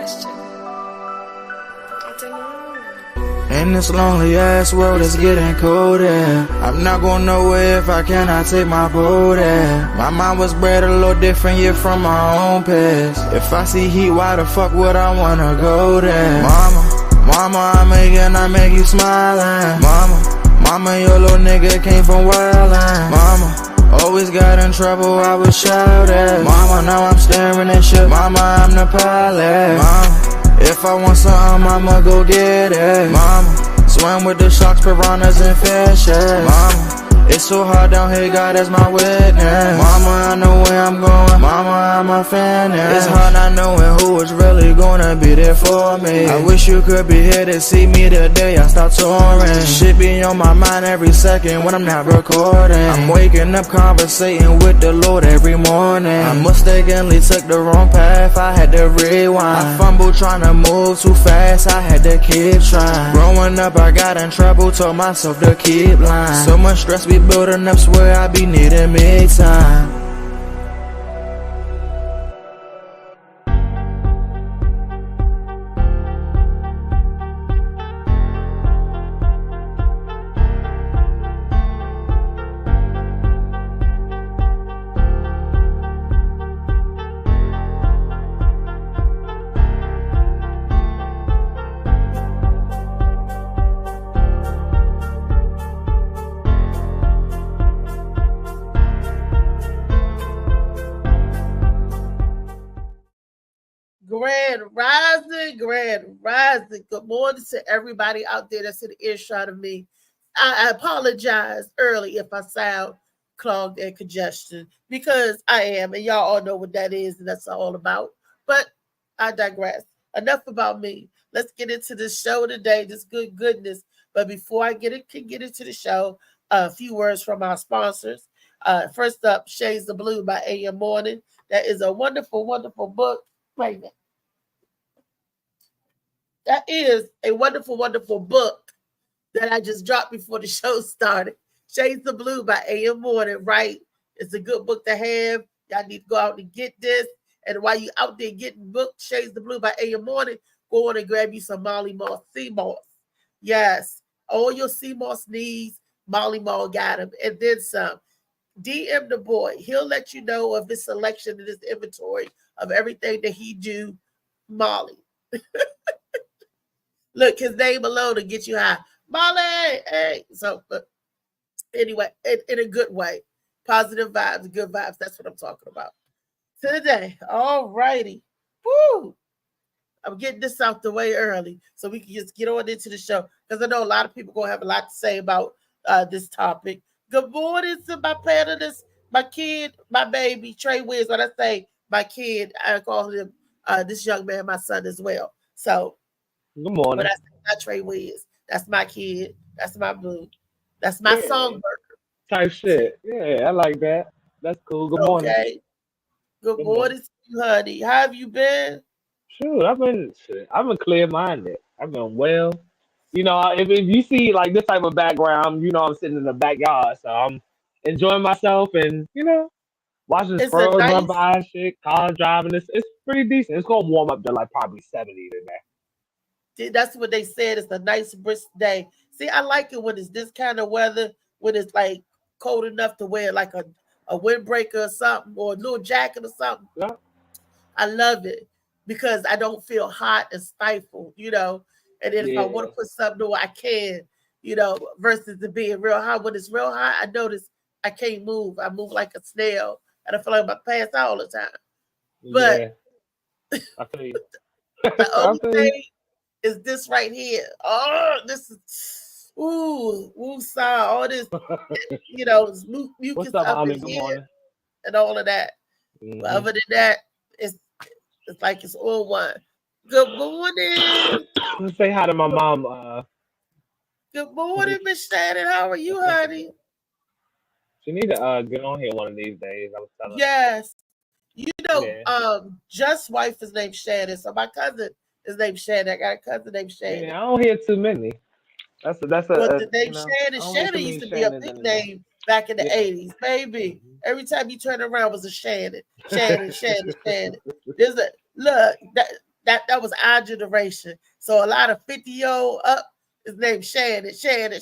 question. I don't know. In this lonely ass world, it's getting colder. I'm not going nowhere if I cannot take my boat there. My mind was bred a little different, yeah, from my own past. If I see heat, why the fuck would I wanna go there? Mama, I make you smiling. Mama, your little nigga came from wildin'. Mama, always got in trouble, I was shouted. Mama, now I'm staring at shit. Mama, I'm the pilot. Mama, if I want something, I'ma go get it. Mama, swim with the sharks, piranhas, and fishes. Mama, it's so hard down here, God is my witness. Mama, I know where I'm going. Mama, I'm a fan. It's hard not knowing who is really gonna be there for me. I wish you could be here to see me the day I start touring. Shit be on my mind every second when I'm not recording. I'm waking up conversating with the Lord every morning. I mistakenly took the wrong path, I had to rewind. I fumbled trying to move too fast, I had to keep trying. Growing up I got in trouble, told myself to keep lying. So much stress be building up, swear I be needing me time. Grand rising. Good morning to everybody out there that's in the earshot of me. I apologize early if I sound clogged and congestion because I am, and y'all all know what that is, and that's all about. But I digress. Enough about me. Let's get into the show today. This good goodness. But before I get into the show, a few words from our sponsors. First up, Shades of Blue by A.M. Morning. That is a wonderful, wonderful book. Wait a minute. That is a wonderful, wonderful book that I just dropped before the show started. Shades of Blue by A.M. Morning, right? It's a good book to have. Y'all need to go out and get this. And while you out there getting booked, Shades of Blue by A.M. Morning, go on and grab you some Molly Moss sea moss. Yes, all your sea moss needs, Molly Moss got them. And then some. DM the boy. He'll let you know of his selection and his inventory of everything that he do, Molly. Look, his name alone to get you high. Molly, hey. So, anyway, in a good way. Positive vibes, good vibes. That's what I'm talking about. Today, all righty. Woo! I'm getting this out the way early so we can just get on into the show because I know a lot of people going to have a lot to say about this topic. Good morning to my panelists, my kid, my baby, Trey Wiz. When I say my kid, I call him this young man my son as well. So, good morning. But I say not Trey Wiz. That's my kid. That's my boo. That's my songbird. Type shit. Yeah, I like that. That's cool. Good morning. Okay. Good morning to you, honey. How have you been? Sure, I've been clear-minded. I've been well. You know, if you see like this type of background, you know I'm sitting in the backyard, so I'm enjoying myself and watching squirrels run by and shit, cars driving. It's pretty decent. It's gonna warm up to like probably 70 today. That's what they said. It's a nice brisk day. See, I like it when it's this kind of weather, when it's like cold enough to wear like a windbreaker or something, or a little jacket or something. Yeah. I love it because I don't feel hot and stifled, And then if I want to put something on, I can, versus it being real hot. When it's real hot, I notice I can't move. I move like a snail, and I feel like I'm pass out all the time. But I feel you. The only thing is this right here. Oh, this is sigh. All this, mucus up in here and all of that. Mm-hmm. But other than that, it's like it's all one. Good morning. Let's say hi to my mom. Good morning, Miss Shannon. How are you, honey? She need to get on here one of these days. I was telling her. Just wife is named Shannon. So my cousin is named Shannon. I got a cousin named Shannon. Yeah, I don't hear too many. That's the name Shannon. Shannon used to be a big name back in the 80s, baby. Mm-hmm. Every time you turn around was a Shannon. There's a look that that was our generation. So a lot of 50-year-old up is named Shannon. Shannon.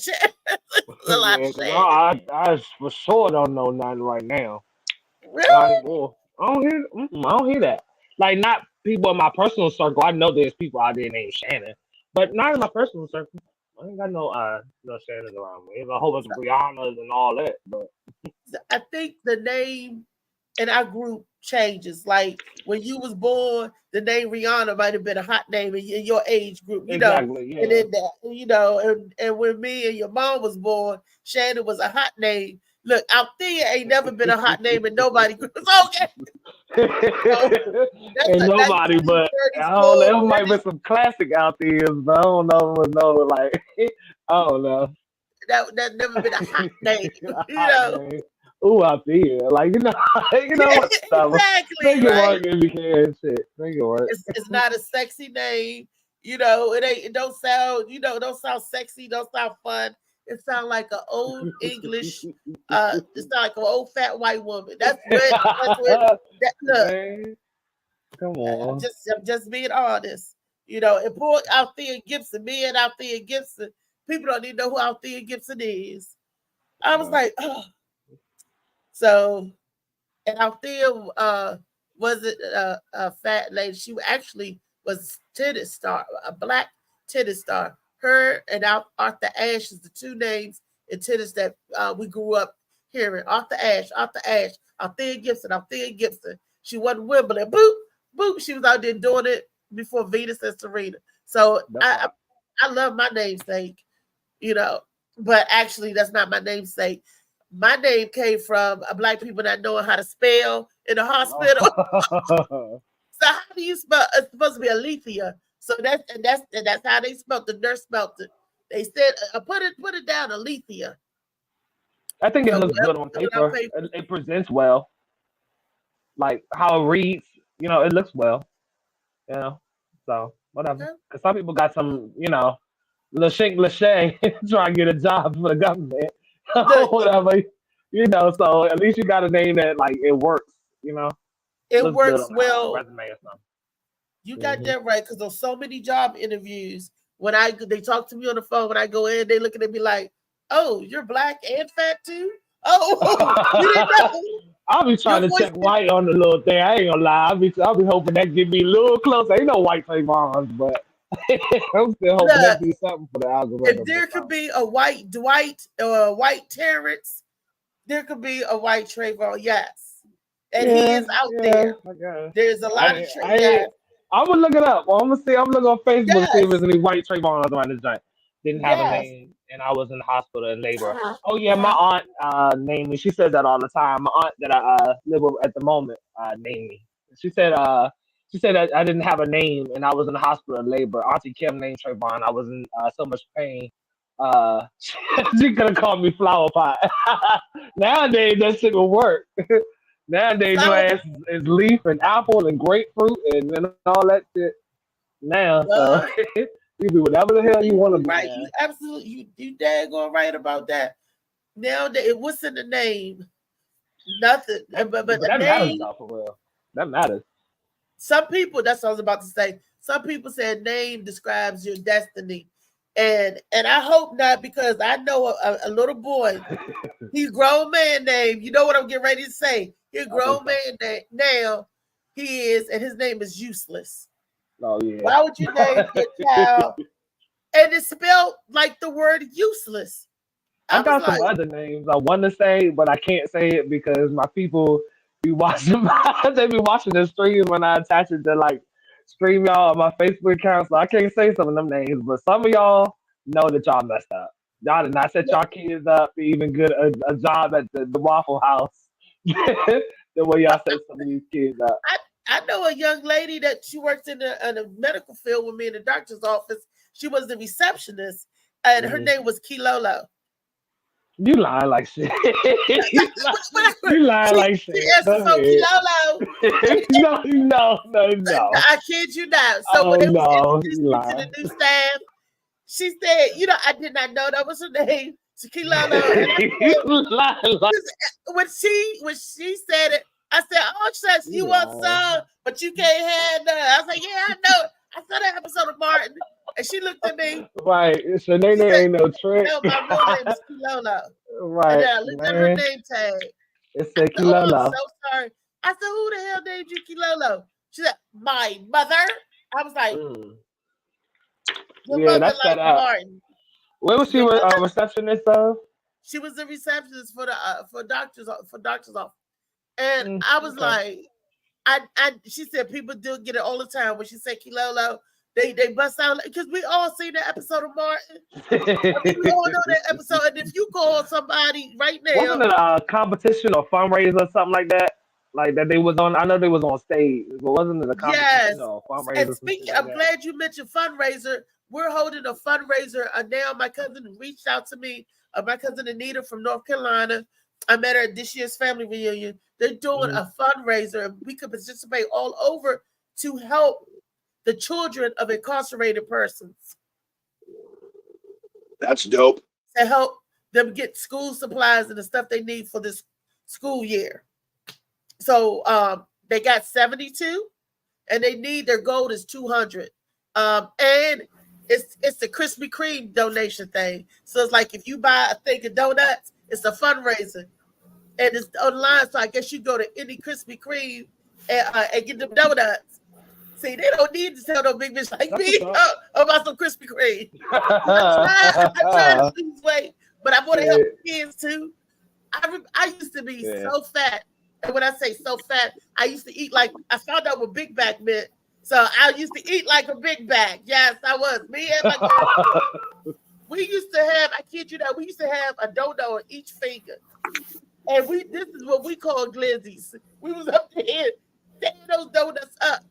A lot of Yeah, because Shannon. I for sure don't know nothing right now. Not Really? anymore. I don't hear that. Like, not people in my personal circle. I know there's people out there named Shannon, but not in my personal circle. I ain't got no Shannons around me. There's a whole bunch of Briannas and all that, but I think the name in our group changes. Like when you was born, the name Rihanna might have been a hot name in your age group, exactly, And yeah. then that, and when me and your mom was born, Shannon was a hot name. Look, Althea ain't never been a hot name in nobody group. Okay. So that's Ain't a nobody, but I don't know. 1934. There might be some classic out there, but I don't know. Like, I don't know. That never been a hot name, Hot name. Ooh, out there, like you know what? Stuff. Exactly, Make it right? work if you can. Shit, make it work. It's not a sexy name. It don't sound, don't sound sexy, don't sound fun. It sounds like an old English, it sounds like an old fat white woman. That's what that look. Man, come on. I'm just being honest. And poor Althea Gibson, me and Althea Gibson, people don't even know who Althea Gibson is. I was like, oh. So, and Althea wasn't a fat lady. She actually was tennis star, a black tennis star. Her and Arthur Ashe is the two names in tennis that we grew up hearing. Arthur Ashe, Althea Gibson. She wasn't Wimbledon. Boop, boop. She was out there doing it before Venus and Serena. So I love my namesake, but actually that's not my namesake. My name came from black people not knowing how to spell in the hospital. So how do you spell? It's supposed to be Alethea. So that's how they spelled. The nurse spelled it. They said, "Put it down, Alethea." I think it So looks good on paper. It presents well, like how it reads. It looks well. So whatever. Okay. 'Cause some people got some, lachey trying to get a job for the government, whatever. So at least you got a name that like it works. It Looks good works on well. resume or something. You got that right, because there's so many job interviews. When they talk to me on the phone, when I go in, they looking at me like, "Oh, you're black and fat too? Oh, you didn't know?" I'll be trying to check white on the little thing. I ain't gonna lie. I'll be hoping that get me a little closer. Ain't no white Trayvons, but I'm still hoping that do something for the algorithm. If there could be a white Dwight or a white Terrence, there could be a white Trayvon. Yes, and he is out there. There's a lot of Trayvon. I'm gonna look it up. I'm gonna see. I'm looking on Facebook to see if there's any white Trayvons around this joint. Didn't have a name, and I was in the hospital in labor. Oh yeah, my aunt named me. She says that all the time. My aunt that I live with at the moment named me. She said that I didn't have a name, and I was in the hospital in labor. Auntie Kim named Trayvon. I was in so much pain. She could have called me flower pot. Nowadays that shit will work. Nowadays your ass is leaf and apple and grapefruit and all that shit. Now, so you do whatever the hell you want to do. Right, you absolutely you daggone right about that. Now what's in the name? Nothing. But that the matters name, though, for real. That matters. some people, that's what I was about to say. Some people say name describes your destiny. And I hope not, because I know a little boy, he's a grown man name. You know what I'm getting ready to say? He's a grown man name. Now he is, and his name is Useless. Oh yeah. Why would you name your child? And it's spelled like the word useless. I got some other names I want to say, but I can't say it because my people be watching. They be watching the stream when I attach it to like stream y'all on my Facebook account, so I can't say some of them names. But some of y'all know that y'all messed up. Y'all did not set y'all kids up to even get a job at the Waffle House. The way y'all set some of these kids up. I know a young lady that she works in the medical field with me in the doctor's office. She was the receptionist, and her name was Kilolo. You lying like shit. You lying like shit. She answered so Kilolo. No. I kid you not. So when they was introducing me to the new staff, she said, I did not know that was her name. Kilolo. When she said it, I said, oh, shucks, you want some, but you can't have none. I was like, yeah, I know. I saw that episode of Martin. And she looked at me. Right. So name ain't no trick. No, my real name is Kilolo. Right. And then I looked at her name tag. It I said said, oh, I'm Kilolo. so sorry. I said, who the hell named you Kilolo? She said, my mother. I was like, your Yeah, mother that's like that out. Martin. Where was she a receptionist of? She was a receptionist for the doctor's office. And I was like, she said people do get it all the time when she said Kilolo. They bust out because we all seen the episode of Martin. We all know that episode. And if you call somebody right now, Wasn't it a competition or fundraiser or something like that? Like that they was on. I know they was on stage, but wasn't it a competition or fundraiser? And speaking, I'm glad you mentioned fundraiser. We're holding a fundraiser. Now my cousin reached out to me. My cousin Anita from North Carolina. I met her at this year's family reunion. They're doing a fundraiser, and we could participate all over to help the children of incarcerated persons. That's dope. To help them get school supplies and the stuff they need for this school year. So they got 72, and their goal is 200. And it's the Krispy Kreme donation thing. So it's like if you buy a thing of donuts, it's a fundraiser. And it's online, so I guess you go to any Krispy Kreme and get them donuts. See, they don't need to tell no big bitch like me about some Krispy Kreme. I try to lose weight, but I want to help kids too. I used to be so fat. And when I say so fat, I used to eat like, I found out what big back meant. So I used to eat like a big bag. Yes, I was. Me and my girl. We used to have, I kid you not, we used to have a donut on each finger. And this is what we call glizzies. We was up there tearing those donuts up.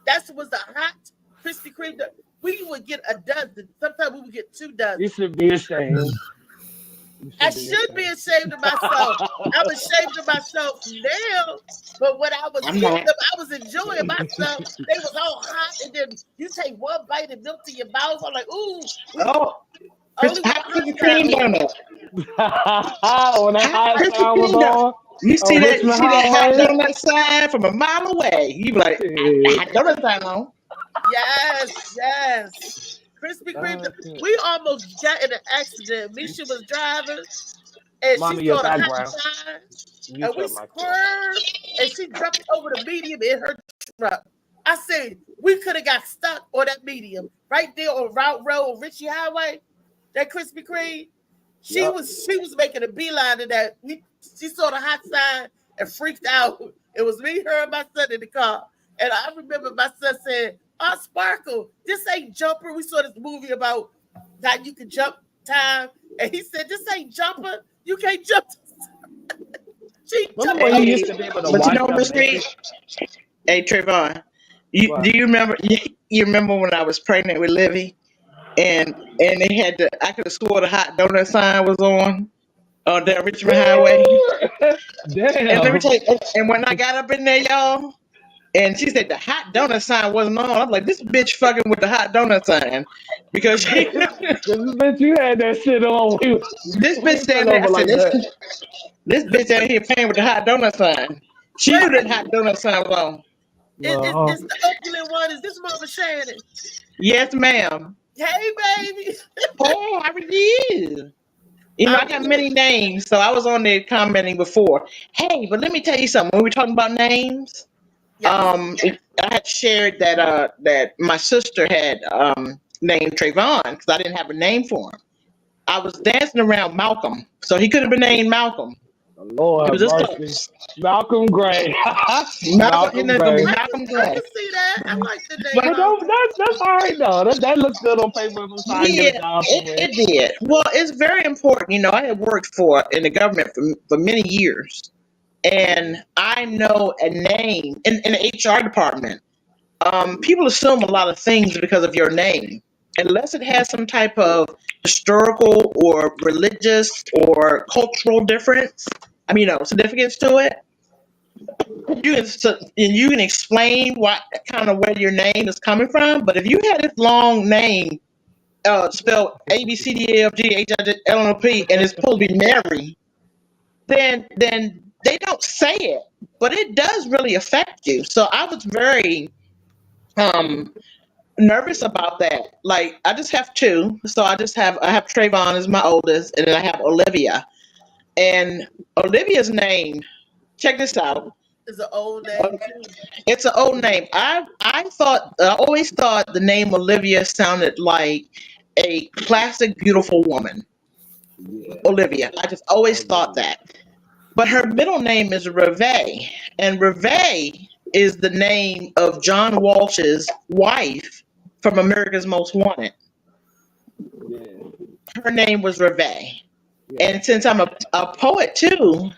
That was a hot Krispy Kreme. We would get a dozen. Sometimes we would get 2 dozen. You should be ashamed. I should be ashamed of myself. I'm ashamed of myself now, but when I was eating them, I was enjoying myself. They was all hot, and then you take one bite and melt in your mouth. I'm like, ooh. Krispy Kreme donut. When that hot sound was on. You see that hot donut sign from a mile away. You be like, hot donut sign on. Yes. Krispy Kreme. We almost got in an accident. Misha was driving, and she saw the hot sign, and we swerved, and she jumped over the medium in her truck. I said, we could have got stuck on that medium right there on Route Road, Ritchie Highway. That Krispy Kreme. She was making a beeline to that. She saw the hot sign and freaked out. It was me, her, and my son in the car. And I remember my son saying, "Oh, Sparkle, this ain't Jumper." We saw this movie about how you can jump time. And he said, "This ain't Jumper. You can't jump." She jumped. But you know, Miss Reed? Hey, Trayvon, do you remember? You remember when I was pregnant with Livy? And they had I could have swore the hot donut sign was on that Richmond Highway. Damn. And let me tell you, and when I got up in there, y'all, and she said the hot donut sign wasn't on, I'm like, this bitch fucking with the hot donut sign. Because she bitch, you had that shit on. This bitch down there, I said, this bitch down here playing with the hot donut sign. She knew that hot donut sign was on. It's the Oakland one. Is this Mama Shannon? Yes, ma'am. Hey, baby. Hey, how are you? You know, I got many names, so I was on there commenting before. Hey, but let me tell you something. When we were talking about names, I had shared that that my sister had named Trayvon because I didn't have a name for him. I was dancing around Malcolm, so he could have been named Malcolm. Lord, Malcolm Gray. Malcolm Gray. I can see that. I like the name. But that's all right though. That looks good on paper. It did. Well, it's very important. You know, I had worked in the government for many years, and I know a name in the HR department. People assume a lot of things because of your name, unless it has some type of historical or religious or cultural difference. I mean, significance to it. You can explain what kind of where your name is coming from. But if you had this long name, spelled ABCDEFGHIJLNOP, and it's supposed to be Mary, then they don't say it, but it does really affect you. So I was very nervous about that. Like I just have two. So I have Trayvon as my oldest, and then I have Olivia. And Olivia's name, check this out. It's an old name too. It's an old name. I always thought the name Olivia sounded like a classic beautiful woman. Yeah. Olivia. I just always thought that. But her middle name is Reve, and Reve is the name of John Walsh's wife from America's Most Wanted. Yeah. Her name was Reve. Yeah. And since I'm a poet too,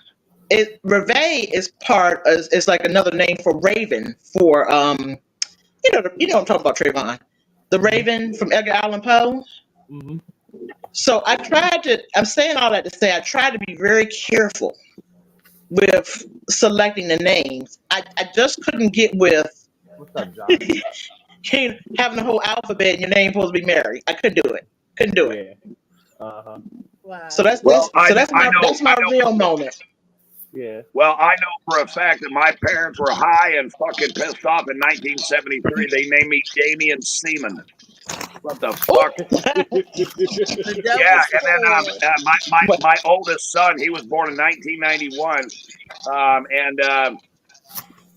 Reve is is like another name for Raven for you know I'm talking about Trayvon. The Raven from Edgar Allan Poe. Mm-hmm. So I'm saying all that to say I try to be very careful with selecting the names. I just couldn't get with What's up, John? having the whole alphabet and your name supposed to be Mary. I couldn't do it. Couldn't do it. Yeah. Uh-huh. Wow. So that's Well, that's my real moment. Yeah. Well, I know for a fact that my parents were high and fucking pissed off in 1973. They named me Damian Seaman. What the fuck? Yeah, and then my oldest son, he was born in 1991, and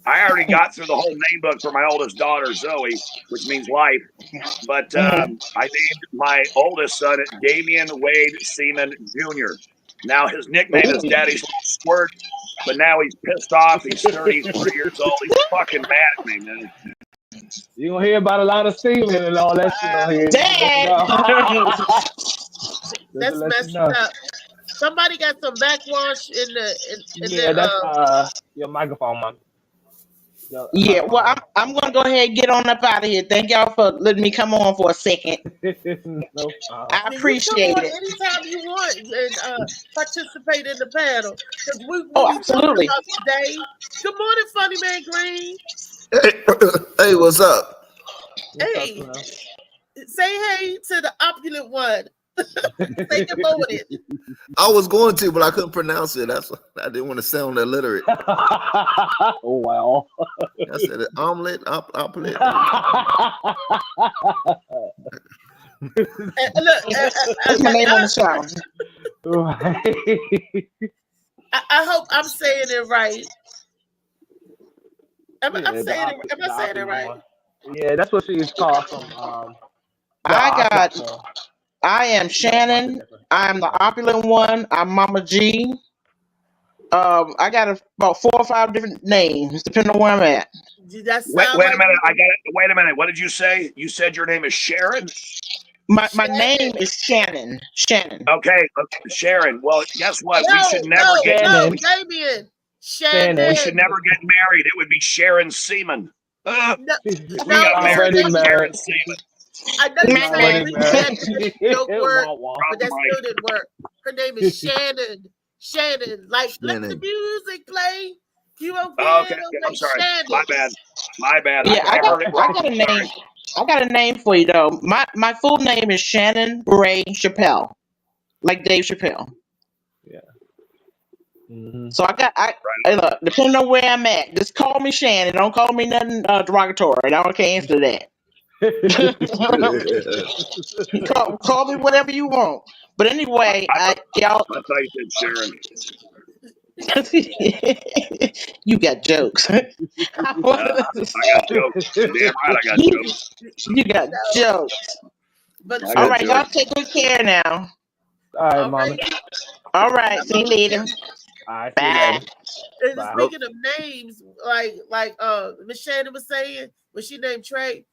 I already got through the whole name book for my oldest daughter Zoe, which means life. But I named my oldest son Damian Wade Seaman Jr. Now his nickname is Daddy's Little Squirt, but now he's pissed off. He's 33 years old. He's fucking mad at me, man. You gonna hear about a lot of semen and all that shit on here. That's messed up. Somebody got some backwash in Yeah, that's your microphone, man. Yeah, well, I'm gonna go ahead and get on up out of here. Thank y'all for letting me come on for a second. No, I appreciate it. Anytime you want and participate in the panel. Absolutely. Today. Good morning, Funny Man Green. Hey, what's up? Hey, say hey to the opulent one. Say good morning. I was going to, but I couldn't pronounce it. I didn't want to sound illiterate. Oh wow! I said it, omelet, omelet. Look, That's my name on the show. I hope I'm saying it right. Am I saying it right? Yeah, that's what she's called from. I am Shannon. I'm the opulent one. I'm Mama G. I got about 4 or 5 different names, depending on where I'm at. Wait a minute. I got it. Wait a minute. What did you say? You said your name is Sharon? My name is Shannon. Shannon. Okay, Sharon. Well, guess what? We should never get Damien. Shannon. We should never get married. It would be Sharon Seaman. We got married. Sharon Seaman. I know you said joke word, but that still didn't work. Her name is Shannon. Shannon, like let the music play. You okay, I'm sorry. Shannon. My bad. Yeah, I got a name. I got a name for you though. My full name is Shannon Ray Chappelle, like Dave Chappelle. Yeah. Mm-hmm. So look, depending on where I'm at, just call me Shannon. Don't call me nothing derogatory. I can't answer that. call me whatever you want. But anyway, y'all. I thought you said Sharon. You got jokes. I got jokes. Damn right, I got jokes. You got jokes. But all right, y'all take good care now. All right, Mama. All right, see you later. All right, bye. And speaking of names, like Miss Shannon was saying when she named Trey,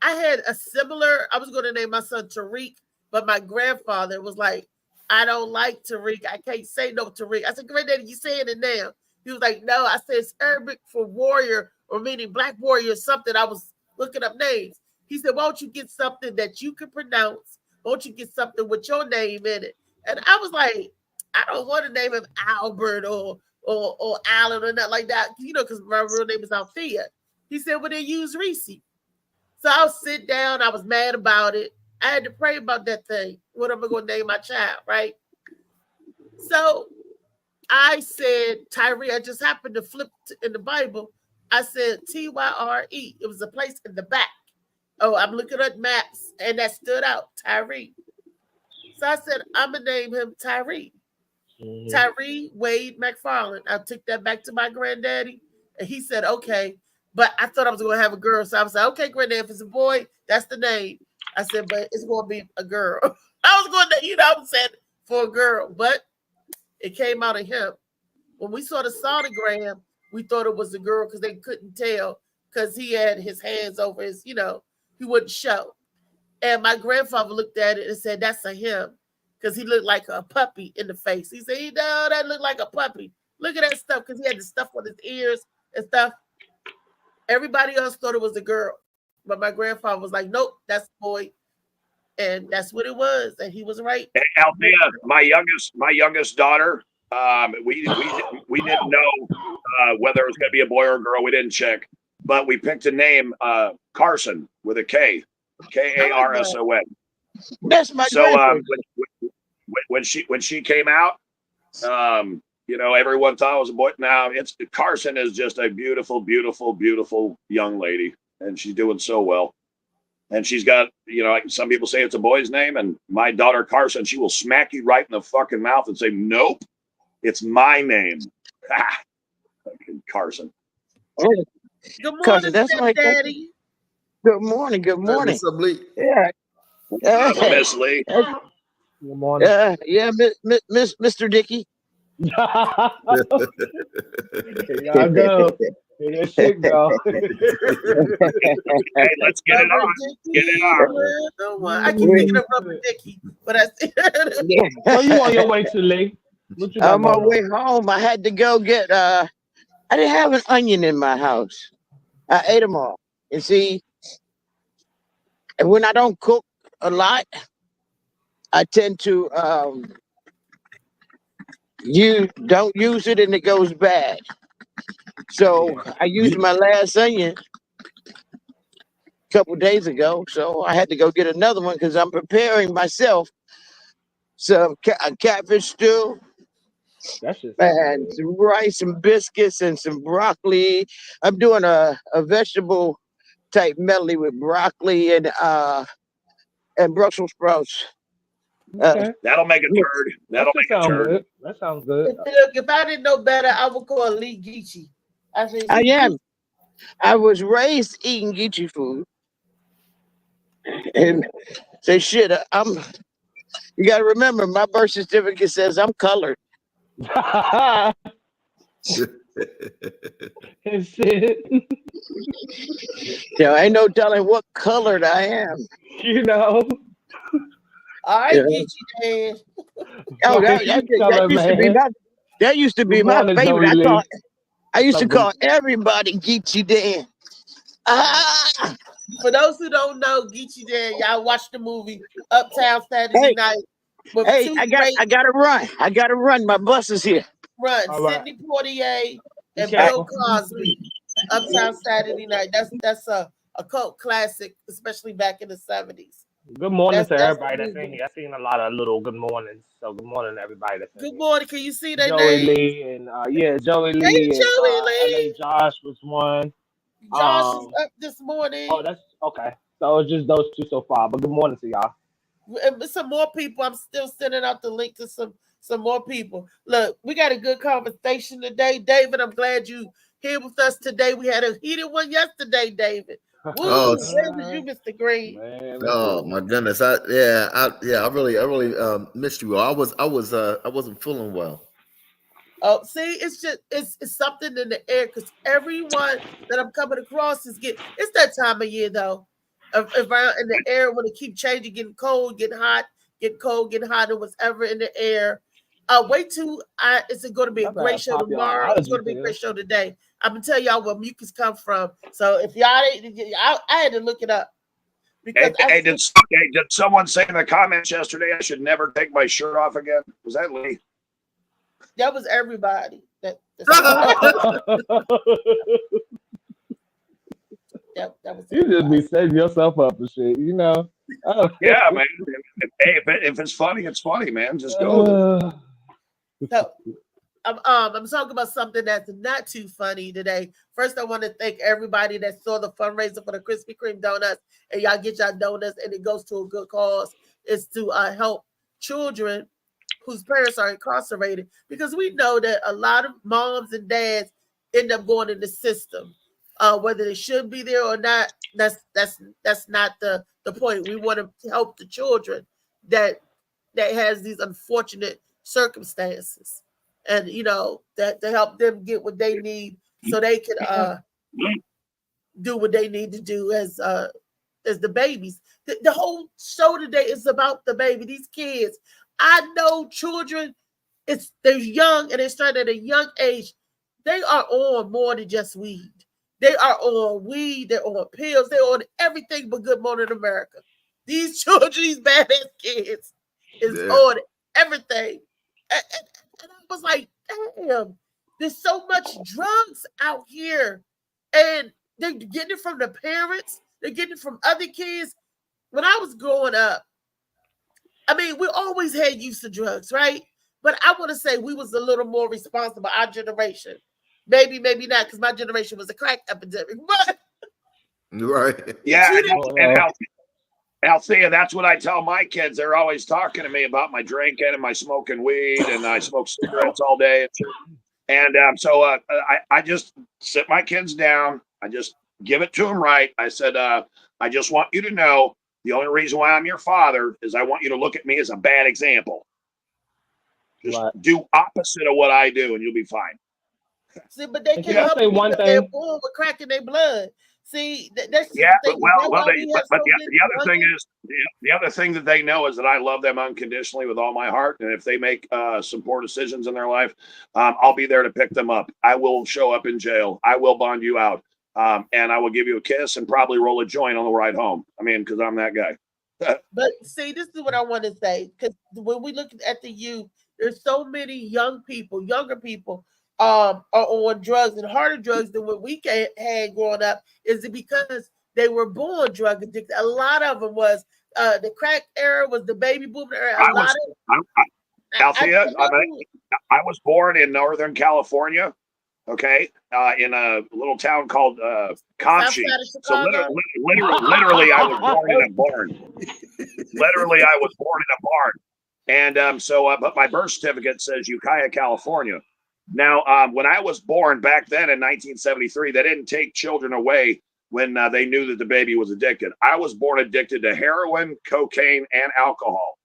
I had a similar. I was going to name my son Tariq, but my grandfather was like, I don't like Tariq. I can't say no Tariq. I said, Granddaddy, you saying it now? He was like, no. I said it's Arabic for warrior or meaning black warrior or something. I was looking up names. He said, why don't you get something that you can pronounce? Why don't you get something with your name in it? And I was like, I don't want to name him Albert or Alan or nothing like that, because my real name is Althea. He said, well, then use Reese. So I'll sit down. I was mad about it. I had to pray about that thing. What am I going to name my child, right? So I said Tyree. I just happened to flip in the Bible. I said Tyre. It was a place in the back. Oh, I'm looking at maps, and that stood out, Tyree. So I said, I'm gonna name him Tyree. Mhm. Tyree Wade McFarland. I took that back to my granddaddy, and he said, okay. But I thought I was gonna have a girl, so I was like, okay, granddad, if it's a boy, that's the name. I said, but it's gonna be a girl. I was going to, I'm saying for a girl, but it came out of him. When we saw the sonogram, we thought it was a girl because they couldn't tell because he had his hands over his, he wouldn't show. And my grandfather looked at it and said, that's a him because he looked like a puppy in the face. He said, no, that looked like a puppy. Look at that stuff because he had the stuff on his ears and stuff. Everybody else thought it was a girl. But my grandfather was like, nope, that's a boy. And that's what it was. And he was right. Hey, Althea, my youngest daughter, we didn't know whether it was going to be a boy or a girl. We didn't check. But we picked a name, Carson, with a K. Karson. That's my So when she came out, everyone thought it was a boy. Now Carson is just a beautiful, beautiful, beautiful young lady, and she's doing so well. And she's got, like some people say it's a boy's name, and my daughter Carson, she will smack you right in the fucking mouth and say, "Nope, it's my name." Fucking Carson. Good morning, Carson, that's like Daddy. Good morning. Good morning. What's up, Lee? Yeah. Miss Lee. Good morning. Yeah, Mr. Dickey. Y'all go. Get that shit go. Hey, let's get it on. Get it on. I keep thinking of Rubber Dicky, but Yeah. So you on your way to Lee? What you got On my going way home, I had to go get. I didn't have an onion in my house. I ate them all. And see, and when I don't cook a lot, I tend to you don't use it and it goes bad. So I used my last onion a couple days ago, so I had to go get another one because I'm preparing myself some catfish stew That's just and some rice and biscuits and some broccoli. I'm doing a vegetable type medley with broccoli and Brussels sprouts. okay. That'll make a turd. That'll That make a sounds turd. good. That sounds good. Look, if I didn't know better, I would call Lee Geechee. I am. I was raised eating Geechee food. And say shit, you gotta remember my birth certificate says I'm colored. Shit. So ain't no telling what colored I am. All right, Yeah. Geechee Dan. Oh, Right, that used to be Good my morning, favorite. Joey Lee. I used to So good. call everybody Geechee Dan. Ah, For those who don't know, Geechee Dan, y'all watch the movie Uptown Saturday Night. With hey, two I great gotta run. I gotta run. My bus is here. runs, All right. Sidney Poitier and Okay. Bill Cosby. Uptown Saturday Night. That's a cult classic, especially back in the 70s. Good morning That's to the everybody that's movie. in here. I've seen a lot of little good mornings. So good morning to everybody that's in Good here. morning. Can you see their Joey names? Lee and Joey Hey, Lee and Joey Lee. LA Josh was one. Josh is up this morning. Oh, that's okay. So it's just those two so far. But good morning to y'all. And some more people. I'm still sending out the link to some more people. Look, we got a good conversation today. David, I'm glad you here with us today. We had a heated one yesterday, David. Woo, Oh, where was you, Mr. Green? Man, Oh my goodness! I really missed you. I wasn't feeling well. Oh, see, it's something in the air because everyone that I'm coming across it's that time of year though. Around in the air when it keep changing, getting cold, getting hot, get cold, getting hot, and whatever in the air. It's going to be a My great bad, show pop your tomorrow. It's going to be a allergies great show today. I'm gonna tell y'all where mucus come from. So if y'all I had to look it up because Did someone say in the comments yesterday I should never take my shirt off again? Was that Lee? that was everybody. That was You just be everybody. setting yourself up and shit, you know. Oh. Yeah, man. Hey, if it's funny, it's funny, man. Just go with it. So I'm talking about something that's not too funny today. First, I want to thank everybody that saw the fundraiser for the Krispy Kreme donuts, and y'all get y'all donuts, and it goes to a good cause. It's to help children whose parents are incarcerated, because we know that a lot of moms and dads end up going in the system, whether they should be there or not. That's not the point. We want to help the children that has these unfortunate circumstances, and that to help them get what they need so they can do what they need to do as the babies. The whole show today is about the baby. These kids, I know children, they're young and they start at a young age. They are on more than just weed. They are on weed, they're on pills, they're on everything but Good Morning America. These children, these badass kids is on everything. And I was like, damn, there's so much drugs out here. And they're getting it from the parents, they're getting it from other kids. When I was growing up, I mean, we always had use of drugs, right? But I want to say we was a little more responsible, our generation. Maybe not, because my generation was a crack epidemic. But right. Yeah, and Althea, that's what I tell my kids. They're always talking to me about my drinking and my smoking weed, and I smoke cigarettes all day. And so I just sit my kids down. I just give it to them right. I said, I just want you to know the only reason why I'm your father is I want you to look at me as a bad example. Just do opposite of what I do, and you'll be fine. See, but they can't help it because they're born with crack in their blood. See, that's the other thing that they know is that I love them unconditionally with all my heart, and if they make some poor decisions in their life, I'll be there to pick them up. I will show up in jail. I will bond you out, and I will give you a kiss and probably roll a joint on the ride home. I mean, because I'm that guy. But see, this is what I want to say, because when we look at the youth, there's so many younger people are on drugs and harder drugs than what we had growing up. Is it because they were born drug addicted? A lot of them was the crack era, was the baby boom era. Althea, I was born in Northern California, okay, in a little town called Comchi. So literally, I was born in a barn. Literally, I was born in a barn. And but my birth certificate says Ukiah, California. Now, when I was born back then in 1973, they didn't take children away when they knew that the baby was addicted. I was born addicted to heroin, cocaine, and alcohol.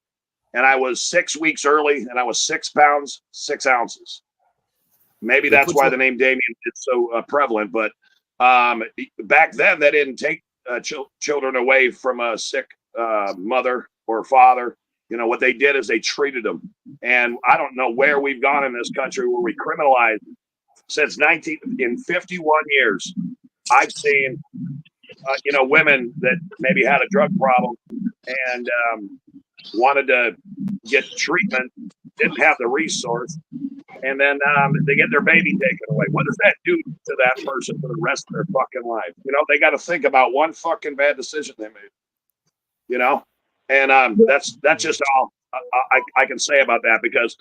And I was 6 weeks early, and I was 6 pounds, 6 ounces. Maybe that's why the name Damien is so prevalent. But back then, they didn't take children away from a sick mother or father. You know, what they did is they treated them. And I don't know where we've gone in this country where we criminalized since in 51 years. I've seen, women that maybe had a drug problem and wanted to get treatment, didn't have the resource, and then they get their baby taken away. What does that do to that person for the rest of their fucking life? You know, they got to think about one fucking bad decision they made, And that's just all I can say about that, because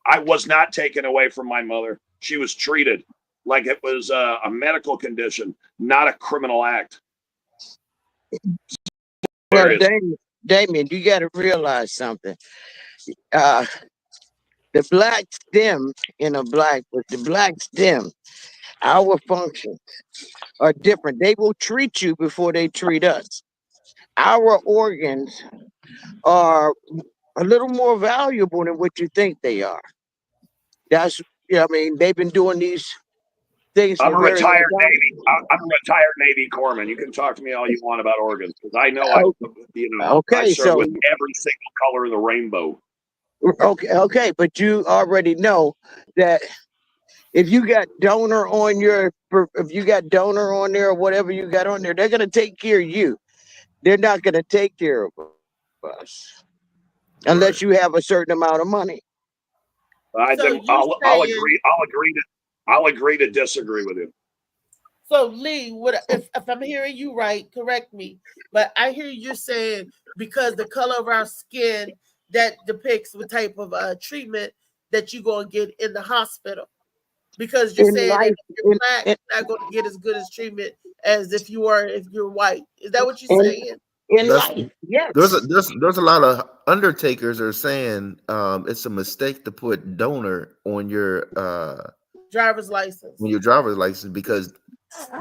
I was not taken away from my mother. She was treated like it was a medical condition, not a criminal act. Well, Damien, you got to realize something. The black stem with the black stem, our functions are different. They will treat you before they treat us. Our organs are a little more valuable than what you think they are. They've been doing these things. I'm a retired Navy corpsman. You can talk to me all you want about organs, because I know I serve with every single color of the rainbow. Okay, but you already know that if you got donor on there or whatever you got on there, they're gonna take care of you. They're not gonna take care of us unless you have a certain amount of money. I'll agree to disagree with you. So Lee, if I'm hearing you right, correct me, but I hear you saying because the color of our skin that depicts what type of treatment that you're gonna get in the hospital, because you're In saying that life, if you're in, black, in, you're not gonna get as good as treatment as if you're white. Is that what you're in, saying? in That's life, there's a, yes. there's a lot of undertakers are saying it's a mistake to put donor Driver's license. on your driver's license because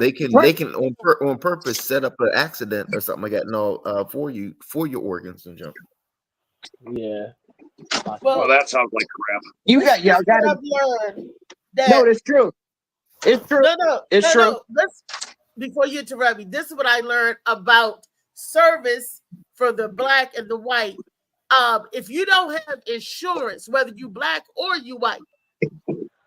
they Right. can on purpose set up an accident or something like that. No, for your organs and junk. Yeah. Well, Well, that sounds like crap. You this got y'all is got what to. I've learned No, that it's true. It's true. It's true. Let's, before you interrupt me, this is what I learned about service for the black and the white. If you don't have insurance, whether you black or you white,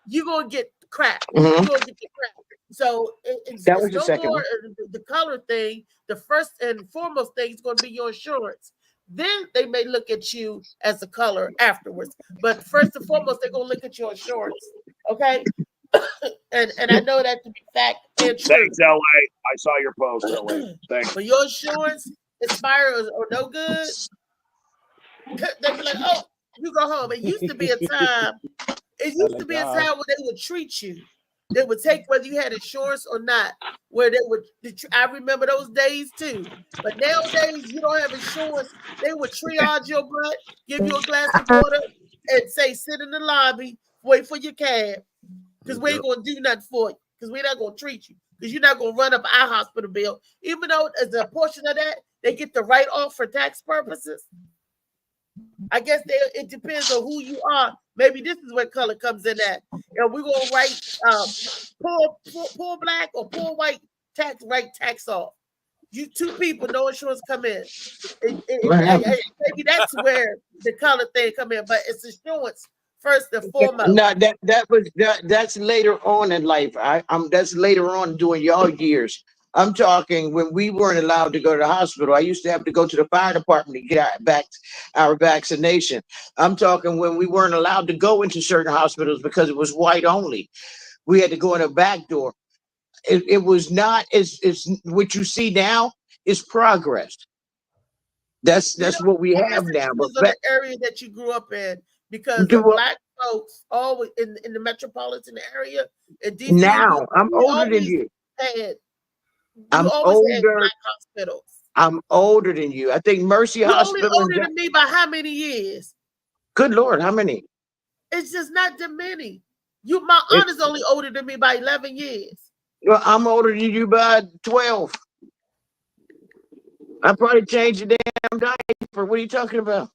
you're gonna get crap. Mhm. You're gonna get the crap. So That it's was the no second more one. the color thing. The first and foremost thing is going to be your insurance. Then they may look at you as a color afterwards. But first and foremost, they're going to look at your insurance. Okay. and I know that to be fact and true. Thanks, LA. I saw your post, LA. Thanks. But your insurance expires or no good, they be like, oh, you go home. It used to be a time. It used to be a time when they would treat you. They would take whether you had insurance or not, where they would. I remember those days too. But nowadays, you don't have insurance. They would triage your butt, give you a glass of water, and say, sit in the lobby, wait for your cab, because we ain't gonna do nothing for you, because we're not gonna treat you, because you're not gonna run up our hospital bill. Even though as a portion of that, they get the write off for tax purposes. I guess it depends on who you are. Maybe this is where color comes in at. And we're gonna write poor black or poor white write tax off. You two people, no insurance come in. Maybe that's where the color thing come in, but it's insurance first and foremost. No, that's later on in life. That's later on during your years. I'm talking when we weren't allowed to go to the hospital. I used to have to go to the fire department to get our vaccination. I'm talking when we weren't allowed to go into certain hospitals because it was white only. We had to go in a back door. It was not as what you see now is progress. That's what we have now. But the area that you grew up in, because the black folks always in the metropolitan area in DC. Now I'm older than you. I'm older. Black hospitals. I'm older than you. I think Mercy Hospital. Only older than me by how many years? Good Lord, how many? It's just not that many. My aunt is only older than me by 11 years. Well, I'm older than you by 12. I probably changed the damn diaper. What are you talking about?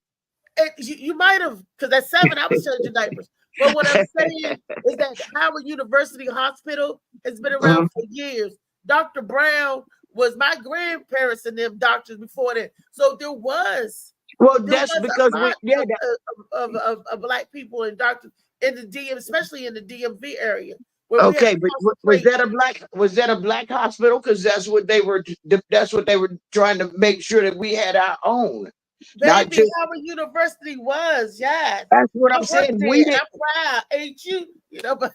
You might have, because at 7 I was changing diapers. But what I'm saying is that Howard University Hospital has been around for years. Dr. Brown was my grandparents and them doctors before that. So there was. Well, that's because of black people and doctors in the DM, especially in the DMV area. Okay, but was that a black hospital? Because that's what they were trying to make sure that we had our own. Baby, Howard University was, yes. That's what I'm saying. I'm proud, ain't you? You know, but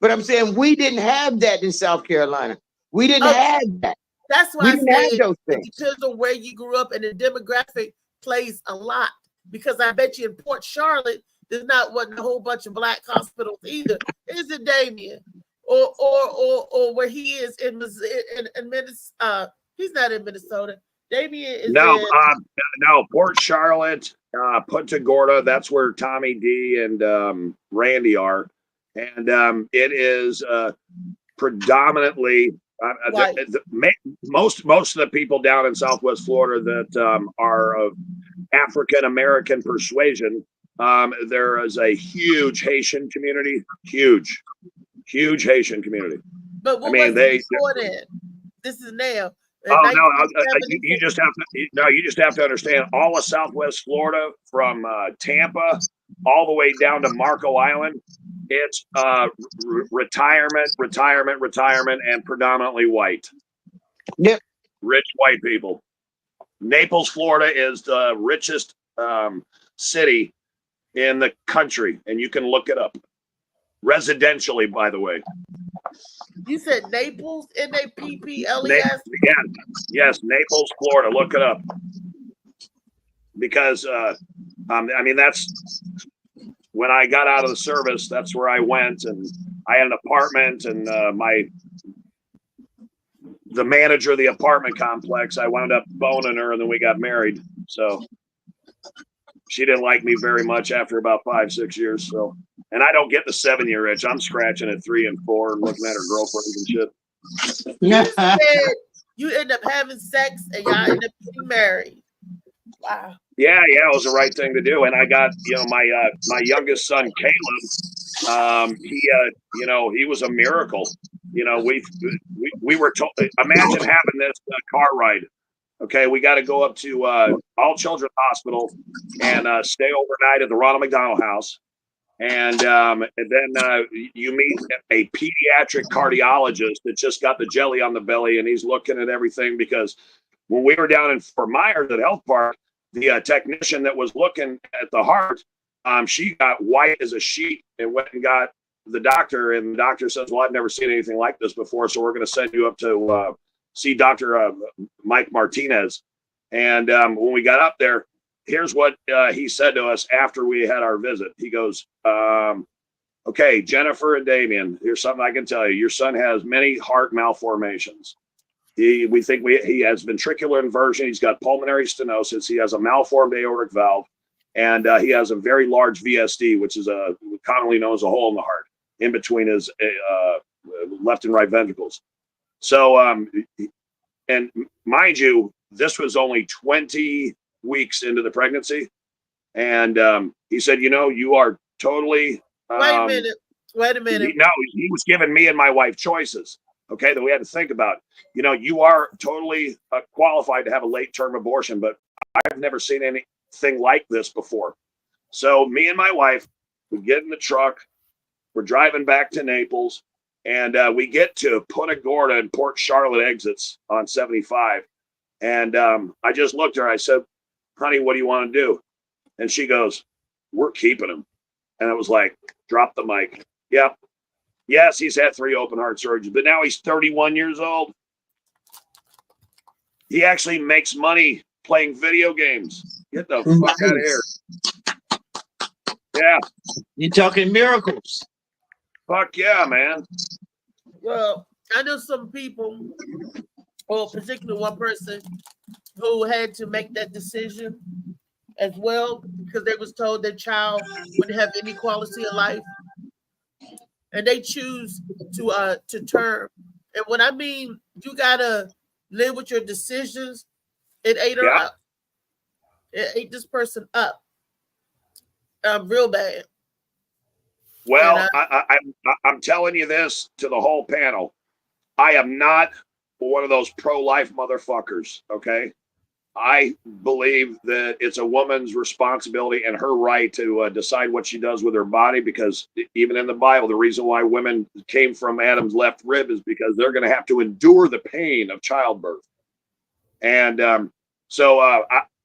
but I'm saying we didn't have that in South Carolina. We didn't have that. That's why we didn't have those things. It depends on where you grew up, and the demographic plays a lot. Because I bet you in Port Charlotte, there's wasn't a whole bunch of black hospitals either. Is it Damien? Or where he is in Minnesota? He's not in Minnesota. Damien is no, Port Charlotte, Punta Gorda. That's where Tommy D and Randy are, and it is predominantly most of the people down in Southwest Florida that are of African American persuasion. There is a huge Haitian community, huge Haitian community. But what was before that? This is now. You just have to understand all of Southwest Florida from Tampa all the way down to Marco Island. It's retirement, and predominantly white. Yep, rich white people. Naples, Florida, is the richest city in the country, and you can look it up. Residentially, by the way. You said Naples, Naples? Yes, Naples, Florida. Look it up. Because, I mean, that's when I got out of the service, that's where I went, and I had an apartment, and the manager of the apartment complex, I wound up boning her, and then we got married. So she didn't like me very much after about 5-6 years. So, and I don't get the 7-year itch. I'm scratching at 3 and 4 and looking at her girlfriends and shit. You said you end up having sex and y'all end up getting married. Wow. Yeah, it was the right thing to do. And I got, my youngest son, Caleb, he was a miracle. We were told, imagine having this car ride. Okay, we got to go up to All Children's Hospital and stay overnight at the Ronald McDonald House. And then you meet a pediatric cardiologist that just got the jelly on the belly, and he's looking at everything, because when we were down in Fort Myers at Health Park, the technician that was looking at the heart, she got white as a sheet and went and got the doctor, and the doctor says, well, I've never seen anything like this before, so we're going to send you up to see Dr. Mike Martinez. And when we got up there, here's what he said to us after we had our visit. He goes, okay, Jennifer and Damien, here's something I can tell you. Your son has many heart malformations. We think he has ventricular inversion. He's got pulmonary stenosis. He has a malformed aortic valve, and he has a very large VSD, which is commonly known as a hole in the heart in between his left and right ventricles. So, and mind you, this was only 20 weeks into the pregnancy. And he said, you are totally. Wait a minute. He was giving me and my wife choices. Okay, that we had to think about. You are totally qualified to have a late-term abortion, but I've never seen anything like this before. So me and my wife, we get in the truck. We're driving back to Naples, and we get to Punta Gorda and Port Charlotte exits on 75. And I just looked at her. I said, honey, what do you want to do? And she goes, we're keeping him. And I was like, drop the mic. Yep. Yes, he's had 3 open heart surgeries, but now he's 31 years old. He actually makes money playing video games. Get the fuck out of here. Yeah. You're talking miracles. Fuck yeah, man. Well, I know some people, or particularly one person, who had to make that decision as well, because they was told their child wouldn't have any quality of life. And they choose to term. And when I mean you gotta live with your decisions, it ate her up. It ate this person up, real bad. Well, I'm telling you this to the whole panel. I am not one of those pro-life motherfuckers. Okay, I believe that it's a woman's responsibility and her right to decide what she does with her body, because even in the Bible, the reason why women came from Adam's left rib is because they're going to have to endure the pain of childbirth. And so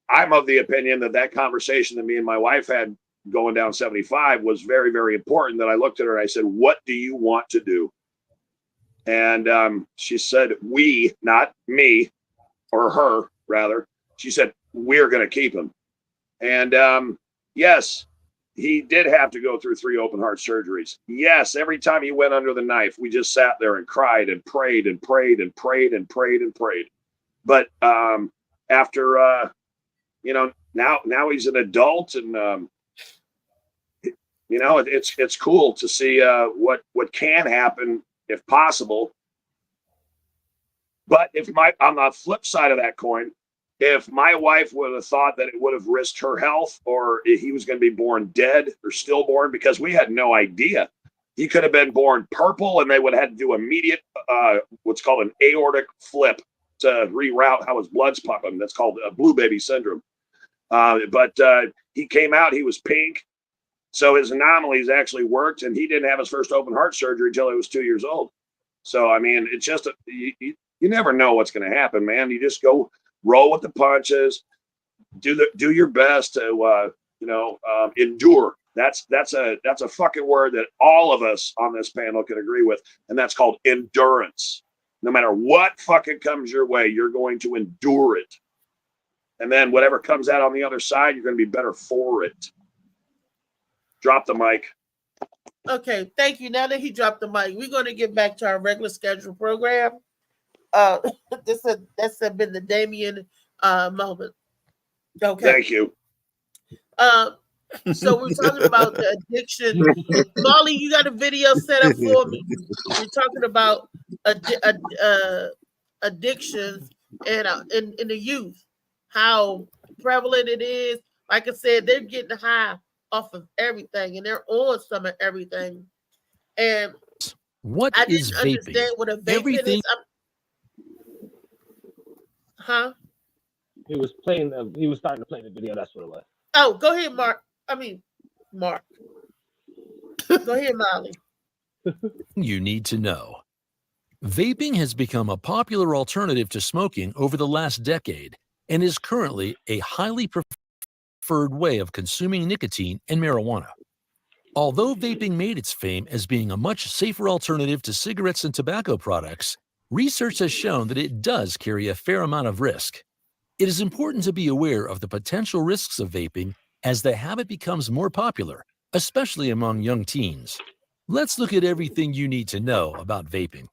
I'm of the opinion that conversation that me and my wife had going down 75 was very, very important. That I looked at her and I said, what do you want to do? And she said, we, not me or her, rather. She said, we're going to keep him. And yes, he did have to go through 3 open heart surgeries. Yes, every time he went under the knife, we just sat there and cried and prayed and prayed and prayed and prayed and prayed. But after, now he's an adult, and, it's cool to see what can happen if possible. But on the flip side of that coin, if my wife would have thought that it would have risked her health, or he was going to be born dead or stillborn, because we had no idea. He could have been born purple, and they would have had to do immediate, what's called an aortic flip to reroute how his blood's pumping. That's called blue baby syndrome. But he came out, he was pink. So his anomalies actually worked, and he didn't have his first open heart surgery until he was 2 years old. So, I mean, it's just, you never know what's going to happen, man. You just go roll with the punches, do your best to, endure. That's a fucking word that all of us on this panel can agree with. And that's called endurance. No matter what fucking comes your way, you're going to endure it. And then whatever comes out on the other side, you're going to be better for it. Drop the mic. Okay, thank you. Now that he dropped the mic, we're going to get back to our regular scheduled program. That's been the Damien moment. Okay. Thank you. So we're talking about the addiction. Molly, you got a video set up for me. We're talking about addictions and in the youth, how prevalent it is. Like I said, they're getting high off of everything, and they're on some of everything. And what I is didn't vaping? understand what a vaping Everything. is. Huh? He was playing. He was starting to play the video. That's what it was. Oh, go ahead, Mark. Mark. Go ahead, Molly. You need to know. Vaping has become a popular alternative to smoking over the last decade and is currently a highly preferred way of consuming nicotine and marijuana. Although vaping made its fame as being a much safer alternative to cigarettes and tobacco products, research has shown that it does carry a fair amount of risk. It is important to be aware of the potential risks of vaping as the habit becomes more popular, especially among young teens. Let's look at everything you need to know about vaping.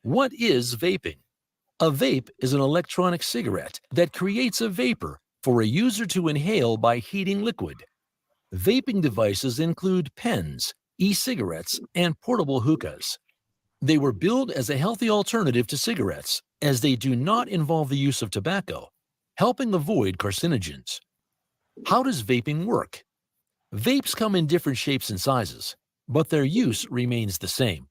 What is vaping? A vape is an electronic cigarette that creates a vapor for a user to inhale by heating liquid. Vaping devices include pens, e-cigarettes, and portable hookahs. They were billed as a healthy alternative to cigarettes as they do not involve the use of tobacco, helping avoid carcinogens. How does vaping work? Vapes come in different shapes and sizes, but their use remains the same.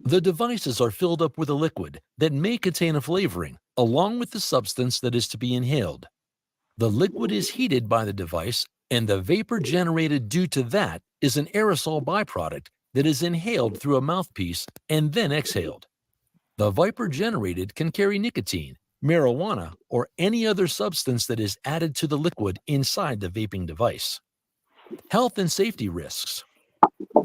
The devices are filled up with a liquid that may contain a flavoring, along with the substance that is to be inhaled. The liquid is heated by the device, and the vapor generated due to that is an aerosol byproduct that is inhaled through a mouthpiece and then exhaled. The vapor generated can carry nicotine, marijuana, or any other substance that is added to the liquid inside the vaping device. Health and safety risks.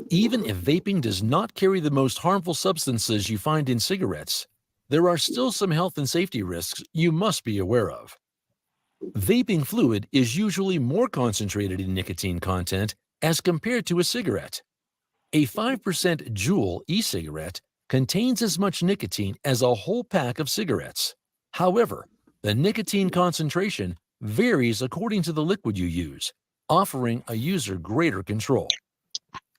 Even if vaping does not carry the most harmful substances you find in cigarettes, there are still some health and safety risks you must be aware of. Vaping fluid is usually more concentrated in nicotine content as compared to a cigarette. A 5% Juul e-cigarette contains as much nicotine as a whole pack of cigarettes. However, the nicotine concentration varies according to the liquid you use, offering a user greater control.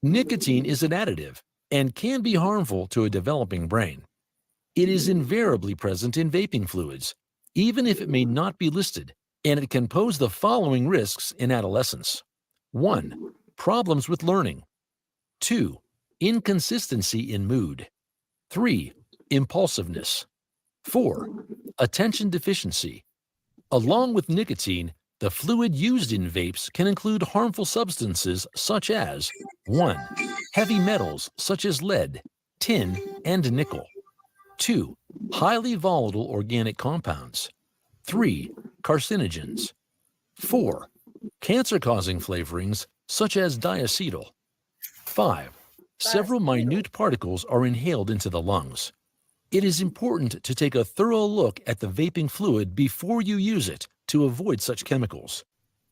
Nicotine is an additive and can be harmful to a developing brain. It is invariably present in vaping fluids, even if it may not be listed, and it can pose the following risks in adolescence. 1. Problems with learning. 2. Inconsistency in mood. 3. Impulsiveness. 4. Attention deficiency. Along with nicotine, the fluid used in vapes can include harmful substances such as 1. Heavy metals such as lead, tin, and nickel. 2. Highly volatile organic compounds. 3. Carcinogens. 4. Cancer-causing flavorings such as diacetyl. 5. Several minute particles are inhaled into the lungs. It is important to take a thorough look at the vaping fluid before you use it to avoid such chemicals.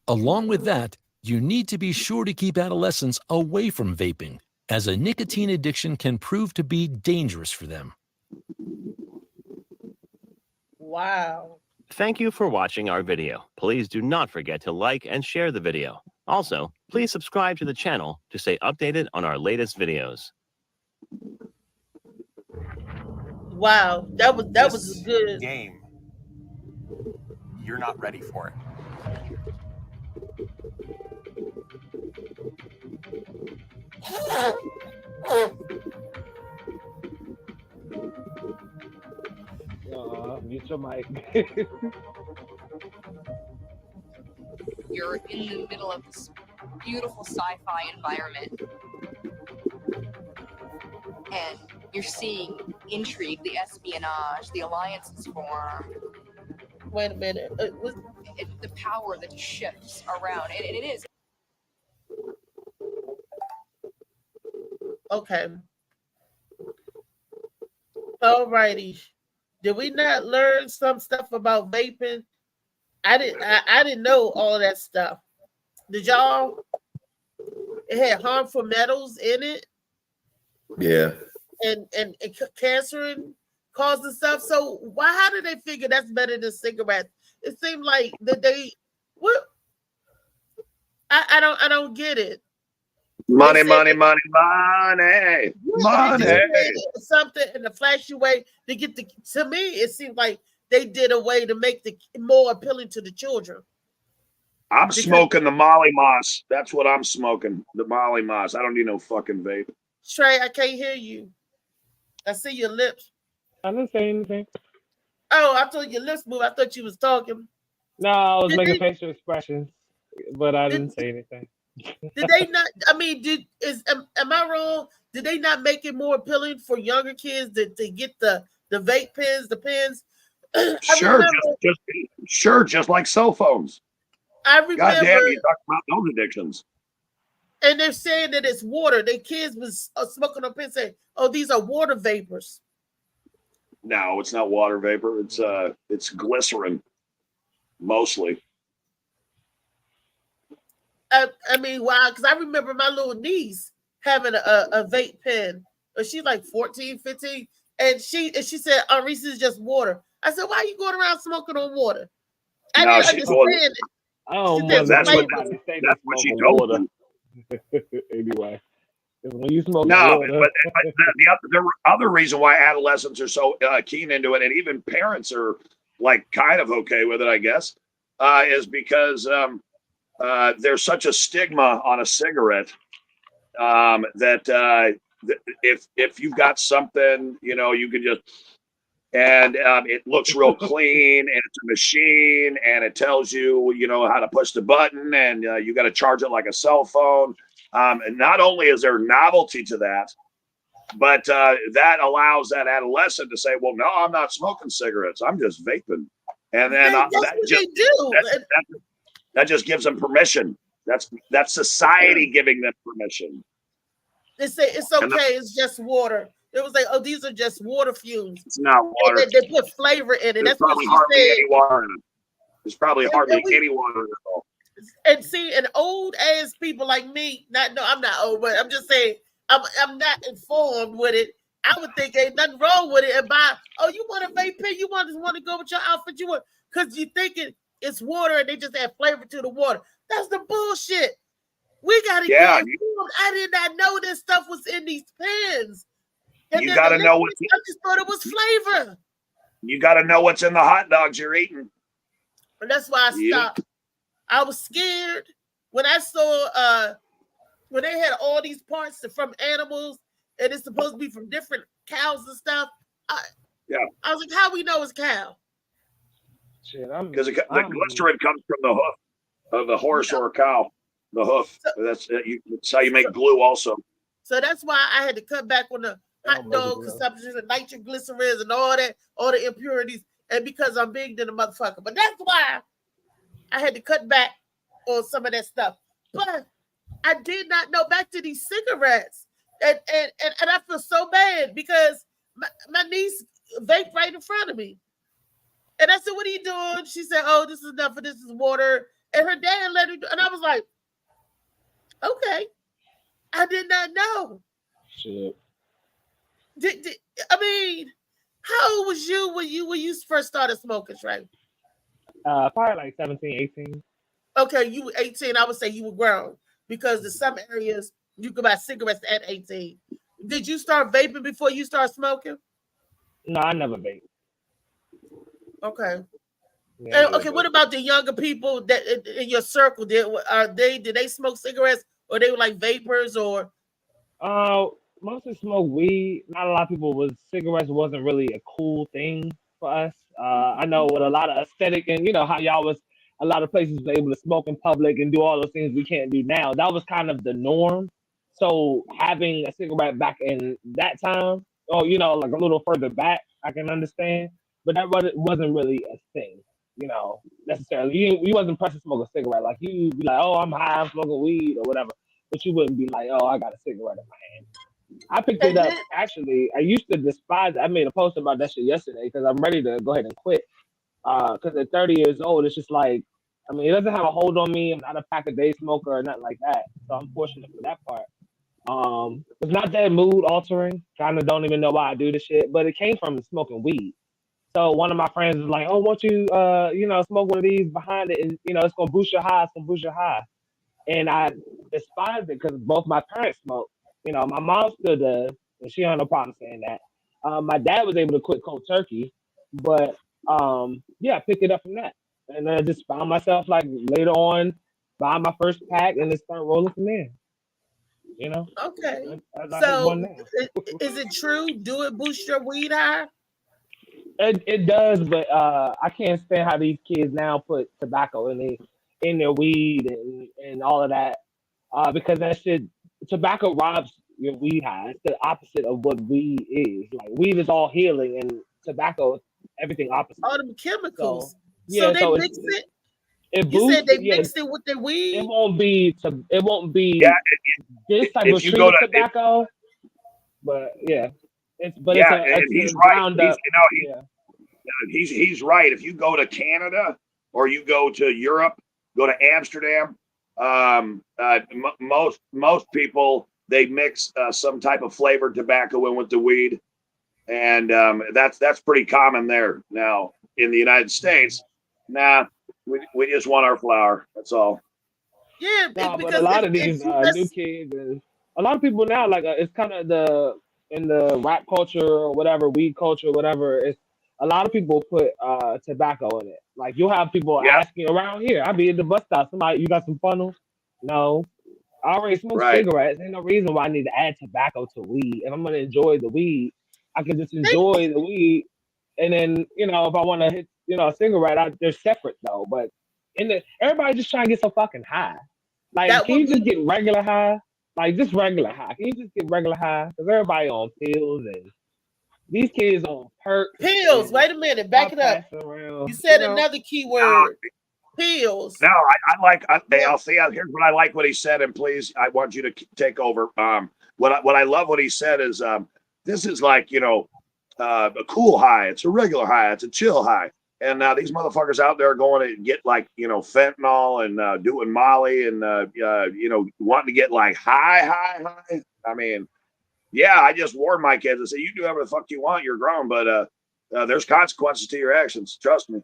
Along with that, you need to be sure to keep adolescents away from vaping, as a nicotine addiction can prove to be dangerous for them. Wow. Thank you for watching our video. Please do not forget to like and share the video. Also, please subscribe to the channel to stay updated on our latest videos. Wow, that was good. Game. You're not ready for it. Mute your mic. You're in the middle of this beautiful sci-fi environment, and you're seeing intrigue, the espionage, the alliances form. Wait a minute. The power that shifts around, and it is. Okay. Alrighty. Did we not learn some stuff about vaping? I didn't know all of that stuff. Did y'all? it had harmful metals in it Yeah. and cancer and causing stuff. So how did they figure that's better than cigarettes? It seemed like that they what I don't get it. Money, They said money, it- money, money, money. They just created something in a flashy way to get to me, it seems like they did a way to make the more appealing to the children. I'm smoking the Molly Moss. That's what I'm smoking. The Molly Moss. I don't need no fucking vape. Trey, I can't hear you. I see your lips. I didn't say anything. Oh, I thought your lips moved. I thought you was talking. No, I was Did making they- facial expressions, but I didn't say anything. Did they not? I mean, am I wrong? Did they not make it more appealing for younger kids to get the vape pens, the pens? Sure, just like cell phones. I remember. God damn, you talk about those addictions. And they're saying that it's water. The kids was smoking up and saying, "Oh, these are water vapors." No, it's not water vapor. It's glycerin, mostly. I mean, wow, because I remember my little niece having a vape pen. She's like 14, 15. And she said, "Oh, Reese is just water." I said, "Why are you going around smoking on water?" I No, didn't she told understand me. it. I don't She want said, That's "Like, what, anybody to say that's they what she smoke told water. me. Anyway, 'cause when you smoke No, water, but the other reason why adolescents are so keen into it, and even parents are like kind of okay with it, I guess, is because there's such a stigma on a cigarette that if you've got something, you can just and it looks real clean, and it's a machine, and it tells you, how to push the button, and you got to charge it like a cell phone. And not only is there novelty to that, but that allows that adolescent to say, "Well, no, I'm not smoking cigarettes. I'm just vaping," and then that's what they do." that just gives them permission. That's society giving them permission. They say it's okay. It's just water. It was like, "Oh, these are just water fumes." It's not water. And they put flavor in it. There's That's what probably she hardly said. any water in it. There's probably And- hardly and we- any water in it at all. And see, and old ass people like me, I'm not old, but I'm just saying, I'm not informed with it. I would think ain't nothing wrong with it. And you want a vape pen? You want to go with your outfit? You want because you thinking it's water and they just add flavor to the water. That's the bullshit. We gotta get informed. I did not know this stuff was in these pens. And You then got to the know liquid, I just thought it was flavor. You got to know what's in the hot dogs you're eating. And that's why I stopped. I was scared when I saw when they had all these parts from animals and it's supposed to be from different cows and stuff. I was like, how we know it's cow? Because the glycerin comes from the hoof of the horse or a cow. The hoof. That's how you make glue also. So that's why I had to cut back on the hot dog consumption and nitroglycerins and all that, all the impurities. And because I'm big than a motherfucker. But that's why I had to cut back on some of that stuff. But I did not know, back to these cigarettes. And I feel so bad because my niece vaped right in front of me. And I said, "What are you doing?" She said, "Oh, this is enough. This is water." And her dad let her do, and I was like, "Okay." I did not know. Shit. I mean, how old was you when you first started smoking, Trey? Probably like 17, 18. Okay, you were 18. I would say you were grown because in some areas you could buy cigarettes at 18. Did you start vaping before you started smoking? No, I never vape. Okay. Yeah, And, okay, what about the younger people that in your circle? Did they smoke cigarettes or they were like vapors or? Mostly smoke weed. Not a lot of people cigarettes wasn't really a cool thing for us. I know with a lot of aesthetic and how y'all was a lot of places was able to smoke in public and do all those things we can't do now. That was kind of the norm. So having a cigarette back in that time, like a little further back, I can understand. But that wasn't really a thing, necessarily. You wasn't pressed to smoke a cigarette. Like you'd be like, "Oh, I'm high, I'm smoking weed or whatever." But you wouldn't be like, "Oh, I got a cigarette in my hand." I picked it up. Actually, I used to despise it. I made a post about that shit yesterday because I'm ready to go ahead and quit. Because at 30 years old, it's just like I mean, it doesn't have a hold on me. I'm not a pack a day smoker or nothing like that. So I'm fortunate for that part. It's not that mood altering. Kind of don't even know why I do this shit, but it came from smoking weed. So one of my friends was like, "Oh, won't you, smoke one of these behind it, and it's gonna boost your high. It's gonna boost your high." And I despised it because both my parents smoke. My mom still does, and she had no problem saying that. My dad was able to quit cold turkey, but I picked it up from that, and then I just found myself like later on buying my first pack and then start rolling from there. Okay. I So, one now. is it true? Do it boost your weed high? It does, but I can't stand how these kids now put tobacco in their weed and all of that, because that shit, tobacco robs your weed high. It's the opposite of what weed is. Like weed is all healing, and tobacco is everything opposite. All them chemicals. So, So they so mix it. it You said they boosts. mixed it with the weed. It won't be Yeah, this type if of you street go to, tobacco, but yeah, it's yeah, and it's he's a right. ground up. Yeah. He's right. If you go to Canada or you go to Europe, go to Amsterdam, most people they mix some type of flavored tobacco in with the weed, and that's pretty common there. Now in the United States, nah, we just want our flower. That's all. Yeah, No, but because a lot if of these you new just kids and a lot of people now, like it's kind of in the rap culture or whatever, weed culture, whatever. It's a lot of people put tobacco in it. Like you'll have people Yeah, asking around here. I'll be at the bus stop. Somebody, you got some funnels? No, I already smoke right. cigarettes. Ain't no reason why I need to add tobacco to weed. If I'm gonna enjoy the weed, I can just they, enjoy the weed, and then if I want to hit a cigarette, they're separate though. But everybody just trying to get so fucking high. Like, that can would you just be get regular high? Like, just regular high. Can you just get regular high? Because everybody on pills and these kids on perks pills. and Wait a minute, y'all back it up. passing around. You said another key word. Pills. No, I like. Yeah. I'll see. Here's what I like. What he said, and please, I want you to take over. What I love what he said is, this is like a cool high. It's a regular high. It's a chill high. And these motherfuckers out there are going to get like fentanyl and doing Molly and wanting to get like high. I mean, yeah, I just warn my kids. I say you do whatever the fuck you want. You're grown, but there's consequences to your actions. Trust me.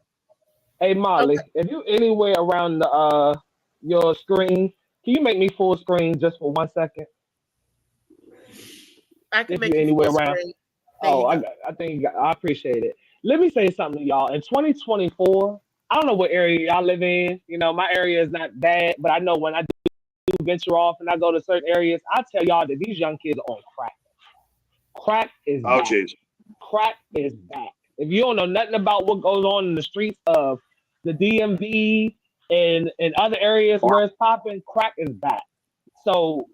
Hey, Molly, Okay. if you anywhere around your screen, can you make me full screen just for 1 second? I can If make you you anywhere full around. screen. There Oh, you go. I appreciate it. Let me say something to y'all. In 2024, I don't know what area y'all live in. My area is not bad, but I know when I do venture off and I go to certain areas, I tell y'all that these young kids are on crack. Crack is Oh, back. jeez. Crack is back. If you don't know nothing about what goes on in the streets of the DMV and other areas where it's popping, crack is back. So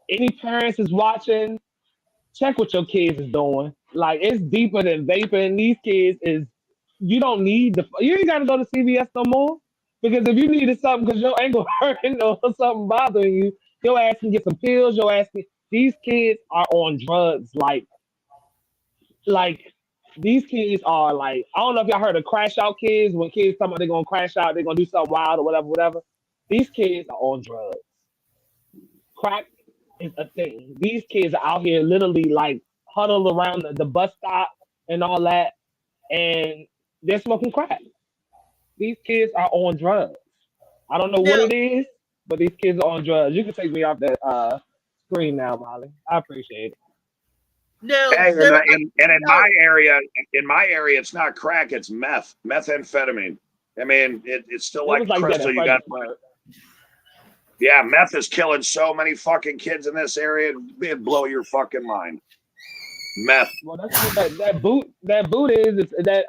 any parents is watching, check what your kids is doing. Like it's deeper than vaping. These kids you don't need you ain't gotta go to CVS no more. Because if you needed something because your ankle hurting or something bothering you, your ass can get some pills, these kids are on drugs like these kids are like, I don't know if y'all heard of crash out kids. When kids talking about they're gonna crash out, they're gonna do something wild or whatever. These kids are on drugs. Crack is a thing. These kids are out here literally like huddled around the bus stop and all that, and they're smoking crack. These kids are on drugs. I don't know what Now, it is, but these kids are on drugs. You can take me off that screen now, Molly. I appreciate it. now Hey, there. and in my area, it's not crack. It's methamphetamine. I mean, it's still It like was like that crystal. at You got. Fredericksburg. Yeah, meth is killing so many fucking kids in this area. It'd blow your fucking mind. Meth. Well, that's what that boot is. It's that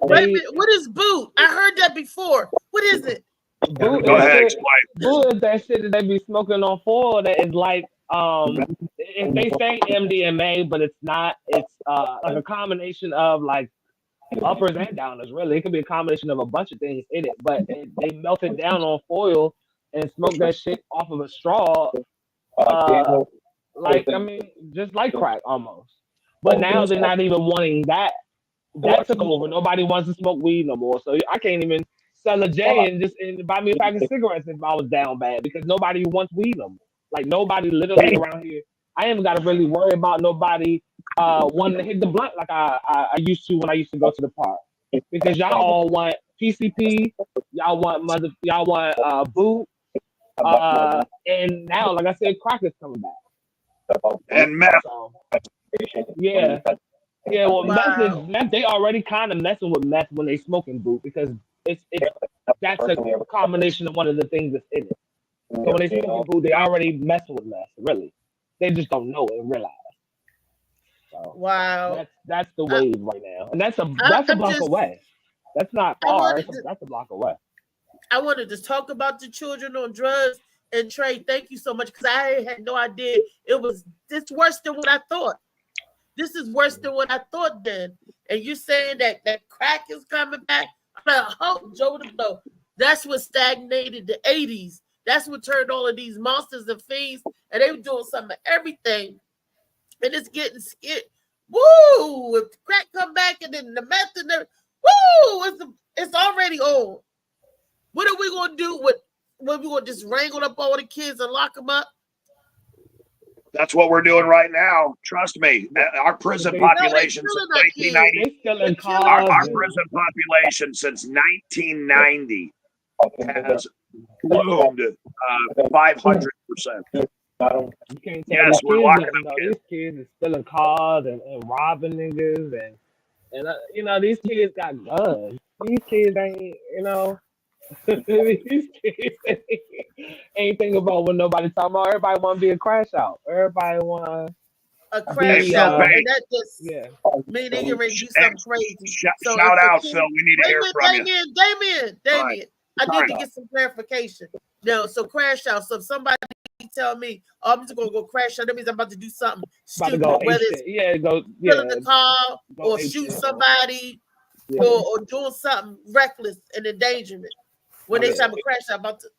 Wait a minute. What is boot? I heard that before. What is it? boot Go is ahead, shit. explain. Boot is that shit that they be smoking on foil. That is like if they say MDMA, but it's not. It's like a combination of like uppers and downers. Really, it could be a combination of a bunch of things in it. But they melt it down on foil and smoke that shit off of a straw. Like I mean, just like crack almost. But now they're not even wanting that. That took over. Nobody wants to smoke weed no more. So I can't even sell a J and buy me a pack of cigarettes if I was down bad, because nobody wants weed no more. Like nobody literally around here. I ain't got to really worry about nobody wanting to hit the blunt like I used to when I used to go to the park, because y'all all want PCP, y'all want boot, and now, like I said, crack is coming back. And meth. So, yeah. Yeah, well, meth, they already kind of messing with meth when they smoking boot, because that's a combination of one of the things that's in it. So when they smoking boot, they already messing with meth, really. They just don't know it and realize. So Wow. That's the wave right now, and that's a block away. That's not far. That's a block away. I wanted to talk about the children on drugs. And Trey, thank you so much, because I had no idea it was this worse than what I thought. This is worse than what I thought then. And you're saying that crack is coming back? I hope Joe to blow. That's what stagnated the 80s. That's what turned all of these monsters and fiends, and they were doing some of everything. And it's getting scared. Woo! If the crack come back and then the meth and the woo! It's already on. What are we gonna do with? What we gonna just wrangle up all the kids and lock them up? That's what we're doing right now. Trust me. Our prison population since 1990, our prison population since 1990 has bloomed 500%. Yes, we're locking up kids. These kids are stealing cars and robbing niggas, and these kids got guns. These kids ain't, these kids ain't thinking about what nobody talking about. Everybody want to be a crash out. Everybody want a crash out, and that just mean they can do something crazy. Shout out, Phil. We need to hear from you. Damien. I need to get some clarification. No, so crash out. So if somebody tell me, I'm just gonna go crash out, that means I'm about to do something stupid, whether it's stealing the car or shoot somebody or doing something reckless and endangerment. When they say I'm gonna crash out, about to.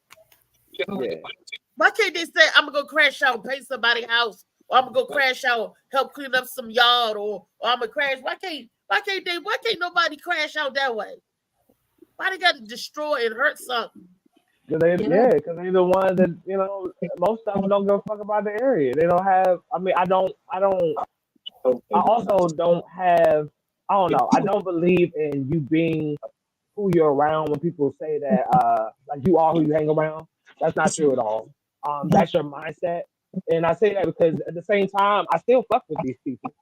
Why can't they say I'm gonna go crash out and paint somebody's house, or I'm gonna go crash out, help clean up some yard, or I'm gonna crash? Why can't nobody crash out that way? Why they gotta destroy and hurt something? Because they the ones that most of them don't give a fuck about the area. They don't have. I mean, I also don't have. I don't know. I don't believe in you being who you're around when people say that like you are who you hang around. That's not true at all. That's your mindset. And I say that because at the same time, I still fuck with these people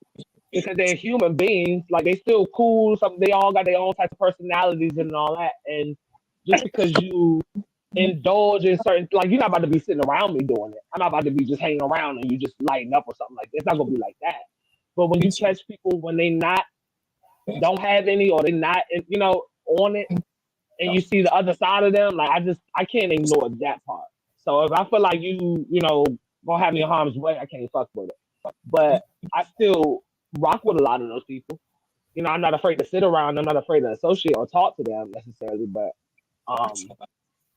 because they're human beings. Like they still cool. They all got their own type of personalities and all that. And just because you indulge in certain, like you're not about to be sitting around me doing it. I'm not about to be just hanging around and you just lighting up or something like that. It's not gonna be like that. But when you catch people when they don't have any or they not, on it, and you see the other side of them, like I can't ignore that part. So if I feel like you gonna have me in harm's way, I can't fuck with it. But I still rock with a lot of those people. I'm not afraid to sit around. I'm not afraid to associate or talk to them necessarily. But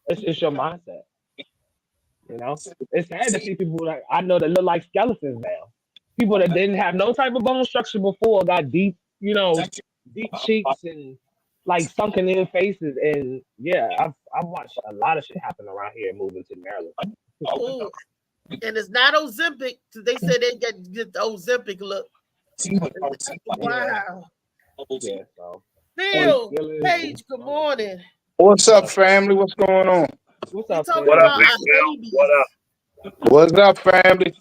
it's your mindset. It's sad to see people like I know that look like skeletons now. People that didn't have no type of bone structure before got deep, deep cheeks and like sunken in faces. And I've watched a lot of shit happen around here moving to Maryland. Ooh. And it's not Ozempic, because they said they get the Ozempic look. Wow. Yeah, so. Phil, Paige, good morning. What's up, family? What's going on? What's up, What up, Big Phil? What up? What's up, family?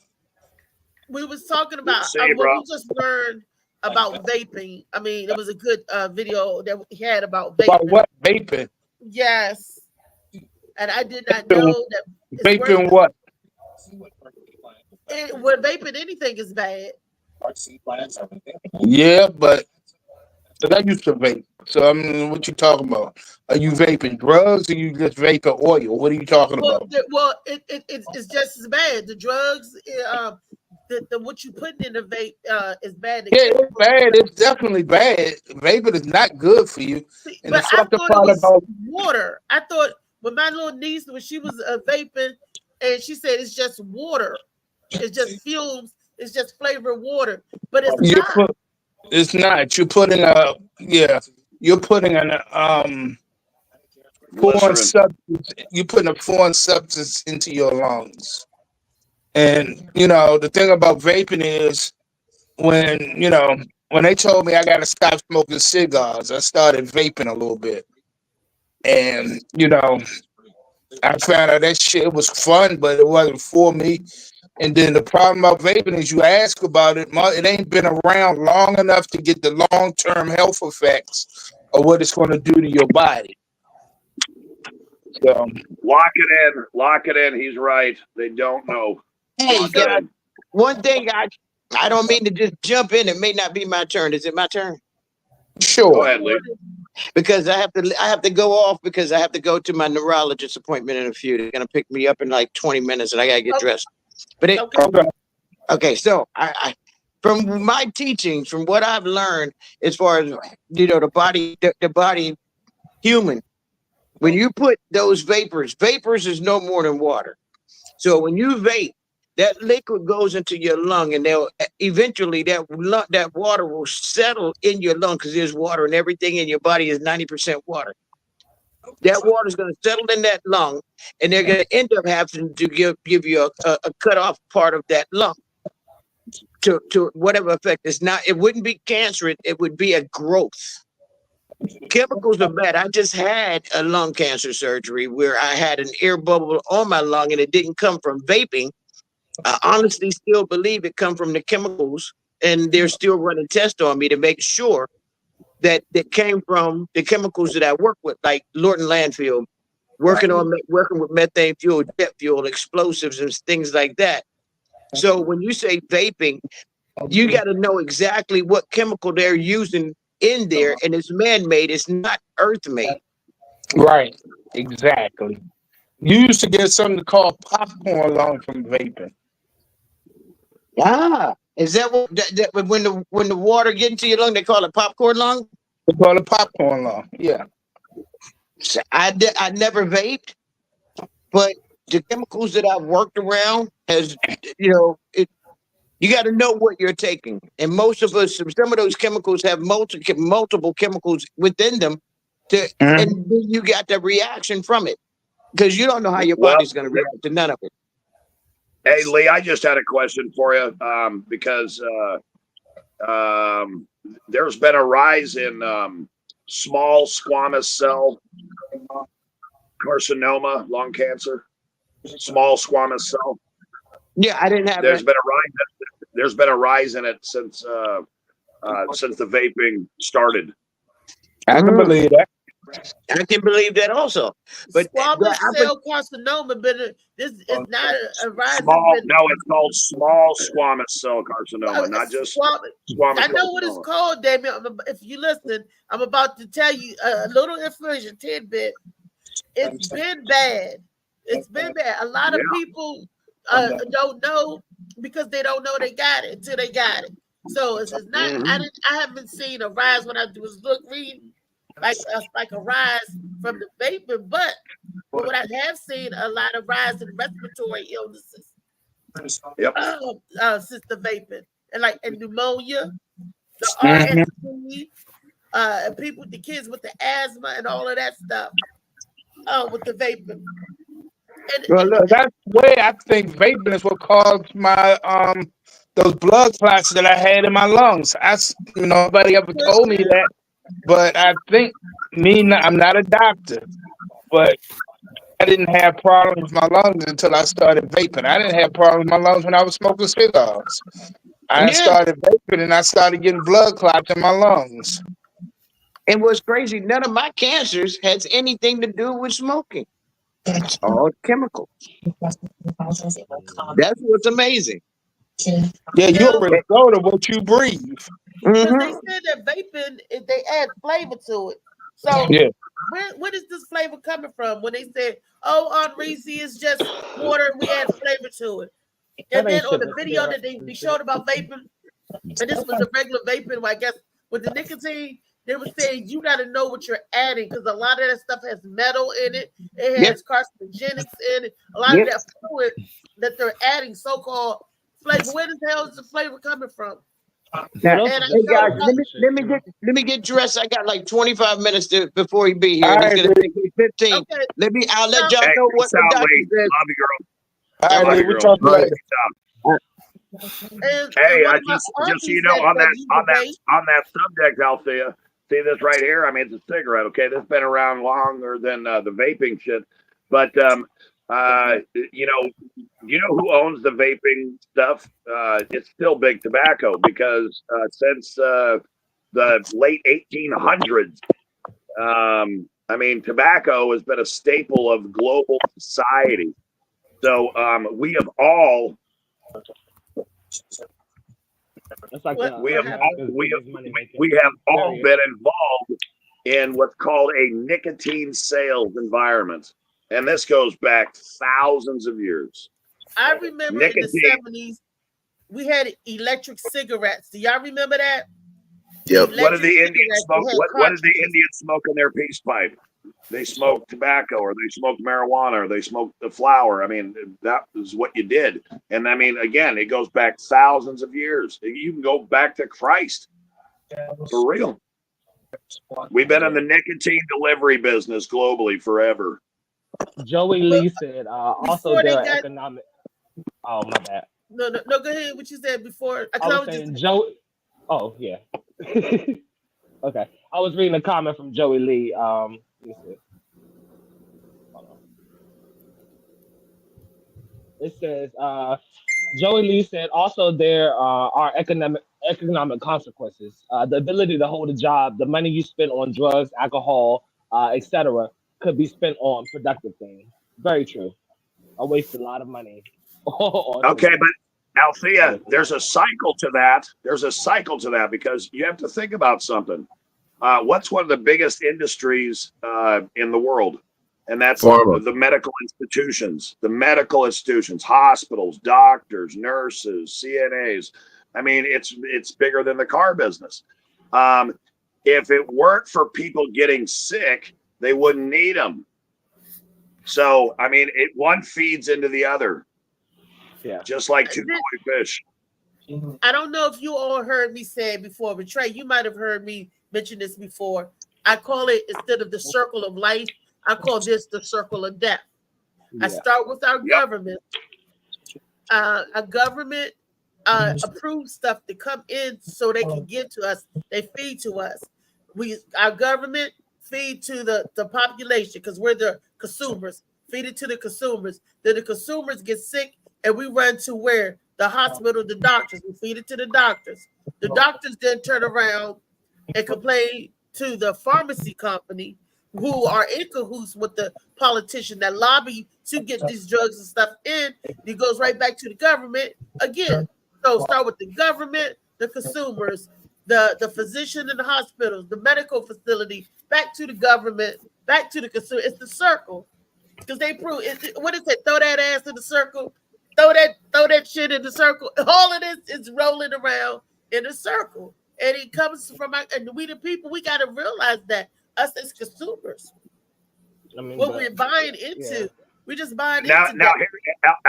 We was talking about See you, what bro. we just learned about vaping. I mean, it was a good video that we had about vaping. About what? Vaping? Yes. And I did not know that. Vaping what? When vaping anything is bad. Yeah, but I used to vape. So I mean, what you talking about? Are you vaping drugs or you just vaping oil? What are you talking about? It's just as bad. The drugs, the what you put in the vape is bad. Yeah, it's bad. It's definitely bad. Vaping is not good for you. And But I thought it was water. I thought when my little niece, when she was vaping, and she said it's just water. It's just fumes. It's just flavored water. But it's not. It's not. You're putting you're putting an foreign Glycerin. substance. You're putting a foreign substance into your lungs. And you know, the thing about vaping is when they told me I gotta stop smoking cigars, I started vaping a little bit. And I found out that shit was fun, but it wasn't for me. And then the problem about vaping is you ask about it, it ain't been around long enough to get the long-term health effects of what it's going to do to your body. So Lock it in. Lock it in. He's right. They don't know. Hey, Lock it in. one thing I don't mean to just jump in. It may not be my turn. Is it my turn? Go sure. ahead, Lee. Because I have to go off because I have to go to my neurologist appointment in a few. They're gonna pick me up in like 20 minutes, and I gotta get dressed. But okay. So I from my teachings, from what I've learned, as far as the body, human. When you put those vapors is no more than water. So when you vape, that liquid goes into your lung, and they'll eventually that water will settle in your lung because there's water, and everything in your body is 90% water. That water is going to settle in that lung, and they're going to end up having to give you a cut off part of that lung to whatever effect. It's not. It wouldn't be cancerous. It would be a growth. Chemicals are bad. I just had a lung cancer surgery where I had an air bubble on my lung, and it didn't come from vaping. I honestly still believe it come from the chemicals, and they're still running tests on me to make sure that it came from the chemicals that I work with, like Lorton Landfill, working with methane fuel, jet fuel, explosives, and things like that. So when you say vaping, you got to know exactly what chemical they're using in there, and it's man-made. It's not earth-made. Right. Exactly. You used to get something called popcorn lung from vaping. Is that what that when the water get into your lung, they call it popcorn lung? They call it popcorn lung. Yeah. So I never vaped, but the chemicals that I've worked around has, you got to know what you're taking. And most of us, some of those chemicals have multiple chemicals within them, and then you got the reaction from it because you don't know how your body's going to react to none of it. Hey, Lee, I just had a question for you because there's been a rise in small squamous cell carcinoma, lung cancer, small squamous cell. Yeah, I didn't have. There's been a rise in it since the vaping started. I can believe that. I can believe that also. But squamous cell carcinoma, but this is not a rise. It's called small squamous cell carcinoma, not just squamous. I know what it's called, Damien. If you listen, I'm about to tell you a little information tidbit. It's been bad. It's been bad. A lot of people don't know because they don't know they got it until they got it. So it's not. I haven't seen a rise when I was reading like a rise from the vaping, but what I have seen a lot of rise in respiratory illnesses. Since the vaping and pneumonia, the RSV, people, the kids with the asthma and all of that stuff. With the vaping. Well, look, that's where I think vaping is what caused my those blood clots that I had in my lungs. Nobody ever told me that, but I think I'm not a doctor, but I didn't have problems with my lungs until I started vaping. I didn't have problems with my lungs when I was smoking cigars. I started vaping and I started getting blood clots in my lungs. And what's crazy, none of my cancers has anything to do with smoking. It's all chemical. That's what's amazing. Yeah, you're a result of what you breathe. Because they said that vaping, they add flavor to it. So where is this flavor coming from? When they said, on Reese is just water, we add flavor to it. And then on the video that they showed about vaping, and this was a regular vaping, I guess, with the nicotine, they were saying you got to know what you're adding because a lot of that stuff has metal in it. It has carcinogenics in it. A lot of that fluid that they're adding, so-called flavor. Where the hell is the flavor coming from? Now, those And I are hey just know guys, celebrity shit, you know. let me get dressed. I got like 25 minutes before he be here. All And it's right, gonna Lee. take me 15. okay. I'll let Now, y'all Hey, know what peace the out, doctor Lee. says. Love you, girl. All right, Love Lee. you, We girl. talk to you Right. later. Peace out. and Hey, one of my just so you aunties know, that you debate. on that subject, Althea, see this right here? I mean, it's a cigarette. Okay, this has been around longer than the vaping shit. But you know who owns the vaping stuff? It's still big tobacco because since the late 1800s, I mean, tobacco has been a staple of global society. So we have all It's like What happened? America's biggest money making we have all area. been involved in what's called a nicotine sales environment, and this goes back thousands of years. I remember in the Nicotine. 70s, we had electric cigarettes. Do y'all remember that? Yep. What did Electric the Indians cigarettes, smoke? they had What did the cartridges. Indians smoke in their peace pipe? They smoked tobacco, or they smoked marijuana, or they smoked the flower. I mean, that is what you did. And I mean, again, it goes back thousands of years. You can go back to Christ for real. We've been in the nicotine delivery business globally forever. Joey Well, Lee said also before they there are got economic. Oh, my bad. no, go ahead. What you said before? I Because I was was just saying Joe. Oh yeah. Okay. I was reading a comment from Joey Lee. Let me see. Hold on. It says Joey Lee said also there are economic consequences. The ability to hold a job, the money you spend on drugs, alcohol, etc., could be spent on productive things. Very true. I waste a lot of money on Okay, cigarettes. but Althea, there's a cycle to that. There's a cycle to that because you have to think about something. What's one of the biggest industries in the world? And that's Pharma. the medical institutions, hospitals, doctors, nurses, CNAs. I mean, it's bigger than the car business. If it weren't for people getting sick, they wouldn't need them. So, I mean, one feeds into the other. Yeah. Just like two koi fish. I don't know if you all heard me say it before, but Trey, you might have heard me mention this before. I call it, instead of the circle of life, I call this the circle of death. I start with our government. Our government approves stuff to come in so they can give to us. They feed to us. Our government feed to the population because we're the consumers. Feed it to the consumers. Then the consumers get sick and we run to where? The hospital, the doctors. We feed it to the doctors. The doctors then turn around and complain to the pharmacy company who are in cahoots with the politician that lobby to get these drugs and stuff in. It goes right back to the government again. So start with the government, the consumers, the physician in the hospitals, the medical facility, back to the government, back to the consumer. It's the circle. Because they prove it, what is it? Throw that ass in the circle, throw that shit in the circle. All of this is rolling around in a circle. And it comes from and we the people, we gotta realize that us as consumers, I mean, what we're buying into, we just buying Now, into now that.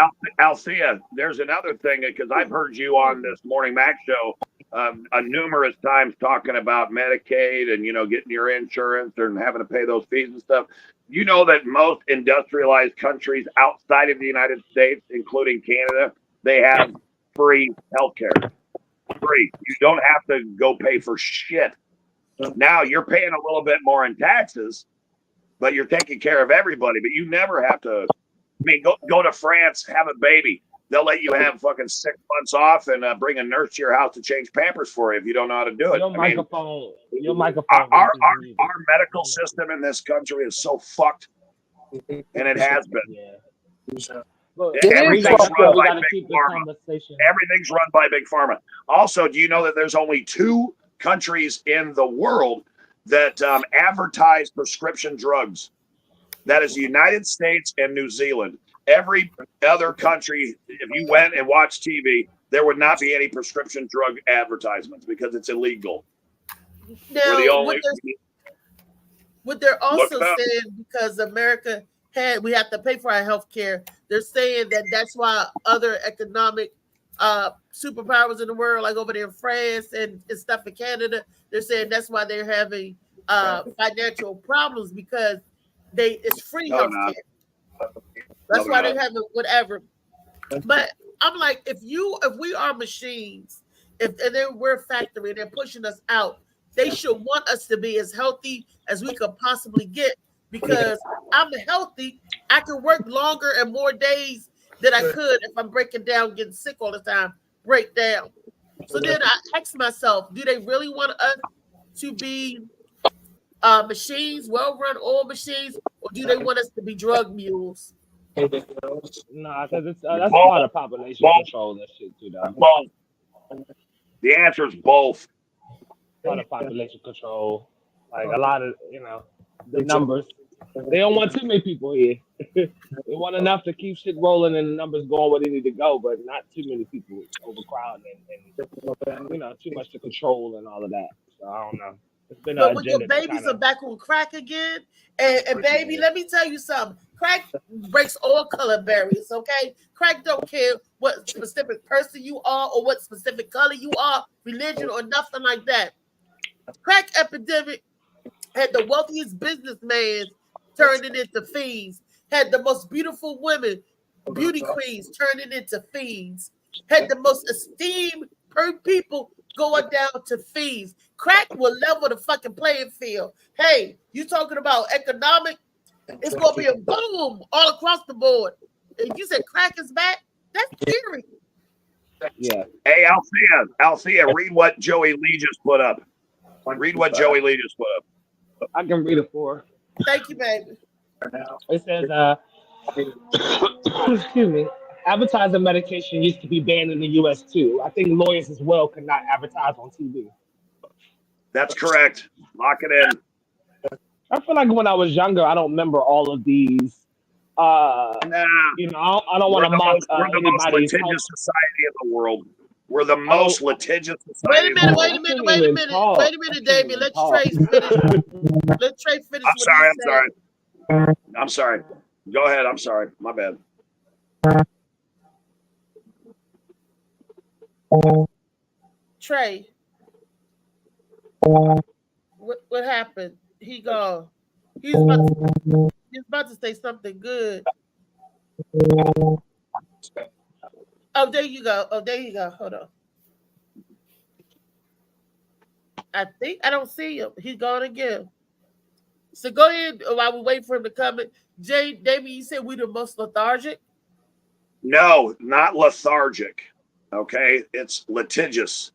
here, Althea, there's another thing because I've heard you on this Morning Mac show numerous times talking about Medicaid and getting your insurance and having to pay those fees and stuff. You know that most industrialized countries outside of the United States, including Canada, they have free healthcare. Free. You don't have to go pay for shit. Now you're paying a little bit more in taxes, but you're taking care of everybody. But you never have to. I mean, go to France, have a baby. They'll let you have fucking 6 months off and bring a nurse to your house to change Pampers for you if you don't know how to do it. Your microphone. Our medical system in this country is so fucked, and it has been. Yeah. Look, Everything's run by big keep pharma. Everything's run by big pharma. Also, do you know that there's only 2 countries in the world that advertise prescription drugs? That is the United States and New Zealand. Every other country, if you went and watched TV, there would not be any prescription drug advertisements because it's illegal. Now, We're the only. What they're also saying, because America we have to pay for our health care, they're saying that that's why other economic superpowers in the world, like over there in France and stuff in Canada. They're saying that's why they're having financial problems because it's free No, healthcare. That's No, why they're they're having whatever. But I'm like, if we are machines, and then we're a factory and they're pushing us out, they should want us to be as healthy as we could possibly get. Because I'm healthy, I can work longer and more days than I could if I'm breaking down, getting sick all the time. Break down. So then I ask myself, do they really want us to be machines, well-run oil machines, or do they want us to be drug mules? Nah, because that's part of population control. That shit too, though. Both. The answer is both. Part of population control. Like a lot of the numbers. They don't want too many people here. They want enough to keep shit rolling and the numbers going where they need to go, but not too many people overcrowding and too much to control and all of that. So I don't know. It's been but when your babies are back on crack again, and baby, let me tell you something. Crack breaks all color barriers, okay? Crack don't care what specific person you are or what specific color you are, religion or nothing like that. Crack epidemic had the wealthiest businessmen turning into fiends, had the most beautiful women, beauty queens turning into fiends, had the most esteemed people going down to fiends. Crack will level the fucking playing field. Hey, you talking about economic? It's going to be a boom all across the board. And you said crack is back? That's scary. Yeah. Hey, Althea, read what Joey Lee just put up. Read what Joey Lee just put up. I can read it for her. Thank you, baby. It says, excuse me, advertising medication used to be banned in the U.S. too. I think lawyers as well could not advertise on TV. That's correct. Lock it in. I feel like when I was younger, I don't remember all of these. I don't want to mock we're the most anybody's litigious society in the world. We're the most litigious society. Wait a minute, Damien. Let Trey finish. Let Trey finish. I'm sorry. Go ahead. I'm sorry. My bad. Trey. What happened? He gone. He's about to say something good. Oh, there you go. Hold on. I think I don't see him. He's gone again. So go ahead while we wait for him to come in. Damien, you said we're the most lethargic? No, not lethargic. Okay, it's litigious.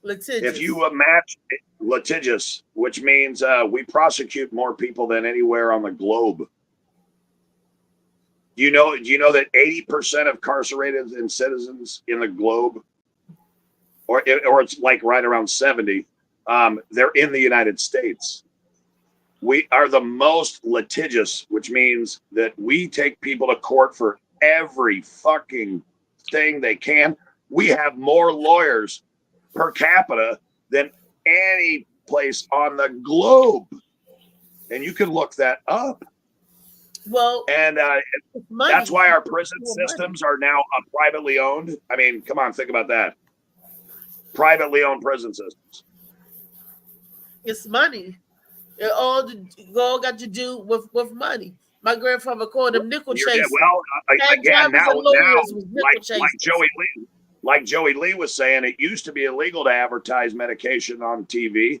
Litigious. If you match litigious, which means we prosecute more people than anywhere on the globe. Do you know that 80% of incarcerated and citizens in the globe, or it's like right around 70, they're in the United States. We are the most litigious, which means that we take people to court for every fucking thing they can. We have more lawyers per capita than any place on the globe. And you can look that up. Well, and that's why our prison systems are now privately owned. I mean, come on, think about that. Privately owned prison systems. It's money. It all got to do with money. My grandfather called them nickel chasers. Well, again, now like Joey Lee was saying, it used to be illegal to advertise medication on TV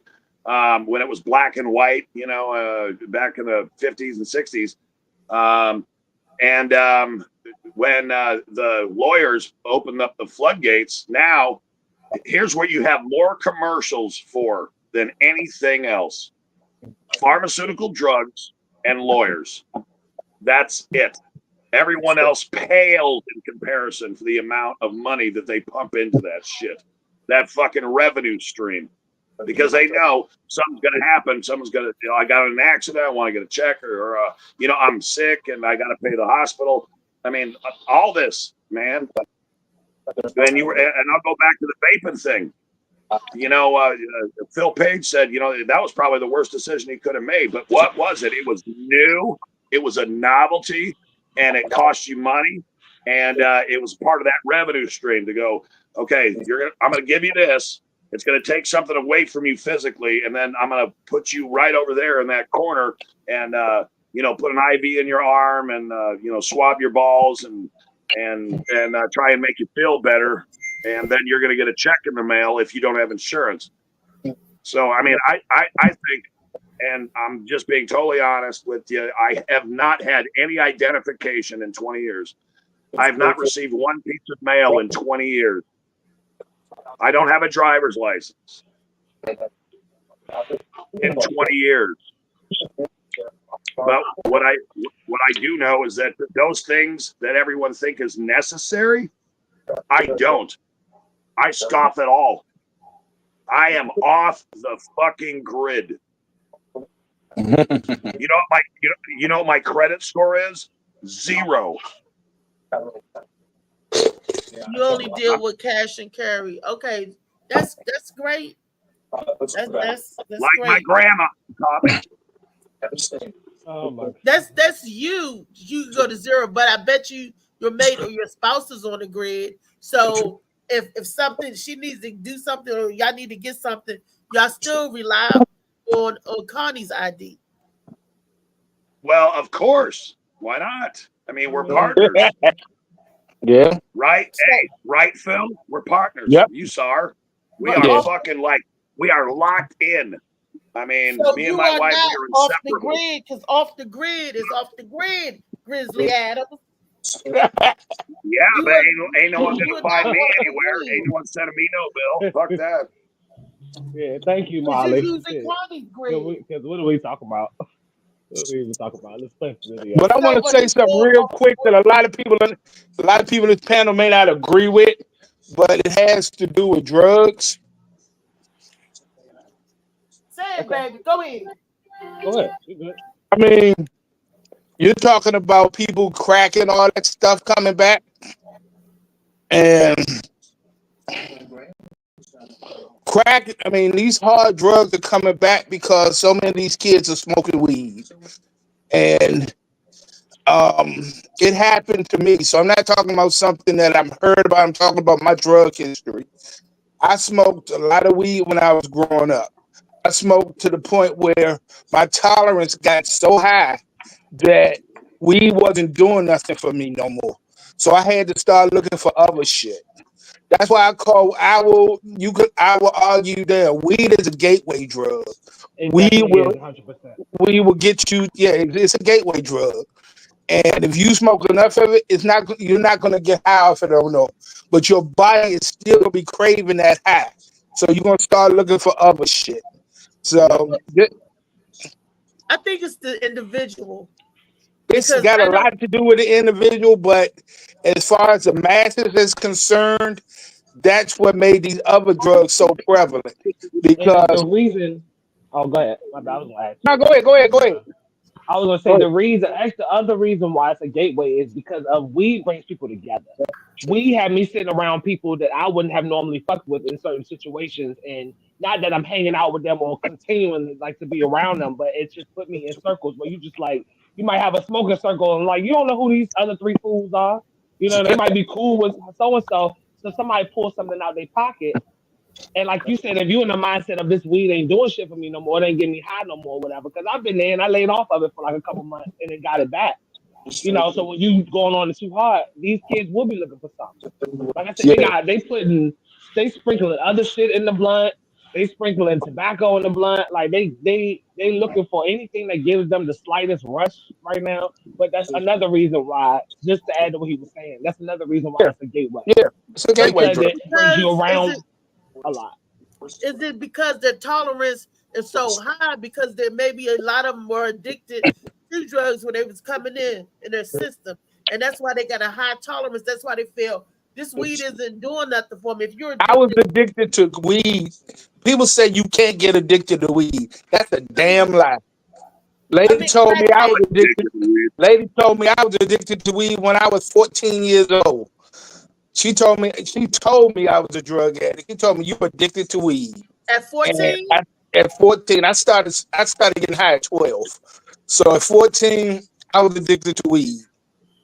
when it was black and white, back in the 50s and 60s. When the lawyers opened up the floodgates, now here's where you have more commercials for than anything else: pharmaceutical drugs and lawyers. That's it. Everyone else pales in comparison to the amount of money that they pump into that shit, that fucking revenue stream, because they know something's going to happen. Someone's going to, I got in an accident, I want to get a check, or I'm sick and I got to pay the hospital. I mean, all this, man. And I'll go back to the vaping thing. Phil Page said, that was probably the worst decision he could have made. But what was it? It was new. It was a novelty, and it cost you money. And it was part of that revenue stream to go, okay, I'm going to give you this. It's going to take something away from you physically, and then I'm going to put you right over there in that corner and, put an IV in your arm and, swab your balls and try and make you feel better. And then you're going to get a check in the mail if you don't have insurance. So, I mean, I think, and I'm just being totally honest with you, I have not had any identification in 20 years. I've not received one piece of mail in 20 years. I don't have a driver's license in 20 years. But what I do know is that those things that everyone think is necessary, I don't. I scoff at all. I am off the fucking grid. You know what my credit score is? 0. You only deal with cash and carry. Okay, that's great. That's like great. my grandma. Oh my. That's you. You go to 0, but I bet your mate or your spouse is on the grid. So if something she needs to do something or y'all need to get something, y'all still rely on Connie's ID. Well, of course. Why not? I mean, we're partners. Yeah. Right? Hey, right, Phil? We're partners. Yep. You saw her. We are fucking we are locked in. I mean, So me you and my are wife not are off the inseparable. grid because off the grid is off the grid, Grizzly Adams. Yeah, You but are- ain't no one you gonna are find not me off the anywhere. grid. Ain't no one sending me no bill. Fuck that. Yeah, thank you, Because Molly. you're using Connie's grid. Because what are we talking about? What are we even talking about? Let's play the video. But I want to say something real quick that a lot of people in this panel may not agree with, but it has to do with drugs. Say it, baby. Go ahead. Go ahead. You're good. I mean, you're talking about people cracking, all that stuff coming back. And crack, I mean, these hard drugs are coming back because so many of these kids are smoking weed. And it happened to me. So I'm not talking about something that I've heard about. I'm talking about my drug history. I smoked a lot of weed when I was growing up. I smoked to the point where my tolerance got so high that weed wasn't doing nothing for me no more. So I had to start looking for other shit. That's why I will argue that weed is a gateway drug. We will get you, it's a gateway drug. And if you smoke enough of it, you're not gonna get high off it, I don't know. But your body is still gonna be craving that high. So you're gonna start looking for other shit. So I think it's the individual. it's got a lot to do with the individual, but as far as the masses is concerned, that's what made these other drugs so prevalent. Because the reason, go ahead. I was gonna ask you. No, go ahead. I was gonna say the other reason why it's a gateway is because of weed brings people together. Weed had me sitting around people that I wouldn't have normally fucked with in certain situations, and not that I'm hanging out with them or continuing to be around them, but it just put me in circles where you just you might have a smoking circle and you don't know who these other 3 fools are. You know, they might be cool with so and so. So somebody pulls something out their pocket. And like you said, if you in the mindset of this weed ain't doing shit for me no more, it ain't getting me high no more, whatever. Because I've been there and I laid off of it for a couple months and then got it back. You know, so when you going on it too hard, these kids will be looking for something. Like I said, they sprinkling other shit in the blunt. They sprinkling tobacco in the blunt. Like they looking for anything that gives them the slightest rush right now. But that's another reason why, just to add to what he was saying, that's another reason why it's a gateway. Yeah, it's a gateway because drug. it brings you around a lot. Is it because their tolerance is so high? Because there may be a lot of them were addicted to drugs when they was coming in their system, and that's why they got a high tolerance. That's why they feel this weed isn't doing nothing for me. If you're I was addicted to weed. People say you can't get addicted to weed. That's a damn lie. Lady told me I was addicted to weed when I was 14 years old. She told me I was a drug addict. She told me you were addicted to weed. At 14? At 14, I started getting high at 12. So at 14, I was addicted to weed.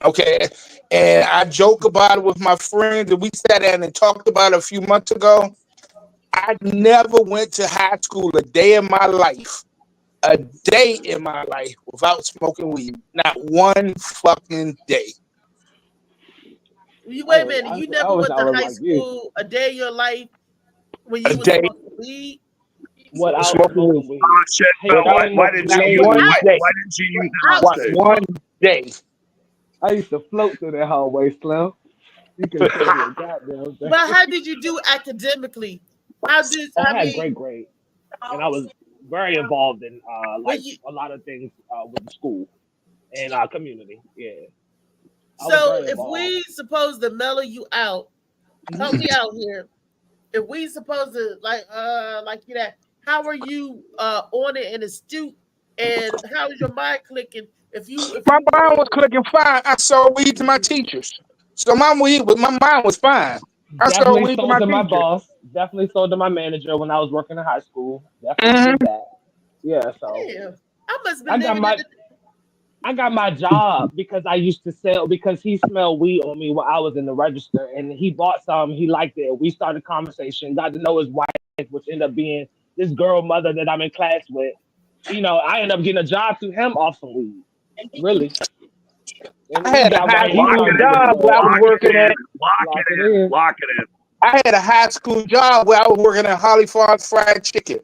Okay. And I joke about it with my friends, and we sat down and talked about it a few months ago. I never went to high school a day in my life without smoking weed. Not one fucking day. Wait a minute. You never went to high like you. school a day in your life when you A was day. smoking weed? Without Smoking smoking weed. weed. Oh, shit. Hey, Well, I ain't why no- didn't not you use one why, day. why didn't you use it What? on stage? One day. I used to float through that hallway, Slim. You can tell me a goddamn thing. But how did you do academically? How did I I had mean? great grades, and I was very involved in like you- a lot of things with the school and community. Yeah. I was So very if involved. we supposed to mellow you out, help me out here. If we supposed to like you that, how are you on it and astute, and how is your mind clicking? My mind was clicking fine. I sold weed to my teachers. So my mind was fine. I sold Definitely weed to sold my to my teachers. boss. Definitely sold to my manager when I was working in high school. Definitely did that. Yeah, so Damn, I must have been I got living my in I got my job because I used to sell because he smelled weed on me when I was in the register and he bought some, he liked it. We started a conversation, got to know his wife, which ended up being this girl mother that I'm in class with. You know, I ended up getting a job through him off some weed. Really. And I he had a got high right. He school started job where I was working at. Lock it in. I had a high school job where I was working at Holly Farms Fried Chicken.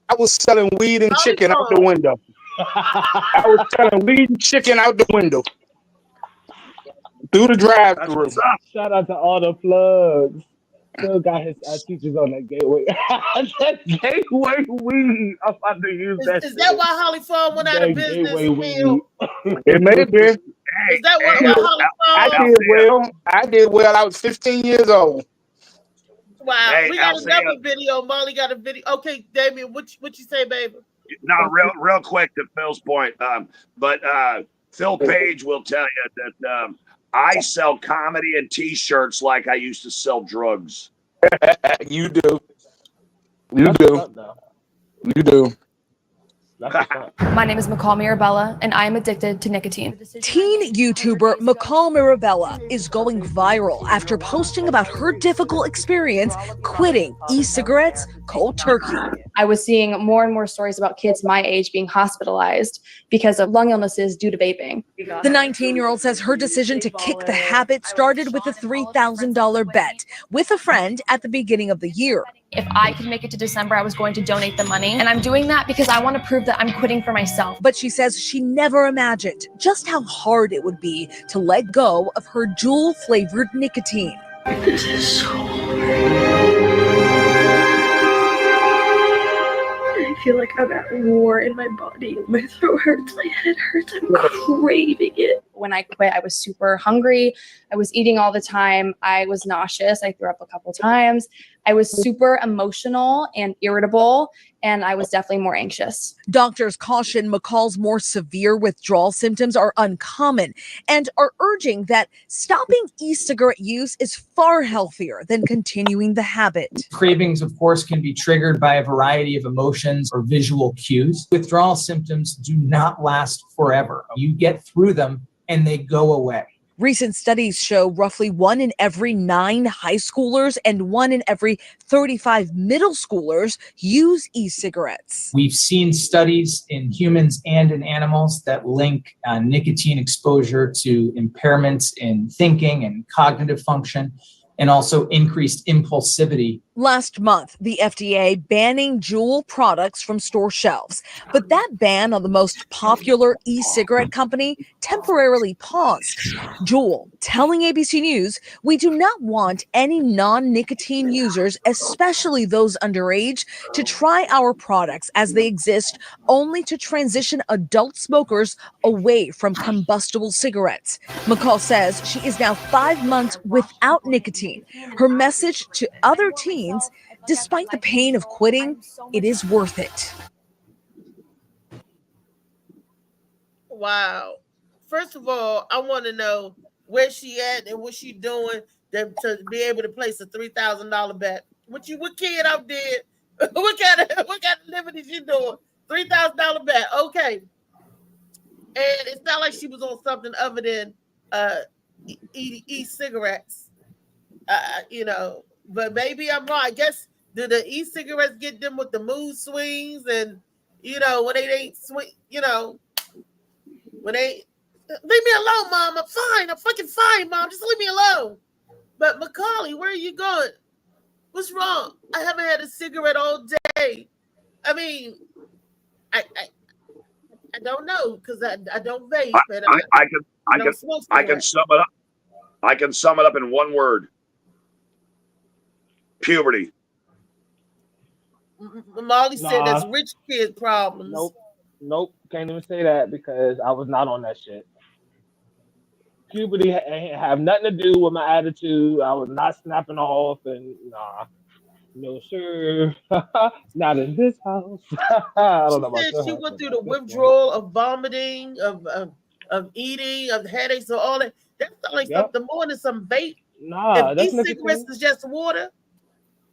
I was selling weed and chicken out the window. I was selling weed and chicken out the window. Through the drive-through. Shout out to all the plugs. Still got his teachers on that gateway. That gateway weed. I'm about to use that. Is that why Holly Farm went out of That business? gateway Phil? It may be. Is that why Holly I Farm? did well. I did well. I was 15 years old. Wow, Hey, we got Althea. another video. Molly got a video. Okay, Damien, what you say, baby? No, real quick to Phil's point. But Phil Page will tell you that I sell comedy and T-shirts like I used to sell drugs. You do. You do. You do. My name is McCall Mirabella, and I am addicted to nicotine. Teen YouTuber McCall Mirabella is going viral after posting about her difficult experience quitting e-cigarettes cold turkey. I was seeing more and more stories about kids my age being hospitalized because of lung illnesses due to vaping. The 19-year-old says her decision to kick the habit started with a $3,000 bet with a friend at the beginning of the year. If I could make it to December, I was going to donate the money. And I'm doing that because I want to prove that I'm quitting for myself. But she says she never imagined just how hard it would be to let go of her Juul-flavored nicotine. This is so hard. I feel like I'm at war in my body. My throat hurts, my head hurts, I'm craving it. When I quit, I was super hungry. I was eating all the time. I was nauseous. I threw up a couple times. I was super emotional and irritable, and I was definitely more anxious. Doctors caution McCall's more severe withdrawal symptoms are uncommon and are urging that stopping e-cigarette use is far healthier than continuing the habit. Cravings, of course, can be triggered by a variety of emotions or visual cues. Withdrawal symptoms do not last forever. You get through them and they go away. Recent studies show roughly 1 in every 9 high schoolers and 1 in every 35 middle schoolers use e-cigarettes. We've seen studies in humans and in animals that link nicotine exposure to impairments in thinking and cognitive function, and also increased impulsivity. Last month, the FDA banning Juul products from store shelves, but that ban on the most popular e-cigarette company temporarily paused. Juul telling ABC News, "We do not want any non-nicotine users, especially those underage, to try our products as they exist only to transition adult smokers away from combustible cigarettes." McCall says she is now 5 months without nicotine. Her message to other teens, despite the pain of quitting, it is worth it. Wow. First of all, I want to know where she at and what she doing to be able to place a $3,000 bet. What kid out there? What kind of living is she doing? $3,000 bet. Okay. And it's not like she was on something other than e-cigarettes. You know, but maybe I'm wrong. I guess do the e-cigarettes get them with the mood swings and you know when they ain't swing, you know, when they leave me alone, Mom. I'm fine. I'm fucking fine, Mom. Just leave me alone. But Macaulay, where are you going? What's wrong? I haven't had a cigarette all day. I mean, I don't know because I don't vape. And I can sum it up. I can sum it up in one word. Puberty. Molly said that's rich kid problems. Nope. Can't even say that because I was not on that shit. Puberty have nothing to do with my attitude. I was not snapping off and no sir, not in this house. I don't know about She your said she house, went but through the not this one. withdrawal of vomiting, of eating, of headaches, of all that. That sounds like something more than some vape. Nah, If that's e-cigarettes is just water.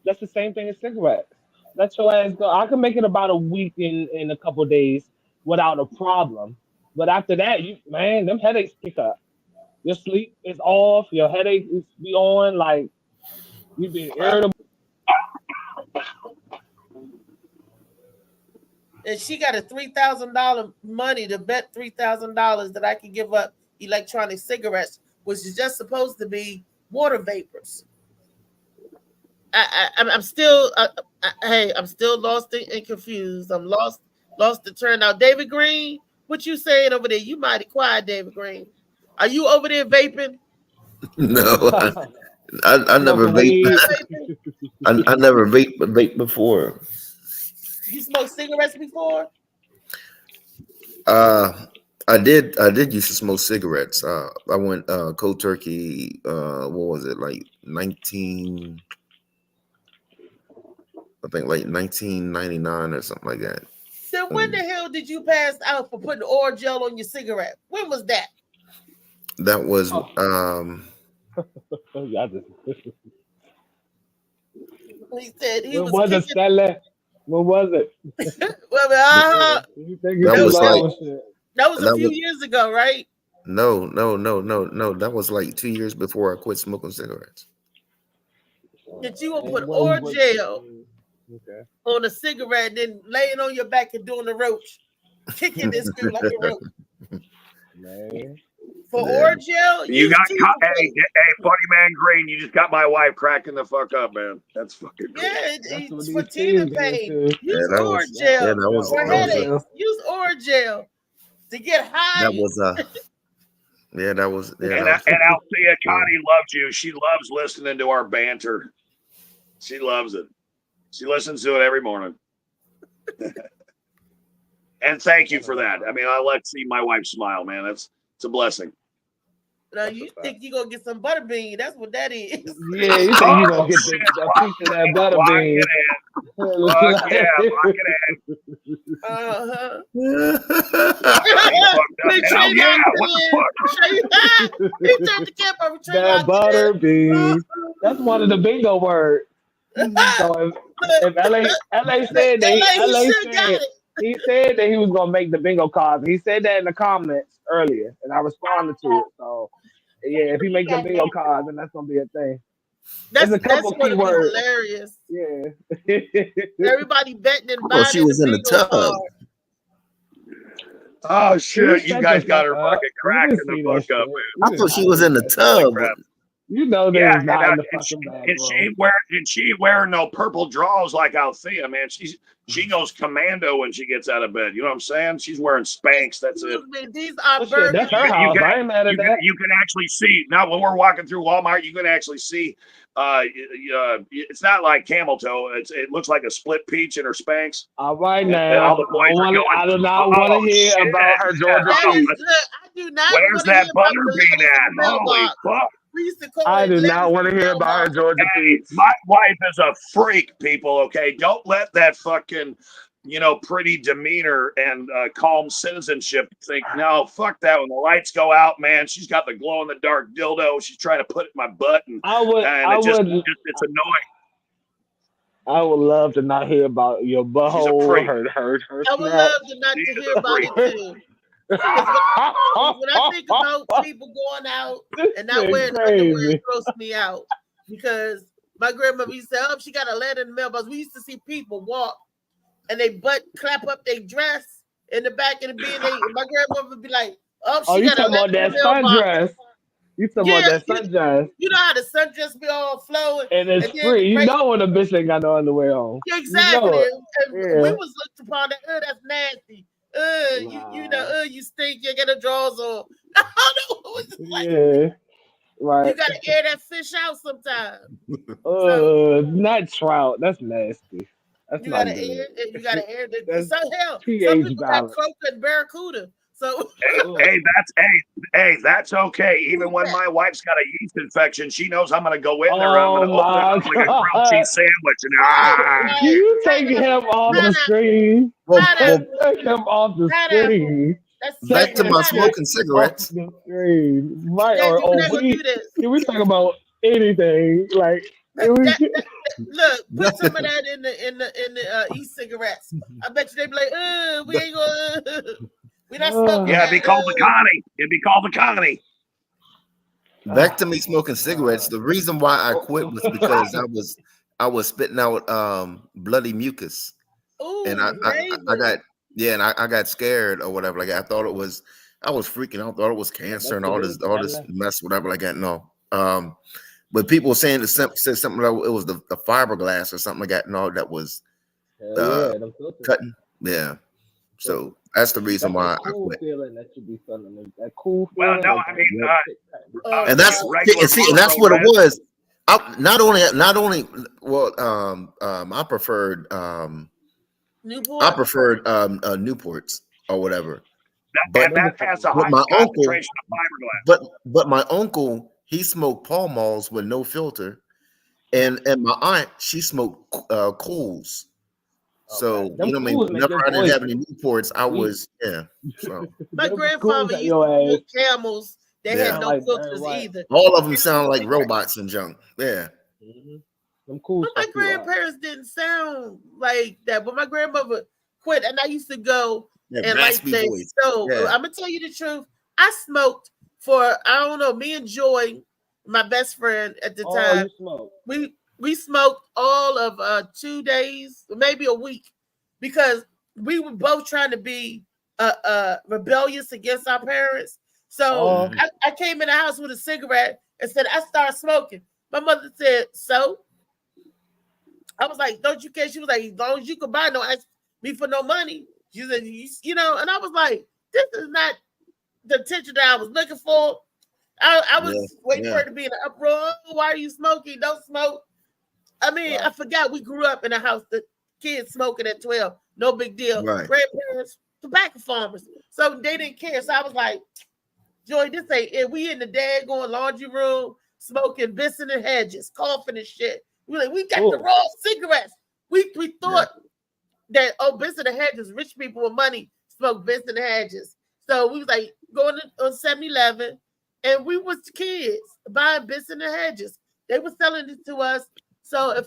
That's the same thing as cigarettes. Let your ass go. I can make it about a week in a couple of days without a problem. But after that, them headaches pick up. Your sleep is off. Your headache is be on. Like you be irritable. And she got a $3,000 money to bet $3,000 that I can give up electronic cigarettes, which is just supposed to be water vapors. I'm still, I'm still lost and confused. I'm lost to turn out. David Green, what you saying over there? You mighty quiet, David Green. Are you over there vaping? No, I never vape. I never vape before. You smoked cigarettes before? I did used to smoke cigarettes. I went cold turkey. What was it like 1999 or something like that. Then when the hell did you pass out for putting oil gel on your cigarette? When was that? That was He said he When was was it, kicking. Stella? When was it? Well, that was a few was- years ago, right? No. That was like 2 years before I quit smoking cigarettes. That you will put oil gel on a cigarette, then laying on your back and doing the roach, kicking this screw like a roach. For oil gel, You got caught. Hey, funny man Green, you just got my wife cracking the fuck up, man. That's fucking cool. Yeah, it's for teething pain. Use that oil was- gel yeah, that was- for that was- headaches. Use oil gel to get high. That was yeah, that was And Althea Connie loves you. She loves listening to our banter. She loves it. She listens to it every morning. And thank you for that. I mean, I like to see my wife smile, man. It's a blessing. Now you think you gonna get some butterbean? That's what that is. Yeah, you think you gonna get a piece of that butter bean? Fuck yeah, lock it in. That butter bean. That's one of the bingo words. So if LA said that he said that he was gonna make the bingo cards. He said that in the comments earlier, and I responded to it. So yeah, if he makes the bingo cards, then that's gonna be a thing. There's a couple That's keywords. Hilarious. Yeah. Everybody betting and I buying. thought she was in the bingo tub. card. Oh shit! You guys got her fucking cracking the fuck up, man. I thought she was in the tub. You know that Yeah, is not in the and fucking bag, she ain't wearing no purple draws like Althea, man. She goes commando when she gets out of bed. You know what I'm saying? She's wearing Spanx. That's it. These are shit, that's her house. I ain't mad at that. You can actually see now when we're walking through Walmart. You can actually see. It's not like camel toe. It looks like a split peach in her Spanx. All right And now, all the boys are going, I do not want to hear shit, about her Georgia yeah. peach. I do not. Where's that butter bean at? Holy fuck! We used to call I it do not letters want to in hear the about her mailbox. Georgia peach. My wife is a freak, people. Okay, don't let that fucking pretty demeanor and calm citizenship think. No, fuck that. When the lights go out, man, she's got the glow in the dark dildo. She's trying to put it in my butt, and it's annoying. I would love to not hear about your butthole. freak. Her I would love to not to hear about it too. When I think about people going out and not wearing underwear, it throws me out because my grandmother used to say, "Oh, she got a letter in the mailbox." We used to see people walk and they clap up their dress in the back of the bin. My grandmother would be like, "Oh, she you got a talking about letter in that the mailbox." sundress? You talking about that sundress? You know how the sundress be all flowing And it's free. You know when a bitch ain't got no underwear on. Exactly. You know and we was looked upon that. That's nasty. You stink. You get a drawers on. I don't know. It was like, right. You gotta air that fish out sometime. Not trout. That's nasty. That's You not gotta good. air. You gotta air the. That's Some pH people balance. got croaker and barracuda. So that's okay. Even when my wife's got a yeast infection, she knows I'm gonna go in there and I'm gonna open it up like a grilled cheese sandwich. And Can you take him off the screen? Take him off the screen. Back to my smoking cigarettes. Right, can we talk about anything? Like, look, put some of that in the e-cigarettes. I bet you they be like, we ain't gonna. We not smoking. Yeah, it'd be called the Connie. It'd be called the Connie. Back to me smoking cigarettes. The reason why I quit was because I was spitting out bloody mucus. Ooh, and I got I got scared or whatever. Like I thought it was, I was freaking out. Thought it was cancer and all this mess, whatever. Like that. No. But people were saying said something like it was the fiberglass or something like that. No, that was cutting. Yeah. So that's the reason why I quit. That should be something that cool. Well, no, I mean, and that's and that's what it was. Not only I preferred Newports or whatever. That has a high concentration of fiberglass. But my uncle, he smoked Pall Malls with no filter, and my aunt, she smoked Cools. So you know, whenever I didn't have any Newports, I was So my grandfather used to smoke Camels. They had no filters either. All of them sound like robots and junk. Yeah. But my grandparents didn't sound like that. But my grandmother quit, and I used to go and like say, so I'm gonna tell you the truth. I smoked for I don't know. Me and Joy, my best friend at the time, we smoked all of 2 days, maybe a week, because we were both trying to be rebellious against our parents. So I came in the house with a cigarette and said, I started smoking. My mother said, so? I was like, don't you care? She was like, as long as you can buy, don't ask me for no money. She said, you know, and I was like, this is not the attention that I was looking for. I was waiting for it to be in an uproar. Oh, why are you smoking? Don't smoke. I mean, I forgot we grew up in a house that kids smoking at 12. No big deal. Grandparents, tobacco farmers. So they didn't care. So I was like, Joy, this ain't we in the daggone laundry room smoking Benson and Hedges, coughing and shit. We're like, we got the raw cigarettes. We thought that Benson and Hedges, rich people with money smoke Benson and Hedges. So we was like going on 7-Eleven, and we was kids buying Benson and Hedges. They were selling it to us. So if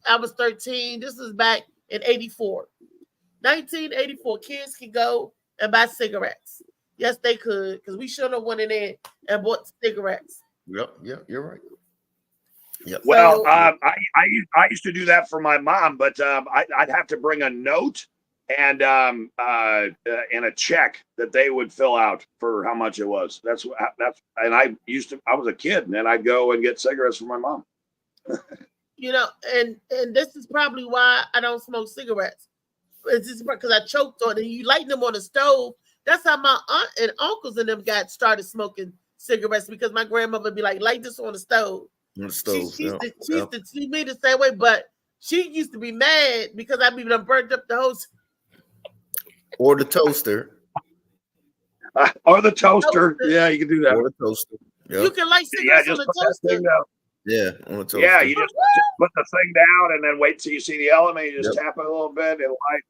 I was 13, this was back in 84. 1984, kids could go and buy cigarettes. Yes, they could, because we should have went in there and bought cigarettes. Yep, you're right. Yep. Well, I used to do that for my mom, but I'd have to bring a note and a check that they would fill out for how much it was. And I was a kid, and then I'd go and get cigarettes for my mom. You know, and this is probably why I don't smoke cigarettes. It's just because I choked on it. You light them on the stove. That's how my aunt and uncles and them got started smoking cigarettes, because my grandmother would be like, light this on the stove. She used to see me the same way, but she used to be mad because I done burnt up the house. Or the toaster. Or the toaster. Yeah, you can do that. Or the toaster. Yep. You can light cigarettes on the toaster. Yeah, on the toaster. Yeah, you just put the thing down and then wait till you see the element. You just tap it a little bit and light,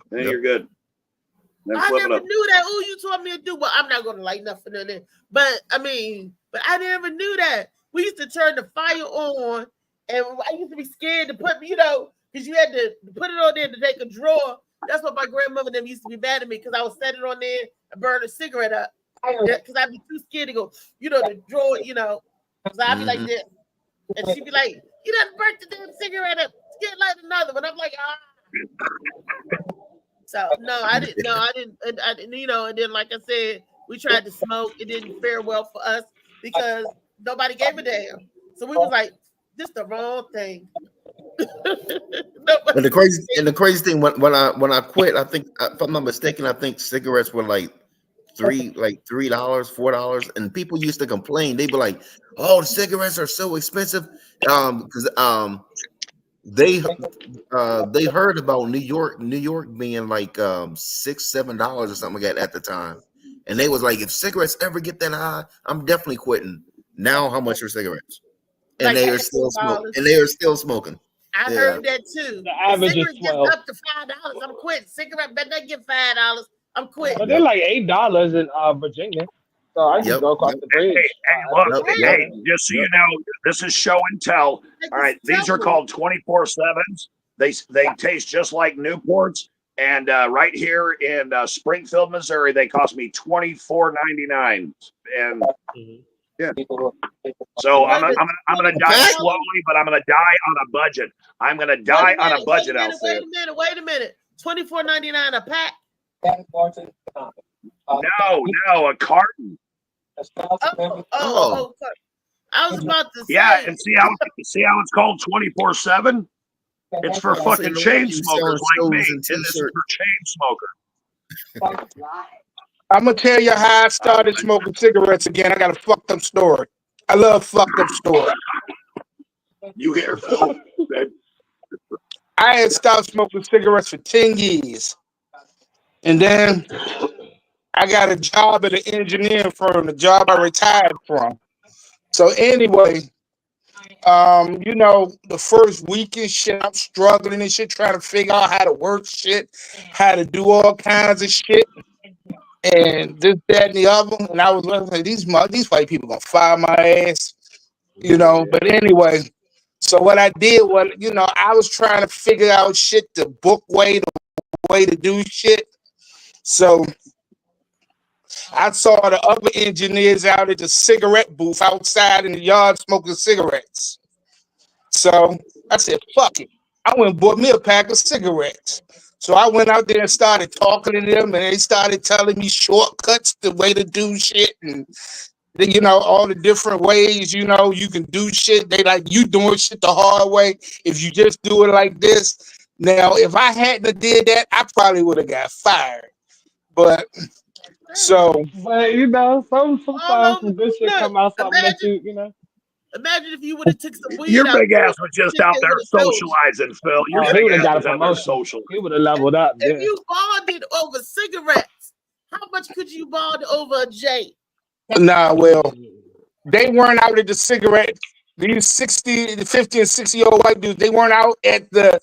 and then you're good. Then I flip never it up. knew that. Oh, you told me to do, well, I'm not going to light nothing in there. But I never knew that. We used to turn the fire on, and I used to be scared to put, because you had to put it on there to take a drawer That's what my grandmother them used to be mad at me because I was standing on there and burn a cigarette up. Because I'd be too scared to go, to draw it, Because I'd be like this. And she'd be like, you done burnt the damn cigarette up. Get like another one. I'm like, So no, I didn't. And then like I said, we tried to smoke. It didn't fare well for us because nobody gave a damn. So we was like, this the wrong thing. And the crazy thing when I quit, I think if I'm not mistaken, I think cigarettes were like $3, $4, and people used to complain. They'd be like, "Oh, the cigarettes are so expensive," because they heard about New York being like $6, $7 or something like that at the time, and they was like, "If cigarettes ever get that high, I'm definitely quitting." Now, how much are cigarettes? And Like they are still smoking. And they are still smoking. I heard that too. The average is cigarette gets 12. up to $5. I'm quitting. Cigarette better not get $5. I'm quitting. But they're like $8 in Virginia. So I just go across the bridge. Hey, look, hey, just so you know, this is show and tell. All right, these are called 24/7s. They taste just like Newports. And right here in Springfield, Missouri, they cost me $24.99. And yeah, so I'm gonna die slowly, but I'm gonna die on a budget. I'm gonna die on a budget. I'll say. Wait a minute. $24.99 a pack. No, a carton. Oh. I was about to say. Yeah, and see how it's called 24/7. It's for fucking chain smokers like me, and this is for chain smoker. I'm gonna tell you how I started smoking cigarettes again. I got a fucked up story. I love fucked up stories. You hear, Phil? I had stopped smoking cigarettes for 10 years. And then I got a job at an engineering firm, the job I retired from. So anyway, the first week and shit, I'm struggling and shit, trying to figure out how to work shit, how to do all kinds of shit. And this, that, and the other. And I was like, these white people gonna fire my ass, But anyway, so what I did was, I was trying to figure out shit, the way to do shit. So I saw the other engineers out at the cigarette booth outside in the yard smoking cigarettes. So I said, fuck it. I went and bought me a pack of cigarettes. So I went out there and started talking to them, and they started telling me shortcuts, the way to do shit, and all the different ways, you can do shit. They like you doing shit the hard way. If you just do it like this. Now, if I hadn't did that, I probably would have got fired. But sometimes some good shit come out, something that Imagine if you would have took some weed. Your big ass was just out there socializing, Phil. Your big ass was out there socializing. He would have leveled up. If you bonded over cigarettes, how much could you bond over a J? Nah, well, they weren't out at the cigarette. These 50 and 60-year-old white dudes, they weren't out at the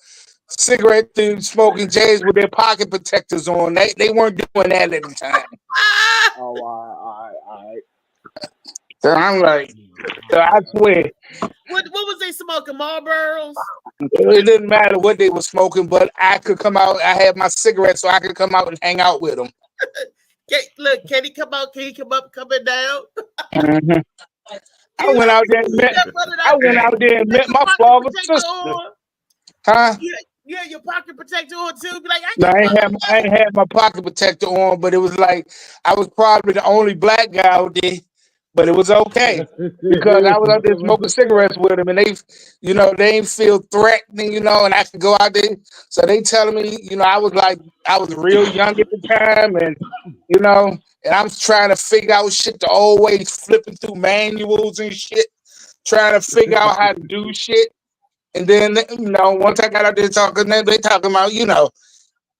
cigarette smoking J's with their pocket protectors on. They weren't doing that at the time. Oh, all right. So I'm like, I swear. What was they smoking? Marlboros? It didn't matter what they were smoking, but I could come out. I had my cigarette, so I could come out and hang out with them. Can he come out? Can he come up, coming down? Mm-hmm. I went out there and met my father's sister. Huh? You had your pocket protector on too. Be like, I ain't had my pocket protector on, but it was like I was probably the only black guy out there. But it was okay because I was out there smoking cigarettes with them, and they didn't feel threatening, and I could go out there. So they telling me, I was real young at the time, and and I'm trying to figure out shit the old ways, flipping through manuals and shit, trying to figure out how to do shit. And then once I got out there talking, they talking about,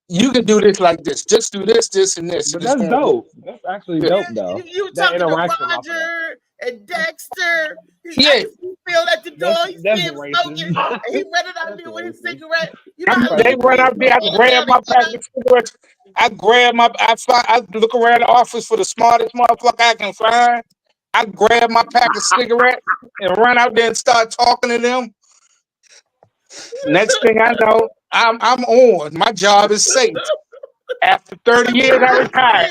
you can do this like this. Just do this, this, and this. But that's dope. That's actually dope, though. You talking to Roger and Dexter. Yeah. I feel at the door. He's still smoking. And he running out there with his cigarette. They run out there. I grab my pack of cigarettes. I look around the office for the smartest motherfucker I can find. I grab my pack of cigarettes and run out there and start talking to them. Next thing I know, I'm on. My job is safe. After 30 years, I retired.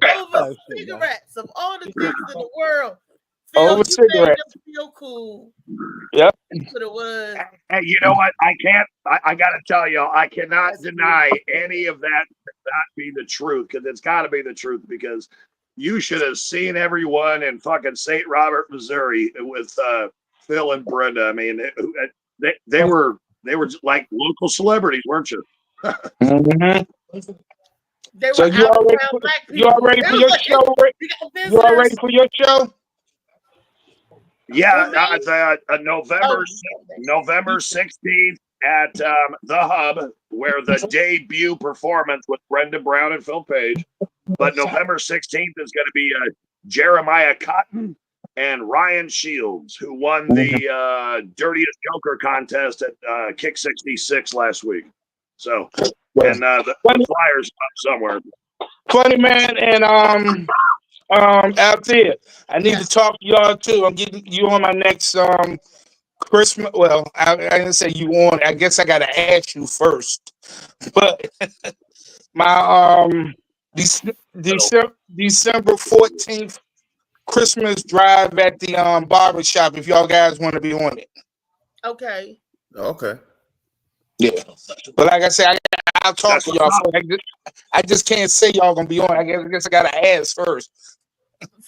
Over cigarettes of all the things in the world. Phil, Over you made cigarettes. them feel cool. Yep. That's what it was. Hey, you know what? I can't. I got to tell you, I cannot deny any of that not be the truth, because it's got to be the truth. Because you should have seen everyone in fucking St. Robert, Missouri, with Phil and Brenda. I mean, they were like local celebrities, weren't you? Mhm. They So were you out already around black you all ready for your show? You all ready for your show? Yeah, November 16th at the Hub, where the debut performance with Brenda Brown and Phil Page. But November 16th is going to be Jeremiah Cotton and Ryan Shields, who won the Dirtiest Joker contest at Kick 66 last week. So, and the flyers up somewhere. Funny man, and out there, I need to talk to y'all too. I'm getting you on my next Christmas. Well, I didn't say you on. I guess I gotta ask you first. But my December 14th Christmas drive at the barber shop. If y'all guys want to be on it. Okay. Okay. Yeah, but like I said, I'll talk to y'all. I just can't say y'all gonna be on. I guess I gotta ask first.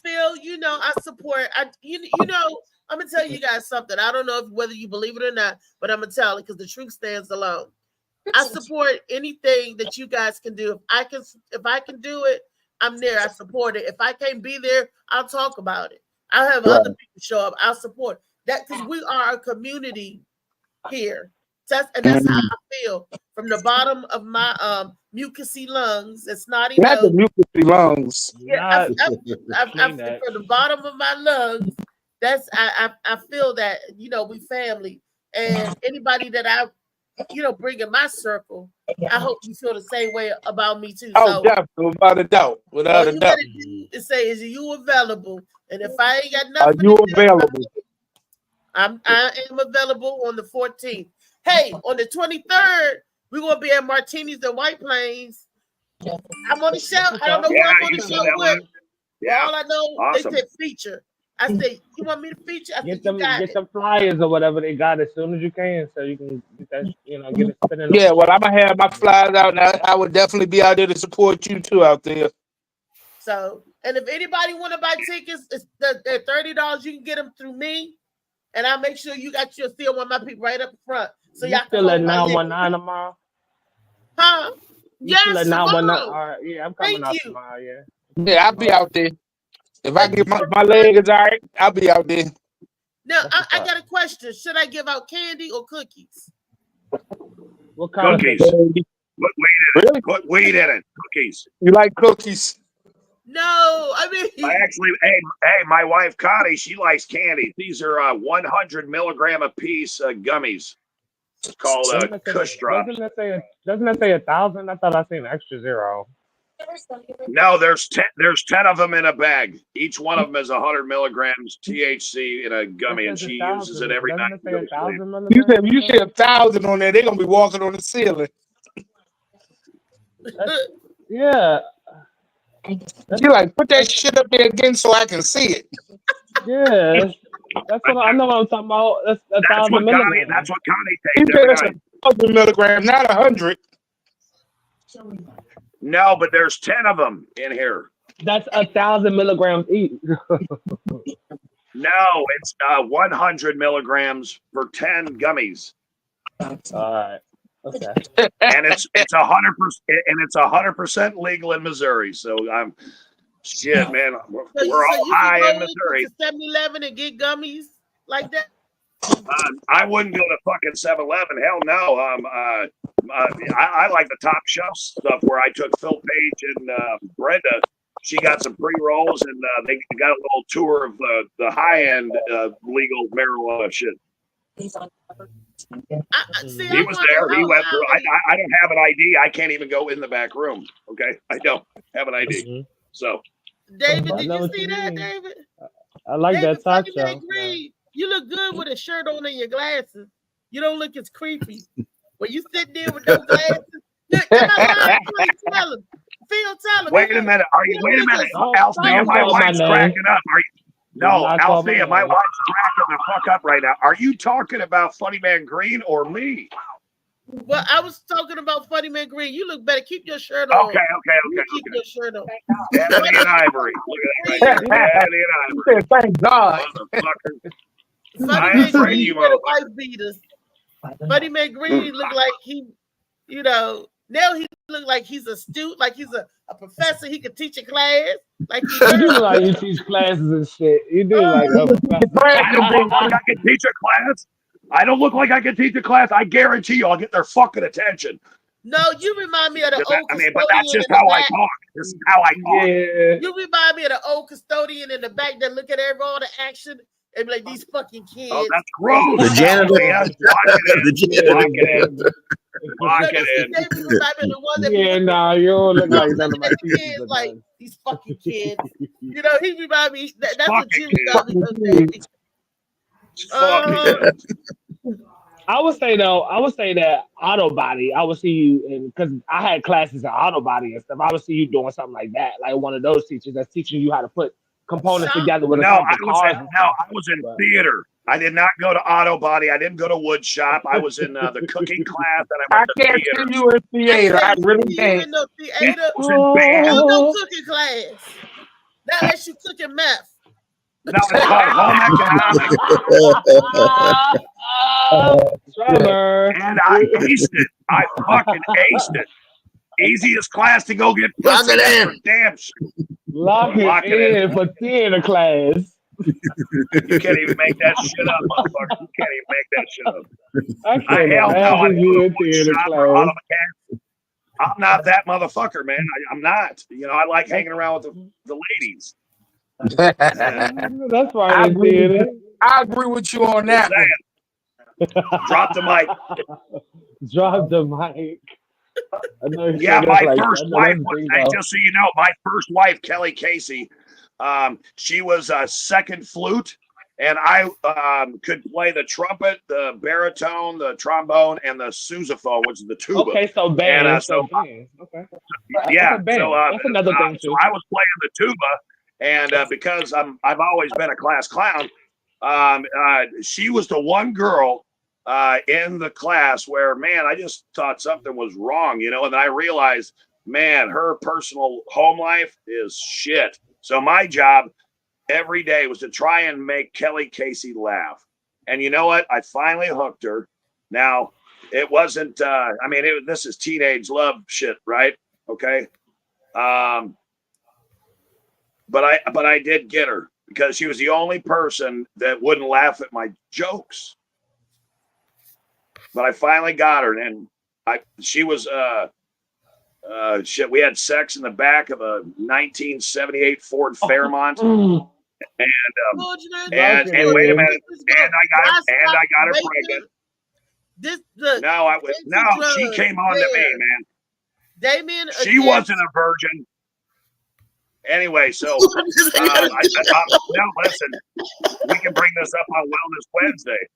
Phil, you know, I support. You know, I'm gonna tell you guys something. I don't know whether you believe it or not, but I'm gonna tell it because the truth stands alone. I support anything that you guys can do. If I can do it, I'm there. I support it. If I can't be there, I'll talk about it. I'll have other people show up. I'll support that because we are a community here. That's how I feel from the bottom of my mucousy lungs. It's snotty Not the nose. mucousy lungs. Yeah, I from the bottom of my lungs. That's I feel that, you know, we family, and anybody that I, you know, bring in my circle, I hope you feel the same way about me too. Oh, So definitely, without a doubt, without all a you doubt. gotta do is say, "Is you available?" And if I ain't got nothing, Are you available? I am available on the 14th. Hey, on the 23rd, we're gonna be at Martinis and White Plains. I'm on the show. I don't know who I'm on the show with. Yeah. All I know, Awesome. they said feature. I said, "You want me to feature?" I said, "You got Get it." some flyers or whatever they got as soon as you can, so you can get that, you know, get it spinning. Yeah, well, I'm gonna have my flyers out now. I would definitely be out there to support you too out there. So, and if anybody want to buy tickets, they're $30. You can get them through me, and I'll make sure you got your still one of my people right up front, so y'all can Still at hold my liquor. 919 tomorrow. Huh? You still Yes, at 919? tomorrow. All right, yeah, I'm coming Thank out you. tomorrow. Yeah. Yeah, I'll be out there. If I get my leg is all right, I'll be out there. Now, I got a question. Should I give out candy or cookies? What kind Cookies. of Put weed in it. Cookies. You like cookies? No, I mean, I actually, hey, my wife Connie, she likes candy. These are 100 milligram a piece gummies. It's called Kush Drops. Doesn't that say 1,000? I thought I seen an extra zero. No, there's 10 of them in a bag. Each one of them is 100 milligrams THC in a gummy, and she uses it every night. You say 1,000 on there, they're gonna be walking on the ceiling. Yeah. You like put that shit up there again so I can see it. Yeah, that's what I know. What I'm talking about. That's 1,000 milligrams. That's what Connie You takes said every that's night. 1,000 milligrams, not 100. No, but there's 10 of them in here. That's 1,000 milligrams each. No, it's 100 milligrams for 10 gummies. All right. Okay. And it's 100%, and it's 100% legal in Missouri. So I'm shit, man. We're all high in Missouri. 7-Eleven and get gummies like that. I wouldn't go to fucking 7-Eleven. Hell no. I like the top shelf stuff where I took Phil Page and Brenda. She got some pre-rolls, and they got a little tour of the high-end legal marijuana shit. He was there. He went through. I don't have an ID. I can't even go in the back room. Okay, I don't have an ID. So, David, did you see that, David? I like David, that talk fucking show. Green, you look good with a shirt on and your glasses. You don't look as creepy. When you sitting there with those glasses, look, am I lying? Tell him. Phil, tell him. Wait a minute. Wait a minute. Althea, my wife's cracking up. Are you? No, Althea, my wife's cracking the fuck up right now. Are you talking about Funny Man Green or me? Well, I was talking about Funny Man Green. You look better. Keep your shirt on. Okay. Keep your shirt on. Ebony and Ivory. Look at that right there. Ebony and Ivory. Thank God. Funny Man Green with wife beaters. Funny Man Green look like he, now he look like he's a student, like he's a professor. He could teach a class. Like you do like you teach classes and shit. You do like I don't look like I can teach a class. I don't look like I can teach a class. I guarantee you I'll get their fucking attention. No, you remind me of the old custodian. But that's just how I talk. This is how I talk. Yeah. You remind me of the old custodian in the back that look at all the action and be like, these fucking kids. Oh, that's gross. The janitor. Lock it in. Yeah, nah, you don't look like none of my kids. Like these fucking kids. He remind me. That's what Jimmy got me. I would say that auto body. I would see you, and because I had classes in auto body and stuff, I would see you doing something like that, like one of those teachers that's teaching you how to put components together with I was in theater. I did not go to auto body. I didn't go to wood shop. I was in the cooking class, and I went to can't theater. see you in theater. I really can't. No theater. I was in band. No cooking class. That lets you cook in meth. No, it's called home economics. And I aced it. I fucking aced it. Easiest class to go get Lock it in. Damn shit. Lock it in for theater class. You can't even make that shit up, motherfucker. You can't even make that shit up. I can't you in theater class. I'm not that motherfucker, man. I'm not. I like hanging around with the ladies. That's why I agree with you on that. Drop the mic. Drop the mic. Yeah, my first wife. Just so you know, my first wife, Kelly Casey, she was a second flute, and I could play the trumpet, the baritone, the trombone, and the sousaphone, which is the tuba. Okay, so band. And, Okay. Yeah, that's another thing too. So I was playing the tuba. And because I've always been a class clown, she was the one girl in the class where, man, I just thought something was wrong, and then I realized, man, her personal home life is shit. So my job every day was to try and make Kelly Casey laugh. And you know what? I finally hooked her. Now, it wasn't, this is teenage love shit, right? Okay. But I did get her because she was the only person that wouldn't laugh at my jokes. But I finally got her, and she was shit. We had sex in the back of a 1978 Ford Fairmont, and wait a minute, and I got her pregnant. She came on to me, man. Damien, she wasn't a virgin. Anyway, so no, listen, we can bring this up on Wellness Wednesday.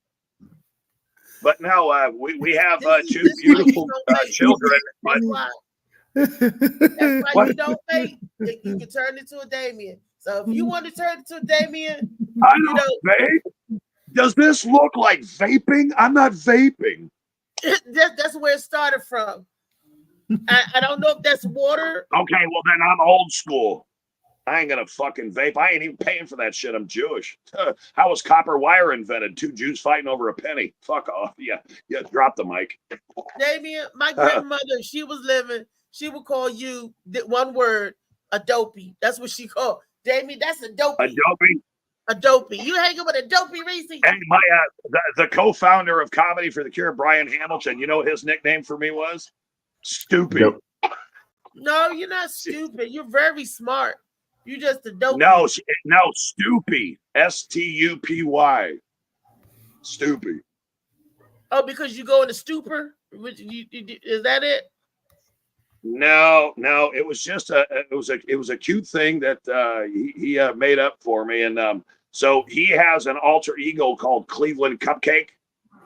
But no, we have two beautiful children. That's why you don't vape. You can turn into a Damien. So if you want to turn into a Damien, I don't vape. Does this look like vaping? I'm not vaping. That's where it started from. I don't know if that's water. Okay, well then I'm old school. I ain't gonna fucking vape. I ain't even paying for that shit. I'm Jewish. How was copper wire invented? Two Jews fighting over a penny. Fuck off. Yeah. Drop the mic. Damien, my grandmother, she was living. She would call you one word, a dopey. That's what she called. Damien, that's a dopey. A dopey. A dopey. You hanging with a dopey, Reese? Hey, my the co-founder of Comedy for the Cure, Brian Hamilton. You know what his nickname for me was? Stupid. Yep. No, you're not stupid. You're very smart. You just a dope. No, Stoopy. Stupy. Stoopy. Oh, because you go in a stupor? Is that it? No. It was just it was a cute thing that he made up for me, and so he has an alter ego called Cleveland Cupcake,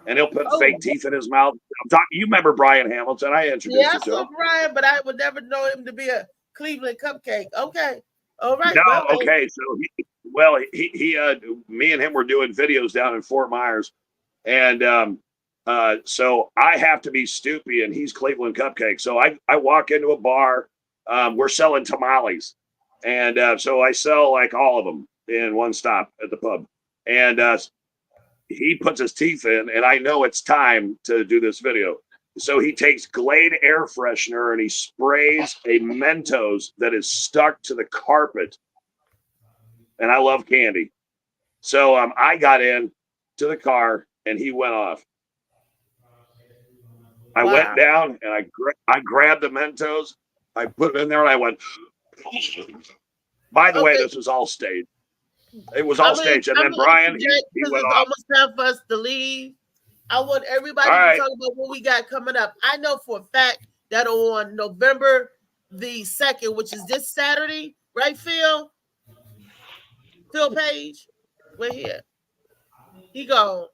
and he'll put Oh, fake teeth in his mouth. I'm talking. You remember Brian Hamilton? I introduced yeah, I you to saw him. Brian, but I would never know him to be a Cleveland cupcake. Okay, all right. No, Well, hey, okay. So me and him were doing videos down in Fort Myers, and so I have to be Stoopy, and he's Cleveland Cupcake. So I walk into a bar. We're selling tamales, and so I sell like all of them in one stop at the pub, and he puts his teeth in, and I know it's time to do this video. So he takes Glade air freshener and he sprays a Mentos that is stuck to the carpet. And I love candy. So I got in to the car and he went off. I went down and I grabbed the Mentos. I put it in there and I went. By the way, this was all staged. It was all staged. And then Brian, he went it's off. almost time for us to leave. I want everybody to talk about what we got coming up. I know for a fact that on November the 2nd, which is this Saturday, right, Phil? Phil Page, we're here. He gone.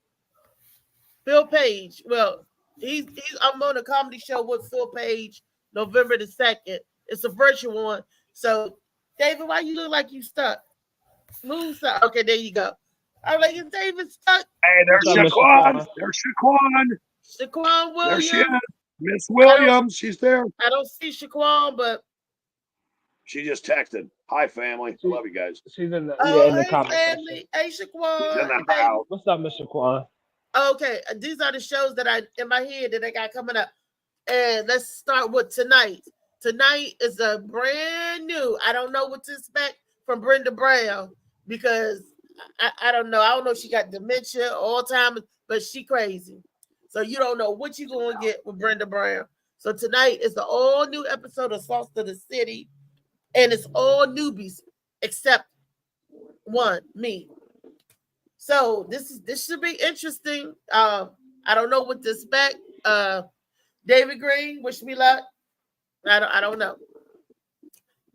Phil Page. Well, I'm on a comedy show with Phil Page November the 2nd. It's a virtual one. So, David, why you look like you stuck? Move stuck. Okay, there you go. I'm like, is David stuck? Hey, there's Shaquan. There's Shaquan. Shaquan Williams. There she is. Miss Williams. She's there. I don't see Shaquan, but she just texted. Hi, family. Love you guys. She's in the in the comment family. Hey, Shaquan. She's in the house. What's up, Mr. Shaquan? Okay, these are the shows that I in my head that I got coming up. And let's start with tonight. Tonight is a brand new. I don't know what to expect from Brenda Brown because I don't know. I don't know if she got dementia, Alzheimer's, but she crazy. So you don't know what you're going to get with Brenda Brown. So tonight is the all new episode of Sauce to the City, and it's all newbies except one, me. So this should be interesting. I don't know what to expect. David Green, wish me luck. I don't know.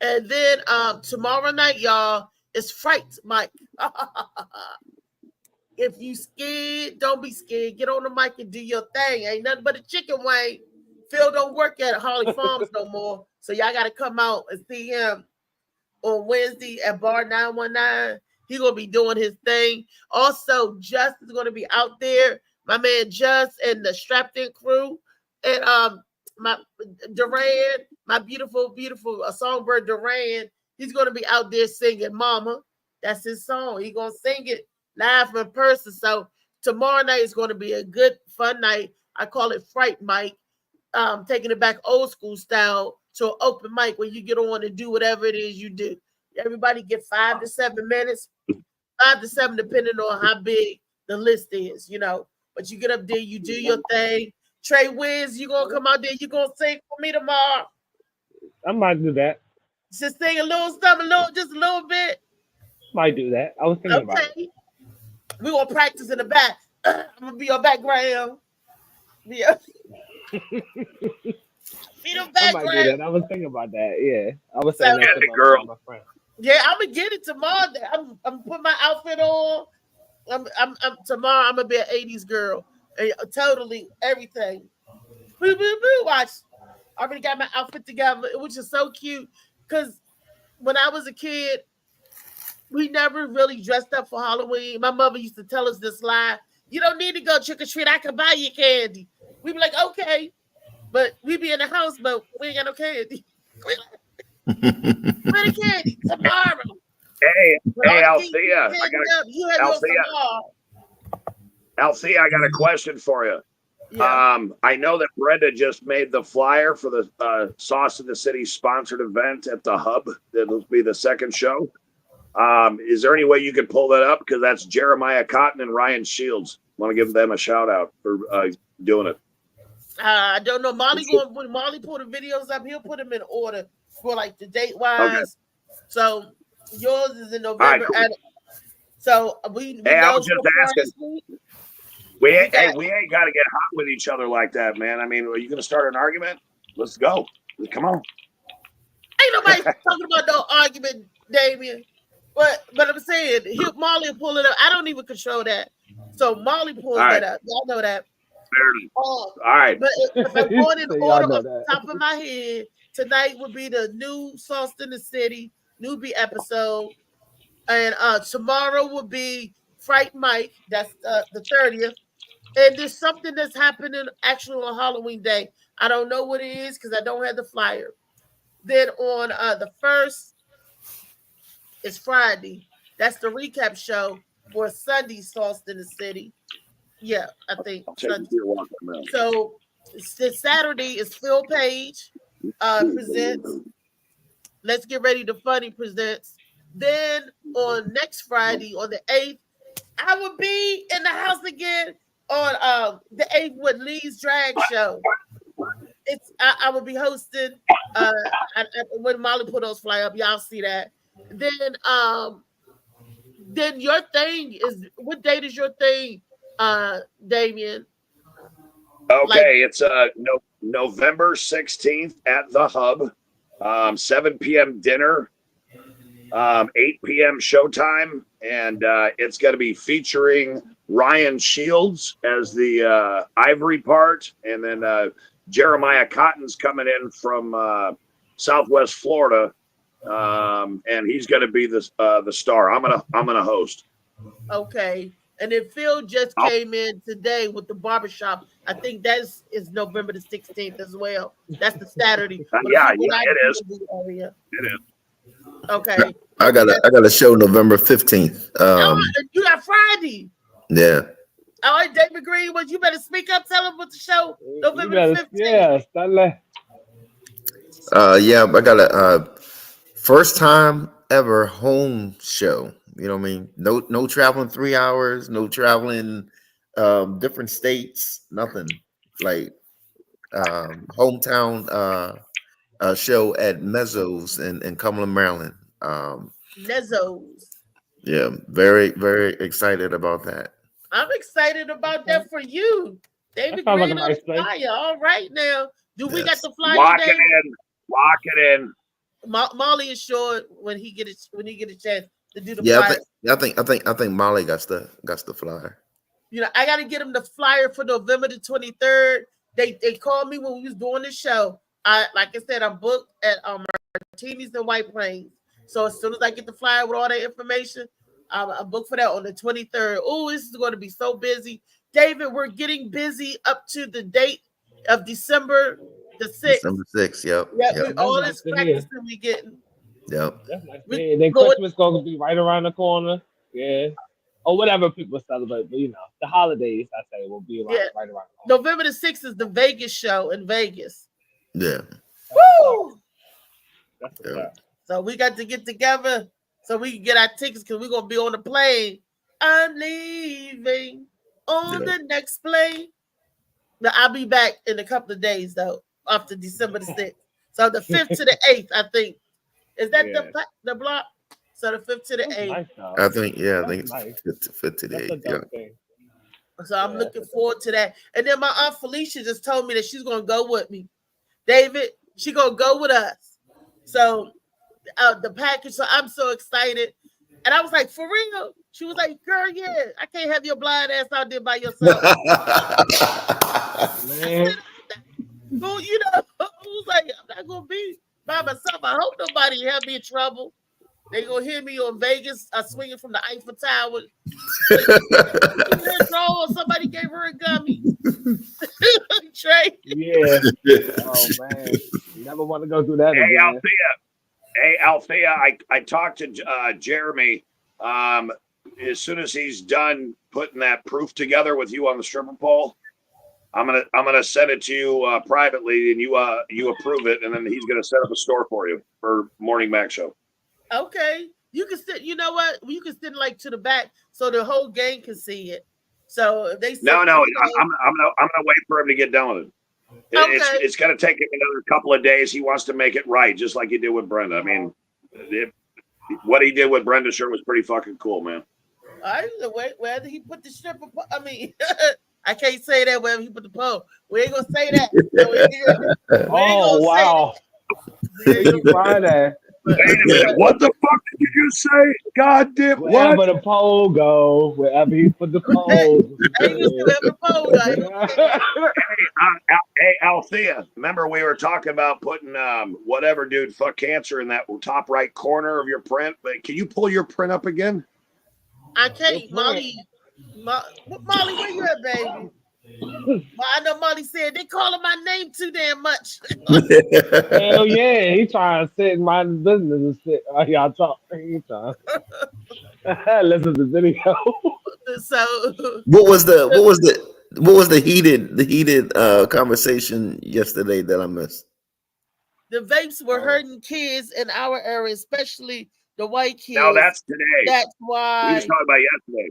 And then tomorrow night, y'all, it's Fright Mike. If you scared, don't be scared. Get on the mic and do your thing. Ain't nothing but a chicken wing. Phil don't work at Holly Farms no more. So y'all got to come out and see him on Wednesday at Bar 919. He's going to be doing his thing. Also, Just is going to be out there. My man Just and the Strapped In crew. And my Duran, my beautiful, beautiful songbird Duran, he's going to be out there singing Mama. That's his song. He's going to sing it live in person. So tomorrow night is going to be a good, fun night. I call it Fright Mike, taking it back old school style to an open mic where you get on and do whatever it is you do. Everybody get 5 to 7 minutes, 5 to 7, depending on how big the list is, you know. But you get up there, you do your thing. Trey Wiz, you gonna come out there, you gonna sing for me tomorrow. I might do that. Just sing a little something, just a little bit. Might do that. I was thinking about it. We're gonna practice in the back. I'm gonna be your background. Be the background. I might do that. I was thinking about that. Yeah. I was saying that to my friend. Yeah, I'm gonna get it tomorrow. I'm putting my outfit on. I'm tomorrow I'm gonna be an 80s girl. Totally everything. Watch. I already got my outfit together, which is so cute. Because when I was a kid, we never really dressed up for Halloween. My mother used to tell us this lie: "You don't need to go trick or treat. I can buy you candy." We'd be like, "Okay," but we be in the house, but we ain't got no candy. Where the candy tomorrow? Hey, Althea. Althea, I got a question for you. Yeah. I know that Brenda just made the flyer for the Sauce in the City sponsored event at the Hub. That'll be the second show. Is there any way you could pull that up? Because that's Jeremiah Cotton and Ryan Shields. Want to give them a shout out for doing it. I don't know. When Molly pull the videos up, he'll put them in order for like the date wise. Okay. So yours is in November. Right, cool. So we I was just asking. We ain't got to get hot with each other like that, man. I mean, are you going to start an argument? Let's go. Come on. Ain't nobody talking about no argument, Damien. But I'm saying, Molly will pull it up. I don't even control that. So Molly pulls All right. that up. Y'all know that. Fair enough. All right. But if I'm going in Y'all order know off the that. top of my head, tonight would be the new Sauce in the City newbie episode. And tomorrow will be Fright Mike. That's the 30th. And there's something that's happening actually on Halloween Day. I don't know what it is because I don't have the flyer. Then on the 1st is Friday. That's the recap show for Sunday's Sauce in the City. Yeah, I think. I'll take you to your walk on that. So this Saturday is Phil Page presents. Let's Get Ready to Funny presents. Then on next Friday, on the 8th, I will be in the house again on the 8th with Lee's Drag Show. I will be hosting. When Molly put those fly up, y'all see that. Then your thing is, what date is your thing, Damien? Okay, it's November 16th at the Hub. 7 p.m. dinner, 8 p.m. showtime, and it's going to be featuring Ryan Shields as the Ivory part, and then Jeremiah Cotton's coming in from Southwest Florida, and he's going to be the star. I'm gonna host. Okay. And then Phil just came in today with the barbershop. I think that is November the 16th as well. That's the Saturday. Yeah, it is. It is. Okay. I got a show November 15th. You got Friday. Yeah. All right, David Greenwood, you better speak up. Tell him what the show November 15th. Yeah, Stanley. Yeah, I got a first time ever home show. You know what I mean? No traveling 3 hours, no traveling different states, nothing. Like hometown show at Mezzo's in Cumberland, Maryland. Mezzo's. Yeah, very, very excited about that. I'm excited about that for you. David sounds like Green a on nice the place. flyer. All right now. Do we got the flyer? Lock David? it in. Molly is sure when he get a chance to do the Yeah, flyer. I think Molly got the flyer. You know, I got to get him the flyer for November the 23rd. They called me when we was doing the show. Like I said, I'm booked at Martinis and White Plains. So as soon as I get the flyer with all that information, I'm booked for that on the 23rd. Oh, this is going to be so busy. David, we're getting busy up to the date of December the 6th. December 6th, yep. Yep. All this practicing we getting. Yep. That's nice. And then Christmas gonna be right around the corner. Yeah. Or whatever people celebrate, but the holidays I say will be right around. November the 6th is the Vegas show in Vegas. Yeah. Woo! Yeah. So we got to get together so we can get our tickets because we're gonna be on the plane. I'm leaving on the next plane. Now I'll be back in a couple of days though, after December the 6th. So the 5th to the 8th, I think. Is that the block? So the 5th to the 8th. I think it's 5th to the 8th. Yeah. So I'm looking forward to that. And then my Aunt Felicia just told me that she's gonna go with me. David, she gonna go with us. So the package. So I'm so excited. And I was like, for real? She was like, girl, yeah, I can't have your blind ass out there by yourself. Man. Well, I was like, I'm not gonna be by myself. I hope nobody have me in trouble. They gonna hear me on Vegas swinging from the Eiffel Tower. Or somebody gave her a gummy. Trey. Yeah. Oh man, you never want to go through that again. Hey, Althea, I talked to Jeremy. As soon as he's done putting that proof together with you on the stripper pole, I'm gonna send it to you privately, and you approve it, and then he's gonna set up a store for you for Morning Mac Show. Okay, you can sit. You know what? You can sit like to the back so the whole gang can see it. So if they No, I'm gonna wait for him to get done with it. It's gonna take him another couple of days. He wants to make it right, just like he did with Brenda. I mean, what he did with Brenda sure was pretty fucking cool, man. I wait whether he put the stripper. I mean, I can't say that whether he put the pole. We ain't gonna say that. Oh wow! Friday. Wait a minute. What the fuck did you just say? God damn. Wherever What? the pole go, wherever you put the pole. Hey, Althea, remember we were talking about putting whatever, dude, fuck cancer in that top right corner of your print? But can you pull your print up again? I can't, Molly. Molly, where you at, baby? Well, I know Molly said they calling my name too damn much. Hell yeah, he trying to sit in my business and shit. Y'all talk. He trying. Listen to the video. So What was the heated conversation yesterday that I missed? the vapes were hurting kids in our area, especially the white kids. No, that's today. That's We why was talking about yesterday.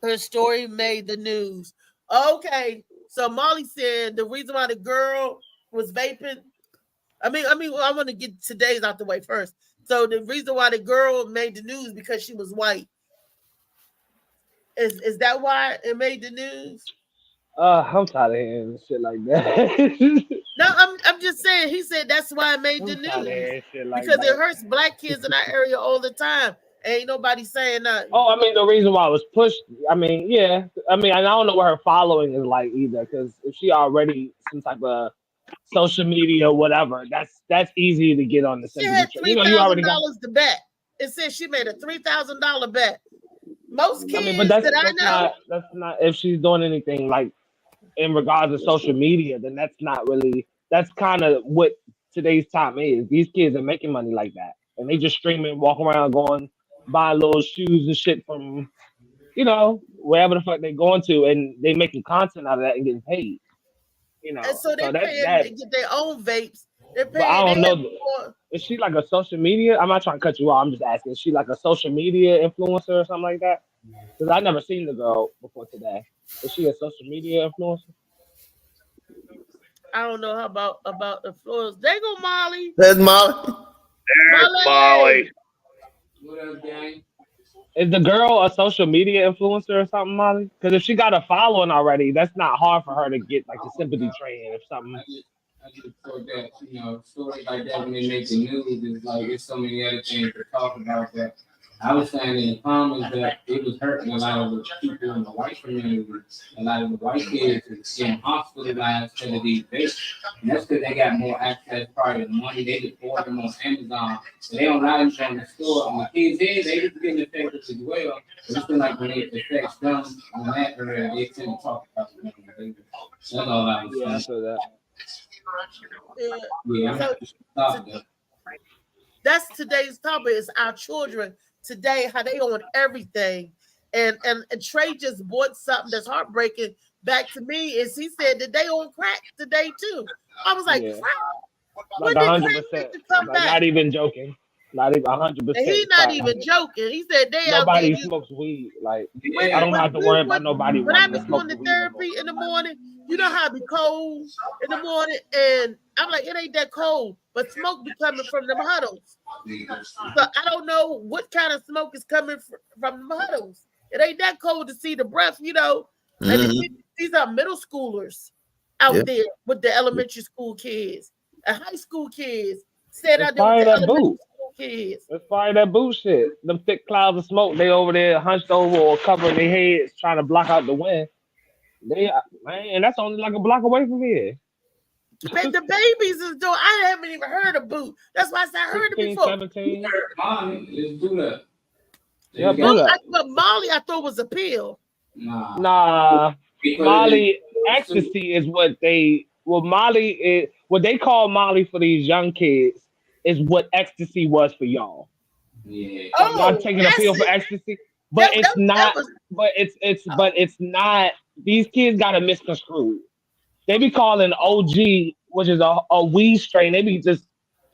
her story made the news. Okay, so Molly said the reason why the girl was vaping. I want to get today's out the way first. So the reason why the girl made the news because she was white. Is that why it made the news? I'm tired of hearing shit like that. No, I'm just saying. He said that's why it made the news because it hurts black kids in our area all the time. Ain't nobody saying nothing. Oh, I mean, the reason why it was pushed, I mean, yeah. I mean, I don't know what her following is like either, because if she already some type of social media, whatever, that's easy to get on the She had $3,000 to bet. It says she made a $3,000 bet. Most kids but that I know. That's not if she's doing anything like in regards to social media, then that's not really, that's kind of what today's time is. These kids are making money like that. And they just streaming, walking around, going, buying little shoes and shit from, wherever the fuck they're going to, and they making content out of that and getting paid. And so they're paying to get their own vapes. They're paying. But I don't know. Is she like a social media? I'm not trying to cut you off. I'm just asking. Is she like a social media influencer or something like that? Because I've never seen the girl before today. Is she a social media influencer? I don't know how about the floors. There go Molly. There's Molly. There's Molly. What up, gang? Is the girl a social media influencer or something, Molly? Because if she got a following already, that's not hard for her to get like the sympathy train or something. I just thought that, stories like that when they make the news, it's like there's so many other things to talk about that. I was saying in the comments that it was hurting a lot of the people in the white community. A lot of the white kids is getting hospitalized because of these vapes. And that's because they got more access, probably the money. They just order them on Amazon. So they don't allow them in the store. And the kids here, they just getting affected as well. But it's been like when it affects them on that area, they tend to talk about it. That's all I was saying. Yeah, I saw that. Yeah. That's today's topic. Is our children today, how they on everything. And Trey just bought something that's heartbreaking back to me. Is he said that they on crack today too. I was like, crack? Like 100%. Not even joking. Not even 100%. He's not even joking. He said nobody smokes weed. Like I don't have to worry about nobody. When I be going to therapy in the morning, you know how it be cold in the morning, and I'm like, it ain't that cold, but smoke be coming from them huddles. So I don't know what kind of smoke is coming from the huddles. It ain't that cold to see the breath, And these are middle schoolers out there with the elementary school kids and high school kids. Stand out there with the elementary school kids. Let's fire that bullshit. Them thick clouds of smoke, they over there hunched over or covering their heads trying to block out the wind. That's only like a block away from here. But the babies is doing. I haven't even heard of boot. That's why I said I heard it before. 17. Let's do that. Yeah, do that. But Molly, I thought was a pill. Nah. Molly, ecstasy is what they. What Molly is. What they call Molly for these young kids is what ecstasy was for y'all. Yeah. I'm not taking a pill for ecstasy, but it's not. But it's not. These kids got it misconstrued. They be calling OG, which is a weed strain. They be just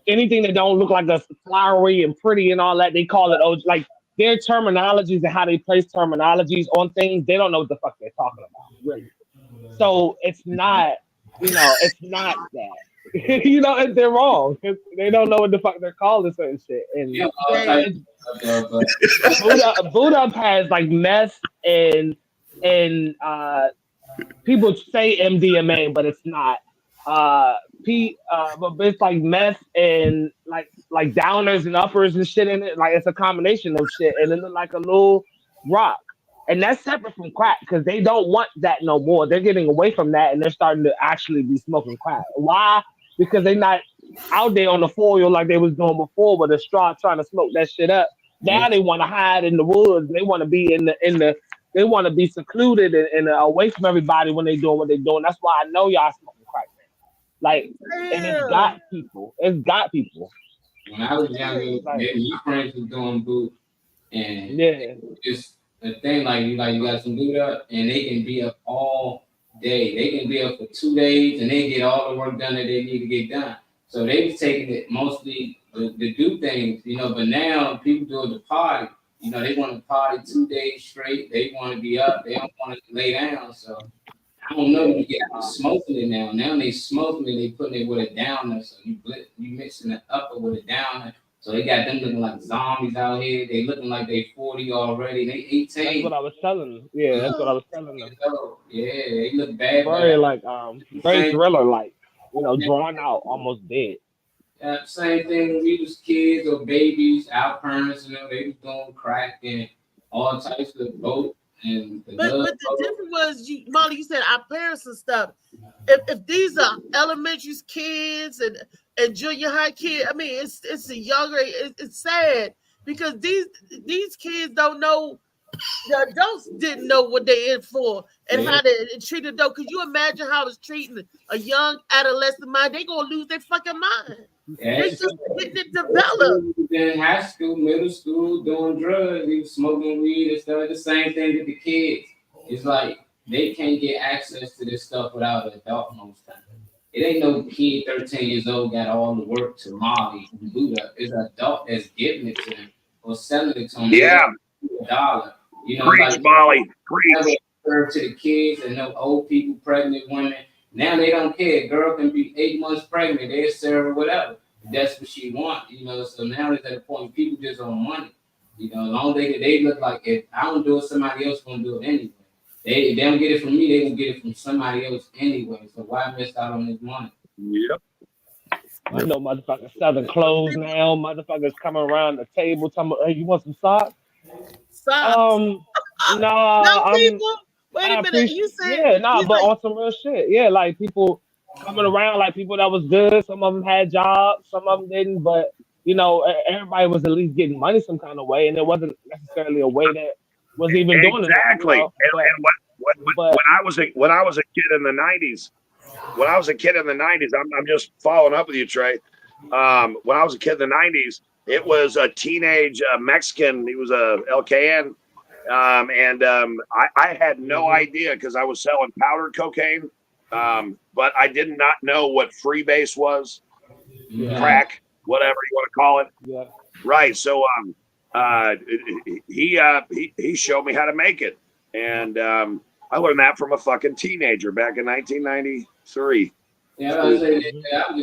anything that don't look like a flowery and pretty and all that. They call it OG. Like their terminologies and how they place terminologies on things, they don't know what the fuck they're talking about, really. So it's not, it's not that. They're wrong. They don't know what the fuck they're calling certain shit. And Buddha has like meth and people say MDMA, but it's not. but it's like meth and like downers and uppers and shit in it. Like it's a combination of shit, and it look like a little rock. And that's separate from crack because they don't want that no more. They're getting away from that and they're starting to actually be smoking crack. Why? Because they're not out there on the foil like they was doing before with a straw trying to smoke that shit up. Now they want to hide in the woods. They want to be in the. They want to be secluded and away from everybody when they doing what they're doing. That's why I know y'all smoking crack. Like, and it's got people. It's got people. When I was younger, my friends was doing boot, and it's the thing. Like you got some boot up, and they can be up all day. They can be up for 2 days, and they get all the work done that they need to get done. So they was taking it mostly to do things, you know. But now people do it to party. You know, they want to party 2 days straight. They want to be up. They don't want to lay down. So I don't know if you get out smoking it now. Now they smoking it, they putting it with a downer. So you mixing the upper with a downer. So they got them looking like zombies out here. They looking like they 40 already. They 18. That's what I was telling them. Yeah, that's what I was telling them. Yeah, they look bad. Very very thriller like, you know, drawn out, almost dead. Same thing when we was kids or babies, our parents, you know, they was doing crack and all types of boat. And but the difference was, Molly, you said our parents and stuff. If these are elementary kids and junior high kids, I mean, it's a younger. It's sad because these kids don't know. The adults didn't know what they're in for and how to treat an adult. Could you imagine how it's treating a young adolescent mind? They're gonna lose their fucking mind. They just getting it developed. In high school, middle school, doing drugs, they was smoking weed and stuff. The same thing with the kids. It's like they can't get access to this stuff without an adult most time. It ain't no kid 13 years old got all the work to Molly and Buddha. It's an adult that's giving it to them or selling it to them. Yeah. $1. You know, preach, like Molly. Preach. Serve to the kids and no old people, pregnant women. Now they don't care. Girl can be 8 months pregnant. They'll serve her whatever. That's what she wants, you know. So now it's at a point people just on money. You know, as long as they look like if I don't do it, somebody else gonna do it anyway. They don't get it from me, they will get it from somebody else anyway. So why miss out on this money? Yep. I know motherfuckers selling clothes now. Motherfuckers coming around the table talking about, hey, you want some socks? Socks. No, people. Wait a minute. You said but on some real shit. Yeah, like people coming around, like people that was good. Some of them had jobs, some of them didn't. But you know, everybody was at least getting money some kind of way, and it wasn't necessarily a way that was even doing it. Exactly. You know? When I was a kid in the '90s, I'm just following up with you, Trey. When I was a kid in the '90s, it was a teenage Mexican. He was a LKN. I had no idea because I was selling powdered cocaine, but I did not know what freebase was, crack, whatever you want to call it. Yeah. Right. So he showed me how to make it, and I learned that from a fucking teenager back in 1993. Yeah, I was a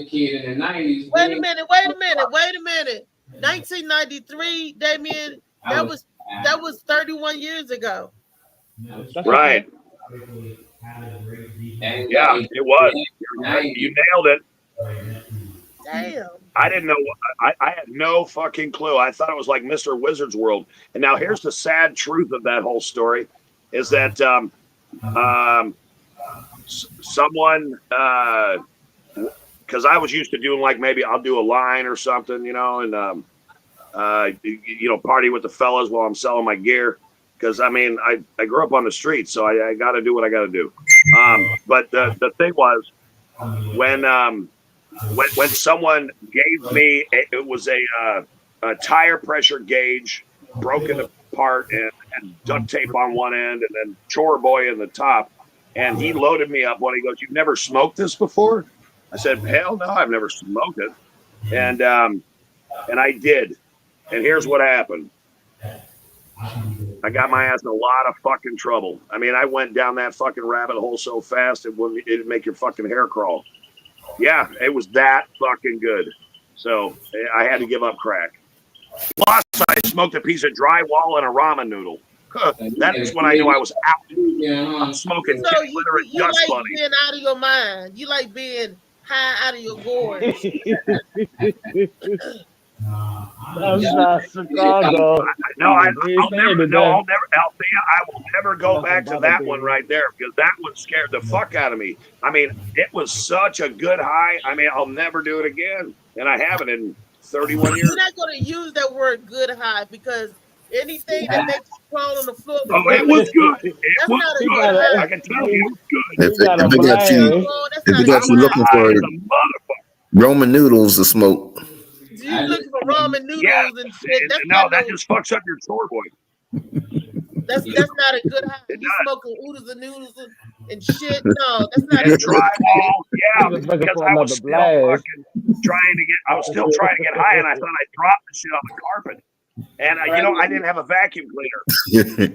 kid in the 90s. Wait a minute. 1993, Damien. That was 31 years ago. Right. Yeah, it was. You nailed it. Damn. I didn't know. I had no fucking clue. I thought it was like Mr. Wizard's World. And now here's the sad truth of that whole story: is that someone, because I was used to doing like maybe I'll do a line or something, you know, and party with the fellas while I'm selling my gear. Because I mean, I grew up on the street, so I got to do what I got to do. But the thing was, when someone gave me, it was a tire pressure gauge broken apart and duct tape on one end, and then chore boy in the top. And he loaded me up when he goes, "You've never smoked this before?" I said, "Hell no, I've never smoked it." And I did. And here's what happened. I got my ass in a lot of fucking trouble. I mean, I went down that fucking rabbit hole so fast it'd make your fucking hair crawl. Yeah, it was that fucking good. So I had to give up crack. Plus, I smoked a piece of drywall and a ramen noodle. That is when I knew I was out. I'm smoking So literally you dust like bunny. being out of your mind. You like being high out of your gorge. That's not Chicago. I'll never, Althea, I will never go back to that one right there because that one scared the fuck out of me. I mean, it was such a good high. I mean, I'll never do it again, and I haven't in 31 years. You're not going to use that word "good high" because anything that makes you crawl on the floor. Oh, it was good. It was good. I can tell you, it was good. If they got you looking for Roman noodles to smoke. You looking for ramen noodles and shit? That just fucks up your chore boy. That's not a good high. You smoking oodles and noodles and shit. No, that's not a good drywall. Yeah, because I was still fucking I was still trying to get high, and I thought I dropped the shit on the carpet. And I didn't have a vacuum cleaner.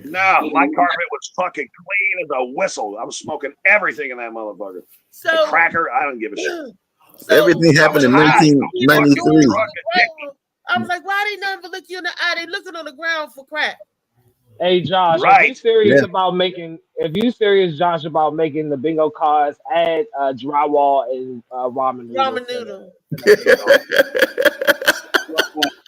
No, my carpet was fucking clean as a whistle. I was smoking everything in that motherfucker. The cracker, I don't give a shit. Everything happened in 1993. I was like, why they never look you in the eye? They looking on the ground for crack. Hey Josh, if you serious about making the bingo cards, add drywall and ramen noodles.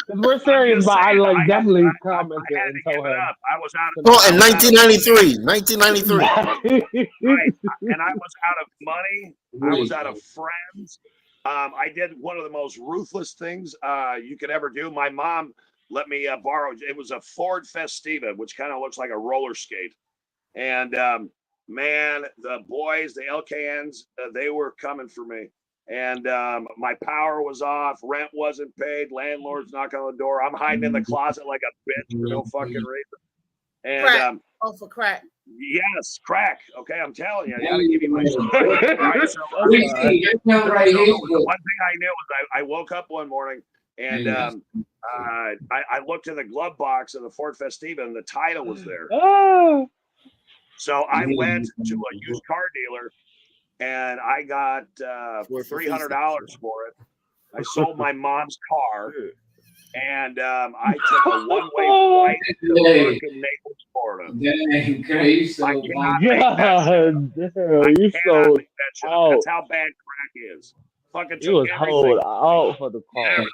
We're serious, but I definitely commented and told him. I was out of in 1993. 1993. Right. And I was out of money. I was out of friends. I did one of the most ruthless things you could ever do. My mom let me borrow. It was a Ford Festiva, which kind of looks like a roller skate. And man, the boys, the LKNs, they were coming for me. And my power was off. Rent wasn't paid. Landlord's knocking on the door. I'm hiding in the closet like a bitch for no fucking reason. And crack. For crack. Yes, crack. Okay, I'm telling you, I gotta give you my story. Right, so, the one thing I knew was I woke up one morning and I looked in the glove box of the Ford Festiva and the title was there. So I went to a used car dealer and I got $300 for it. I sold my mom's car. And I took a one-way flight to fucking Naples, Florida. Dang, crazy. I cannot make that shit up. That's how bad crack is. Fucking you was hold out for the car.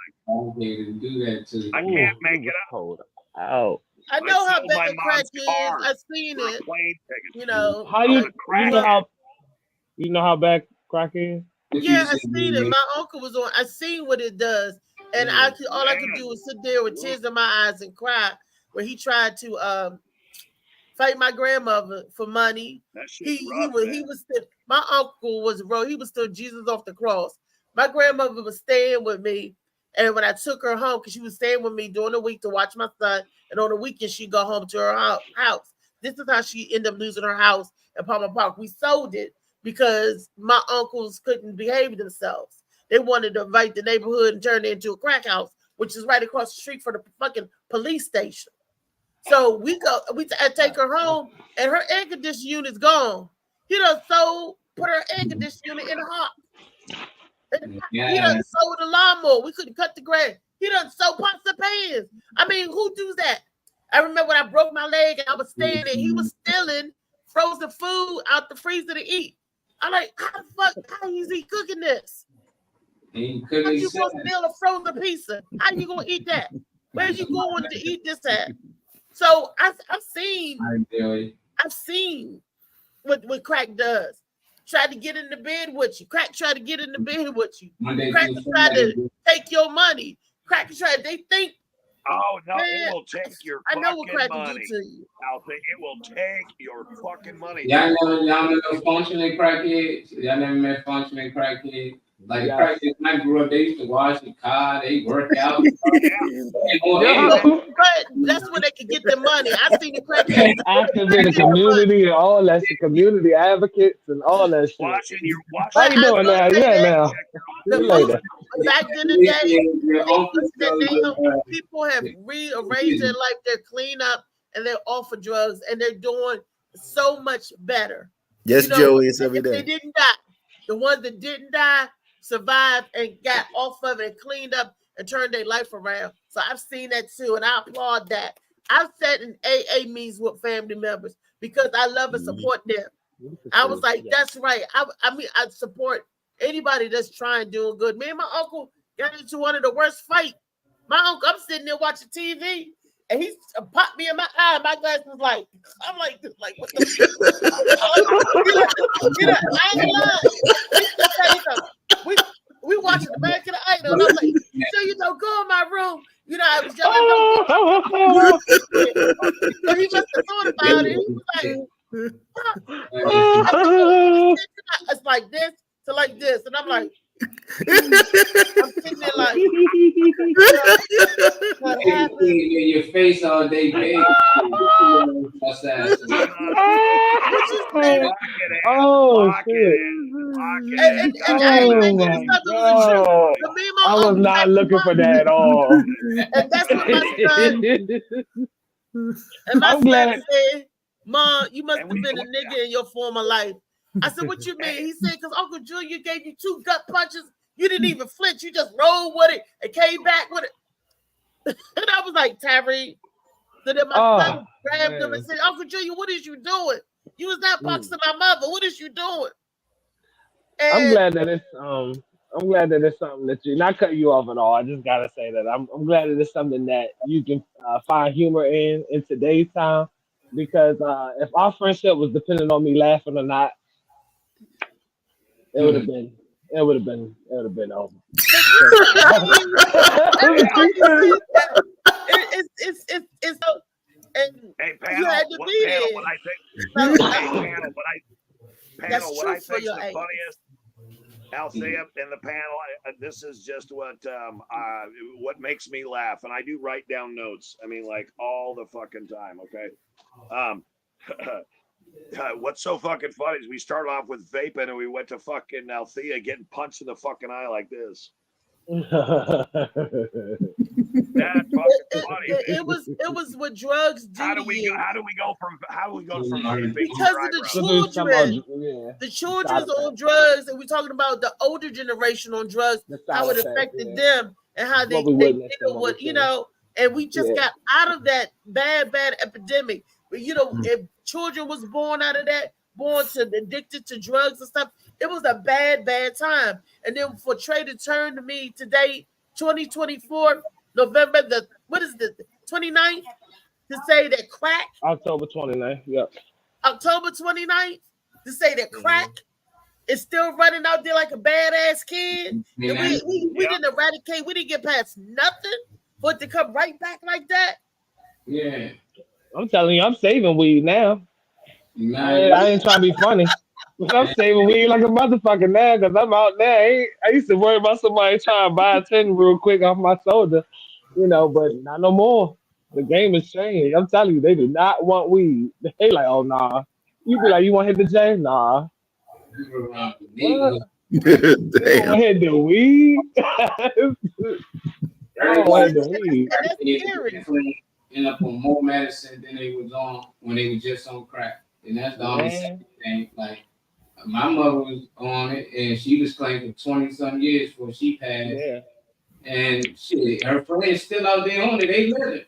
Do that too. I can't make it up. Hold out. I know how bad crack is. I've seen it. You know. You know how bad crack is? Yeah, I seen it. My uncle was on. I seen what it does. And all I could do was sit there with tears in my eyes and cry when he tried to fight my grandmother for money. He was still, my uncle was he was still Jesus off the cross. My grandmother was staying with me, and when I took her home, because she was staying with me during the week to watch my son, and on the weekend she'd go home to her house. This is how she ended up losing her house in Palmer Park. We sold it because my uncles couldn't behave themselves. They wanted to invite the neighborhood and turn it into a crack house, which is right across the street from the fucking police station. So I take her home, and her air conditioning unit's gone. He done put her air conditioning unit in the hot. He done sold the lawnmower. We couldn't cut the grass. He done sold pots and pans. I mean, who do that? I remember when I broke my leg and I was staying there. He was stealing frozen food out the freezer to eat. I'm like, how is he cooking this? How you gonna steal a frozen pizza? How you gonna eat that? Where's you going to eat this at? So I've seen what crack does. Try to get in the bed with you. Crack try to get in the bed with you. Crack try to take your money. Crack try. They think. Oh no! It will take your fucking money. I know what crack will do to you. It will take your fucking money. Y'all never functioning crackheads. Y'all never met functioning crackheads. Like crackheads, when I grew up, they used to wash the car, they work out. But that's where they can get the money. I seen the crackheads active in the community and all that, the community advocates and all that shit. How you doing now? Yeah, now. Back in the day, people have rearranged their life. They're clean up and they're off of drugs and they're doing so much better. Yes, Joey, it's every day. They didn't die. The ones that didn't die survived and got off of it and cleaned up and turned their life around. So I've seen that too, and I applaud that. I've sat in AA meetings with family members because I love and support them. I was like, that's right. I mean, I support anybody that's trying doing good. Me and my uncle got into one of the worst fights. My uncle, I'm sitting there watching TV, and he popped me in my eye. My glass was like, I'm like what the? I ain't lying. We watching the back of the Idol, and I'm like, so go in my room. I was yelling. So he must have thought about it. He was like, it's like this to like this, and I'm like, I'm sitting there like, what happened? In your face all day, baby. Oh shit! I was not looking for that at all. And that's what my son. And my son said, "Mom, you must have been a nigga in your former life." I said, "What you mean?" He said, "Because Uncle Junior gave you 2 gut punches. You didn't even flinch. You just rolled with it and came back with it." And I was like, "Tyree." So then my son grabbed him and said, "Uncle Junior, what is you doing? You was not boxing my mother. What is you doing?" And I'm glad that it's something that you not cut you off at all. I just gotta say that I'm glad that it's something that you can find humor in today's time, because if our friendship was dependent on me laughing or not, it would have been over. It's and hey, you had to be there. What I think the funniest, Althea and the panel, this is just what makes me laugh, and I do write down notes. I mean, like all the fucking time. Okay. What's so fucking funny is we started off with vaping and we went to fucking Althea getting punched in the fucking eye like this. That's fucking funny. It was what drugs do. How do we go from because of the children? The children's on drugs, and we're talking about the older generation on drugs, how it affected them and how they deal with, and we just got out of that bad epidemic. But if children was born out of that, born to addicted to drugs and stuff, it was a bad time. And then for Trey to turn to me today, 2024, November 29th, to say that crack. October 29th, yep. October 29th, to say that crack is still running out there like a badass kid. We didn't eradicate, we didn't get past nothing for it to come right back like that. Yeah. I'm telling you, I'm saving weed now. I ain't trying to be funny. I'm saving weed like a motherfucker now because I'm out there. I used to worry about somebody trying to buy a 10 real quick off my shoulder, but not no more. The game has changed. I'm telling you, they do not want weed. They like, oh, nah. You be like, you want to hit the J? Nah. What? You want to hit the weed? End up on more medicine than they was on when they was just on crack. And that's the only thing. Like, my mother was on it, and she was claiming for 20-some years before she passed. Yeah. And shit, her friends still out there on it. They live it.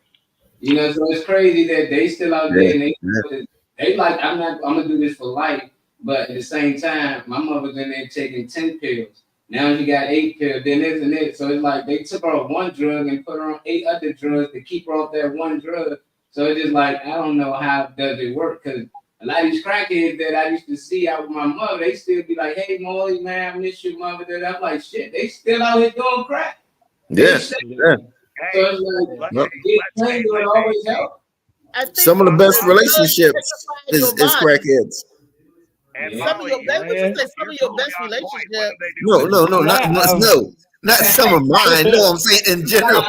So it's crazy that they still out there, and they like, I'm gonna do this for life. But at the same time, my mother's in there taking 10 pills. Now she got 8 pills, then this and this. So it's like they took her off one drug and put her on 8 other drugs to keep her off that one drug. So it's just like, I don't know how does it work, because a lot of these crackheads that I used to see out with my mother, they still be like, "Hey, Molly, man, I miss your mother." I'm like, shit, they still out here doing crack. Yes. Yeah. So it's like, always help. Some of the best relationships is crackheads. And some of your best relationships. No, not some of mine. No, I'm saying in general.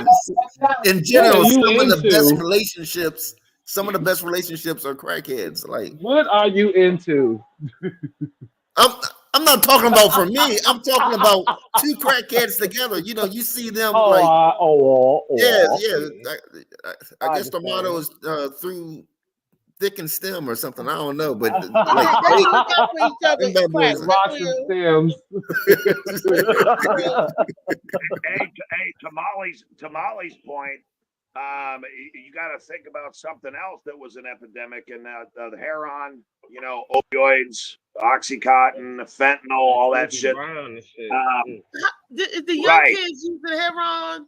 In general, some of the best relationships. Some of the best relationships are crackheads. Like, what are you into? I'm not talking about for me. I'm talking about 2 crackheads together. You see them I guess the motto is through thick and stem or something. I don't know, but rocks and stems. Hey, to Molly's point, you got to think about something else that was an epidemic, and the heroin, you know, opioids, Oxycontin, fentanyl, all that shit. The young Right. kids using heroin.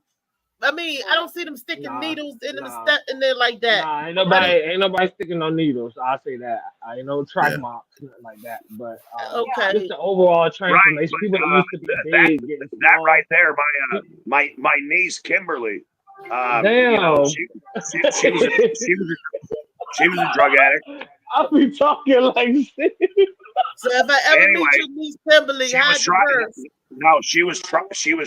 I mean, I don't see them sticking needles in them in there like that. Nah, ain't nobody sticking no needles. I'll say that. I ain't no track marks, nothing like that. But okay, just the overall transformation. Right, People that used to be big, getting that small. right there, my niece Kimberly. Damn. You know, she was a drug addict. I'll be talking like shit. So if I ever Anyway, meet your niece Kimberly, hide your purse. No, she was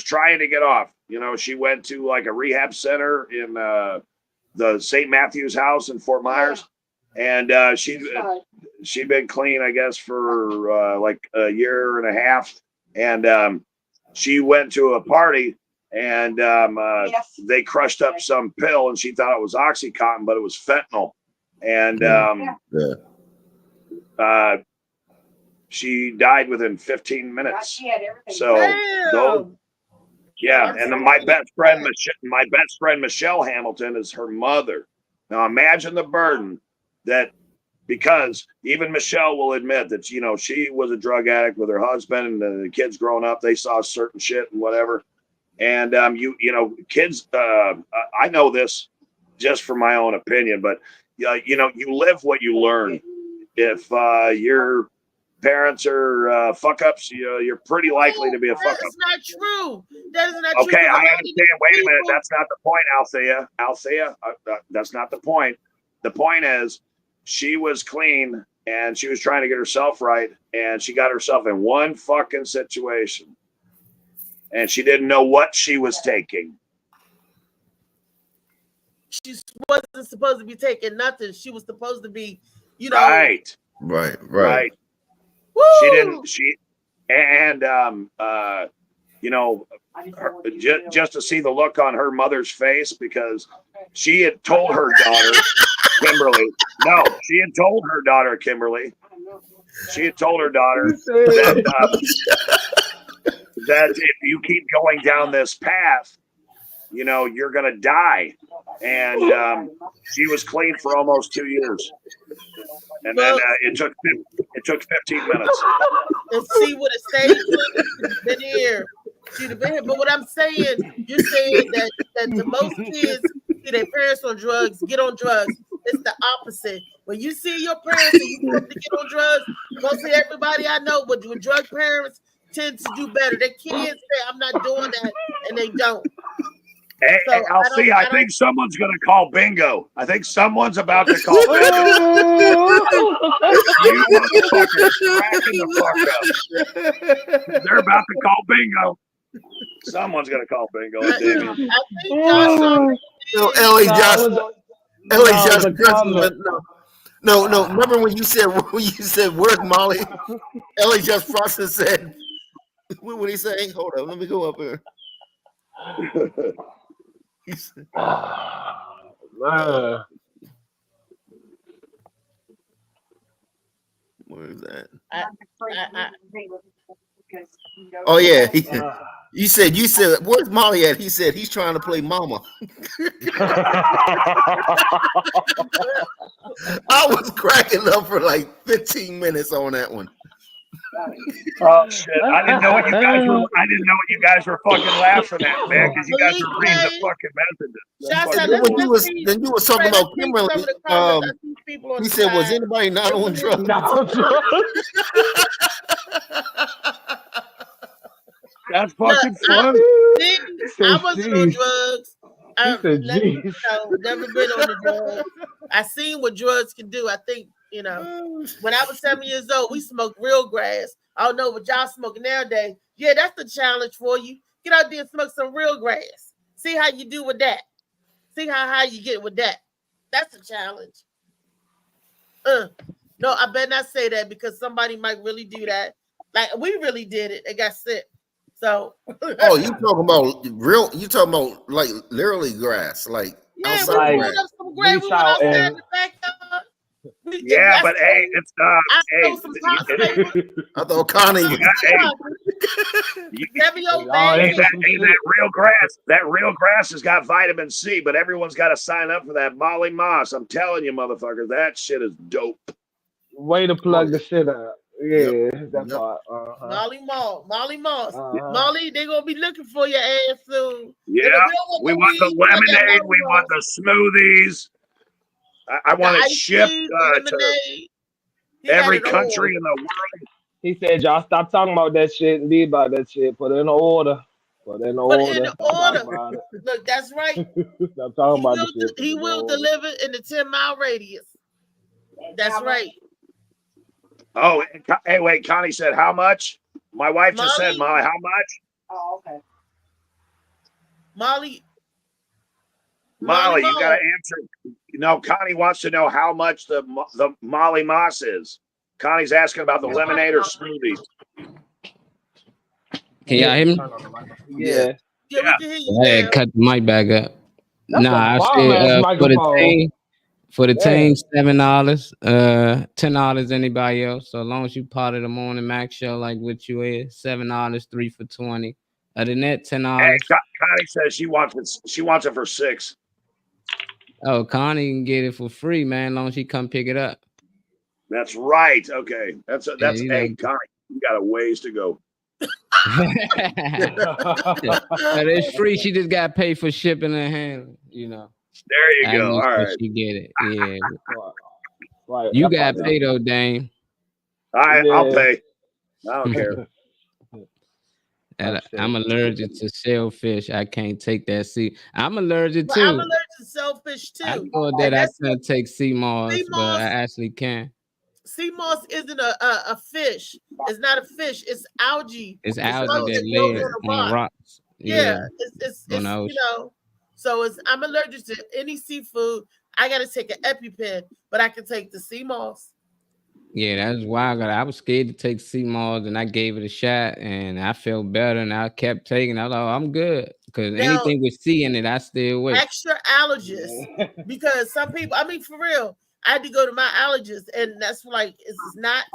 trying to get off. You know, she went to like a rehab center in the St. Matthew's house in Fort Myers, and she'd been clean, I guess, for like a year and a half, and she went to a party, and they crushed up some pill, and she thought it was Oxycontin, but it was fentanyl, and she died within 15 minutes. So and then my best friend Michelle Hamilton is her mother. Now imagine the burden that, because even Michelle will admit that, you know, she was a drug addict with her husband, and the kids growing up, they saw certain shit and whatever. And you know, kids, I know this just from my own opinion, but you know, you live what you learn. If your parents are fuck ups, you're pretty likely to be a fuck up. That's not true. That is not true. Okay, I understand. Wait a minute. That's not the point, Althea. That's not the point. The point is, she was clean and she was trying to get herself right, and she got herself in one fucking situation, and she didn't know what she was taking. She wasn't supposed to be taking nothing. She was supposed to be, you know. Right. Woo! She didn't. You know, just to see the look on her mother's face, because she had told her daughter Kimberly. No, she had told her daughter Kimberly. She had told her daughter that if you keep going down this path, you know, you're gonna die. And she was clean for almost 2 years, and then it took 15 minutes. And see what it saved. Been here. She'd have been here. But what I'm saying, you're saying that the most kids see their parents on drugs, get on drugs. It's the opposite. When you see your parents and you want to get on drugs, mostly everybody I know with drug parents tend to do better. Their kids say, I'm not doing that, and they don't. Hey, So, I think someone's going to call bingo. I think someone's about to call bingo. You motherfuckers cracking the fuck up. They're about to call bingo. Someone's going to call bingo. No, Ellie just no. Remember when you said where's Molly? Ellie just Frosted said, what would he say? Hold on, let me go up here. He said, where is that? Oh yeah, you said where's Molly at? He said he's trying to play mama. I was cracking up for like 15 minutes on that one. Oh shit! I didn't know what you guys were fucking laughing at, man, because you guys were reading the fucking messages. Then you were talking about Kimberly. He said, "Was anybody not on drugs?" That's fucking fun. I wasn't on drugs. Never been on the drugs. I seen what drugs can do. I think, you know, when I was 7 years old, we smoked real grass. I don't know what y'all smoking nowadays. Yeah, that's the challenge for you. Get out there and smoke some real grass. See how you do with that. See how high you get with that. That's a challenge. No, I better not say that, because somebody might really do that. Like, we really did it. They got sick. So oh, you talking about real? You talking about like literally grass, like outside we grass? Up some grass. We went outside in the backyard. Yeah, but hey, it's I know some pops, baby. I thought Connie. That real grass. That real grass has got vitamin C, but everyone's got to sign up for that Molly Moss. I'm telling you, motherfuckers, that shit is dope. Way to plug the shit up. Yeah, that part. Molly Moss. Molly, they gonna be looking for your ass soon. Yeah, we want the lemonade. We want the smoothies. I want it shipped to every country in the world. He said, "Y'all stop talking about that shit and be about that shit. Put it in order. Put it in order. Look, that's right. Stop talking about the shit. He will deliver in the 10-mile radius. That's right. Oh, hey, wait. Connie said, "How much?" My wife just said, "Molly, how much?" Oh, okay. Molly, you got to answer. No, Connie wants to know how much the Molly Moss is. Connie's asking about the lemonade or smoothies. Can y'all hear me? Yeah. I had cut the mic back up. That's I a said for the team, $7. $10 anybody else. So as long as you part of the morning max show like what you is, $7, 3 for $20. Other than that, $10. Hey, Connie says she wants it for $6. Oh, Connie can get it for free, man, as long as she come pick it up. That's right. Okay. That's hey, Connie, you got a ways to go. It's free. She just got to pay for shipping and handling, you know. There you go. All right. She get it. Yeah. Right. You got to pay though, Dame. I'll pay. I don't care. I'm allergic to shellfish. I can't take that sea. I'm allergic too. I'm allergic to shellfish too. I thought that I couldn't take sea moss, but I actually can. Sea moss isn't a fish. It's not a fish. It's algae. It's algae that lives on the rocks. Yeah. It's you know. So I'm allergic to any seafood. I got to take an EpiPen, but I can take the sea moss. Yeah, that's why I was scared to take sea moss, and I gave it a shot, and I felt better, and I kept taking it. I was like, I'm good, because anything with sea in it, I stay away. Extra allergist, because some people, I mean, for real, I had to go to my allergist, and that's like, it's not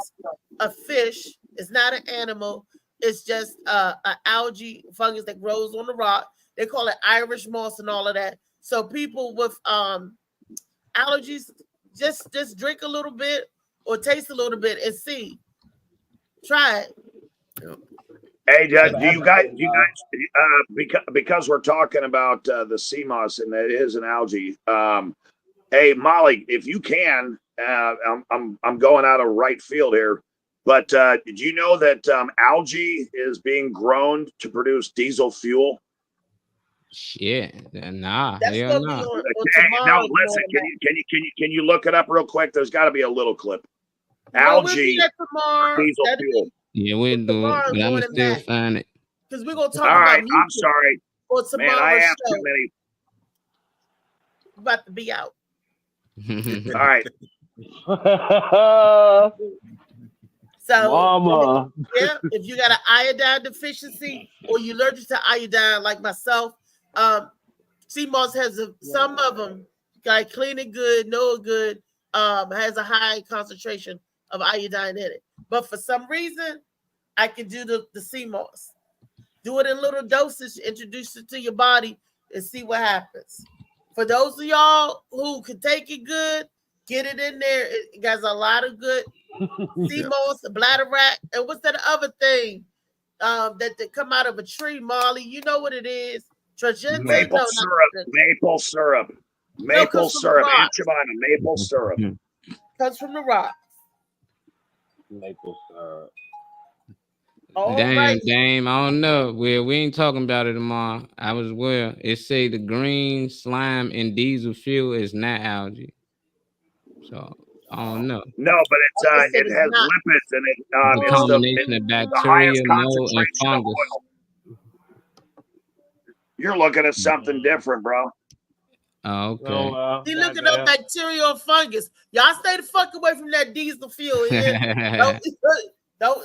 a fish, it's not an animal, it's just an algae fungus that grows on the rock. They call it Irish moss and all of that. So people with allergies, just drink a little bit or taste a little bit and see. Try it. Hey, do you guys, because we're talking about the sea moss and that is an algae. Hey, Molly, if you can, I'm going out of right field here, but did you know that algae is being grown to produce diesel fuel? Shit, nah. Hey, no, listen. Can you look it up real quick? There's got to be a little clip. Algae, diesel fuel. Yeah, we'll do it, but I'm still find it. Because we're gonna talk All about. Right, I'm sorry. Man, I have too many. About to be out. All right. So, Mama. Yeah, if you got an iodine deficiency or you're allergic to iodine, like myself, sea moss has some of them, like Clean and Good, Noah Good, has a high concentration of iodine in it. But for some reason, I can do the sea moss. Do it in little dosage, introduce it to your body, and see what happens. For those of y'all who can take it good, get it in there. It has a lot of good sea moss, bladder rat, and what's that other thing that come out of a tree, Molly? You know what it is? Maple syrup. Maple syrup. Maple syrup. Maple syrup. Comes from the rock. Maple syrup. Damn, I don't know. We ain't talking about it tomorrow. I was it say the green slime in diesel fuel is not algae. So I don't know. No, but it has lipids in it. It's a combination of bacteria, mold, and fungus. You're looking at something different, bro. Oh, okay. He looking up bacteria and fungus. Y'all stay the fuck away from that diesel fuel. Yeah? Don't.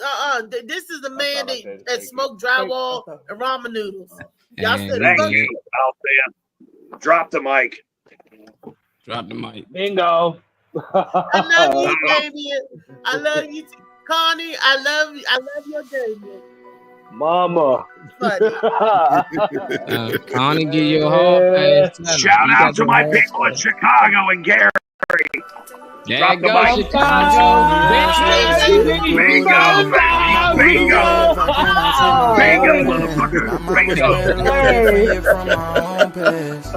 This is the man that smoked drywall and ramen noodles. Y'all stay the fuck away. Drop the mic. Drop the mic. Bingo. I love you, Damien. I love you, Connie. I love you. I love your Damien. Mama. Connie, give you a hall pass. Shout out to my people in Chicago and Gary. There Drop the goes mic. Chicago. Bingo, motherfucker. Bingo.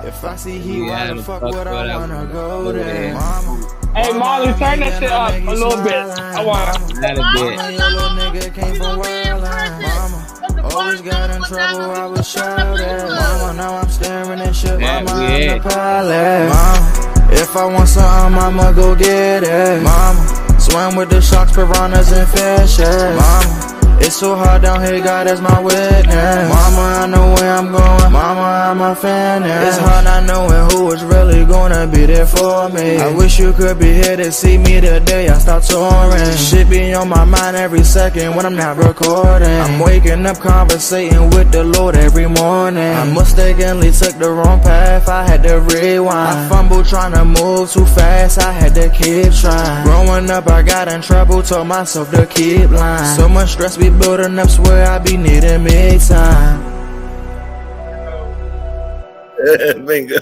If I see heat, why the fuck would I wanna go there? Hey, Molly, turn that shit up a little bit. I want that a always got in trouble, I was shouted. Mama, now I'm staring at shit. Mama, I'm the pilot. Mama, if I want something, I'ma go get it. Mama, swim with the sharks, piranhas, and fishes. Mama, it's so hard down here, God is my witness. Mama, I know where I'm going. Mama, I'm a fan. It's hard not knowing who is really gonna be there for me. I wish you could be here to see me the day I start touring. Shit be on my mind every second when I'm not recording. I'm waking up conversating with the Lord every morning. I mistakenly took the wrong path, I had to rewind. I fumbled trying to move too fast, I had to keep trying. Growing up, I got in trouble, told myself to keep lying. So much stress be building up, swear I be needing me time. Bingo.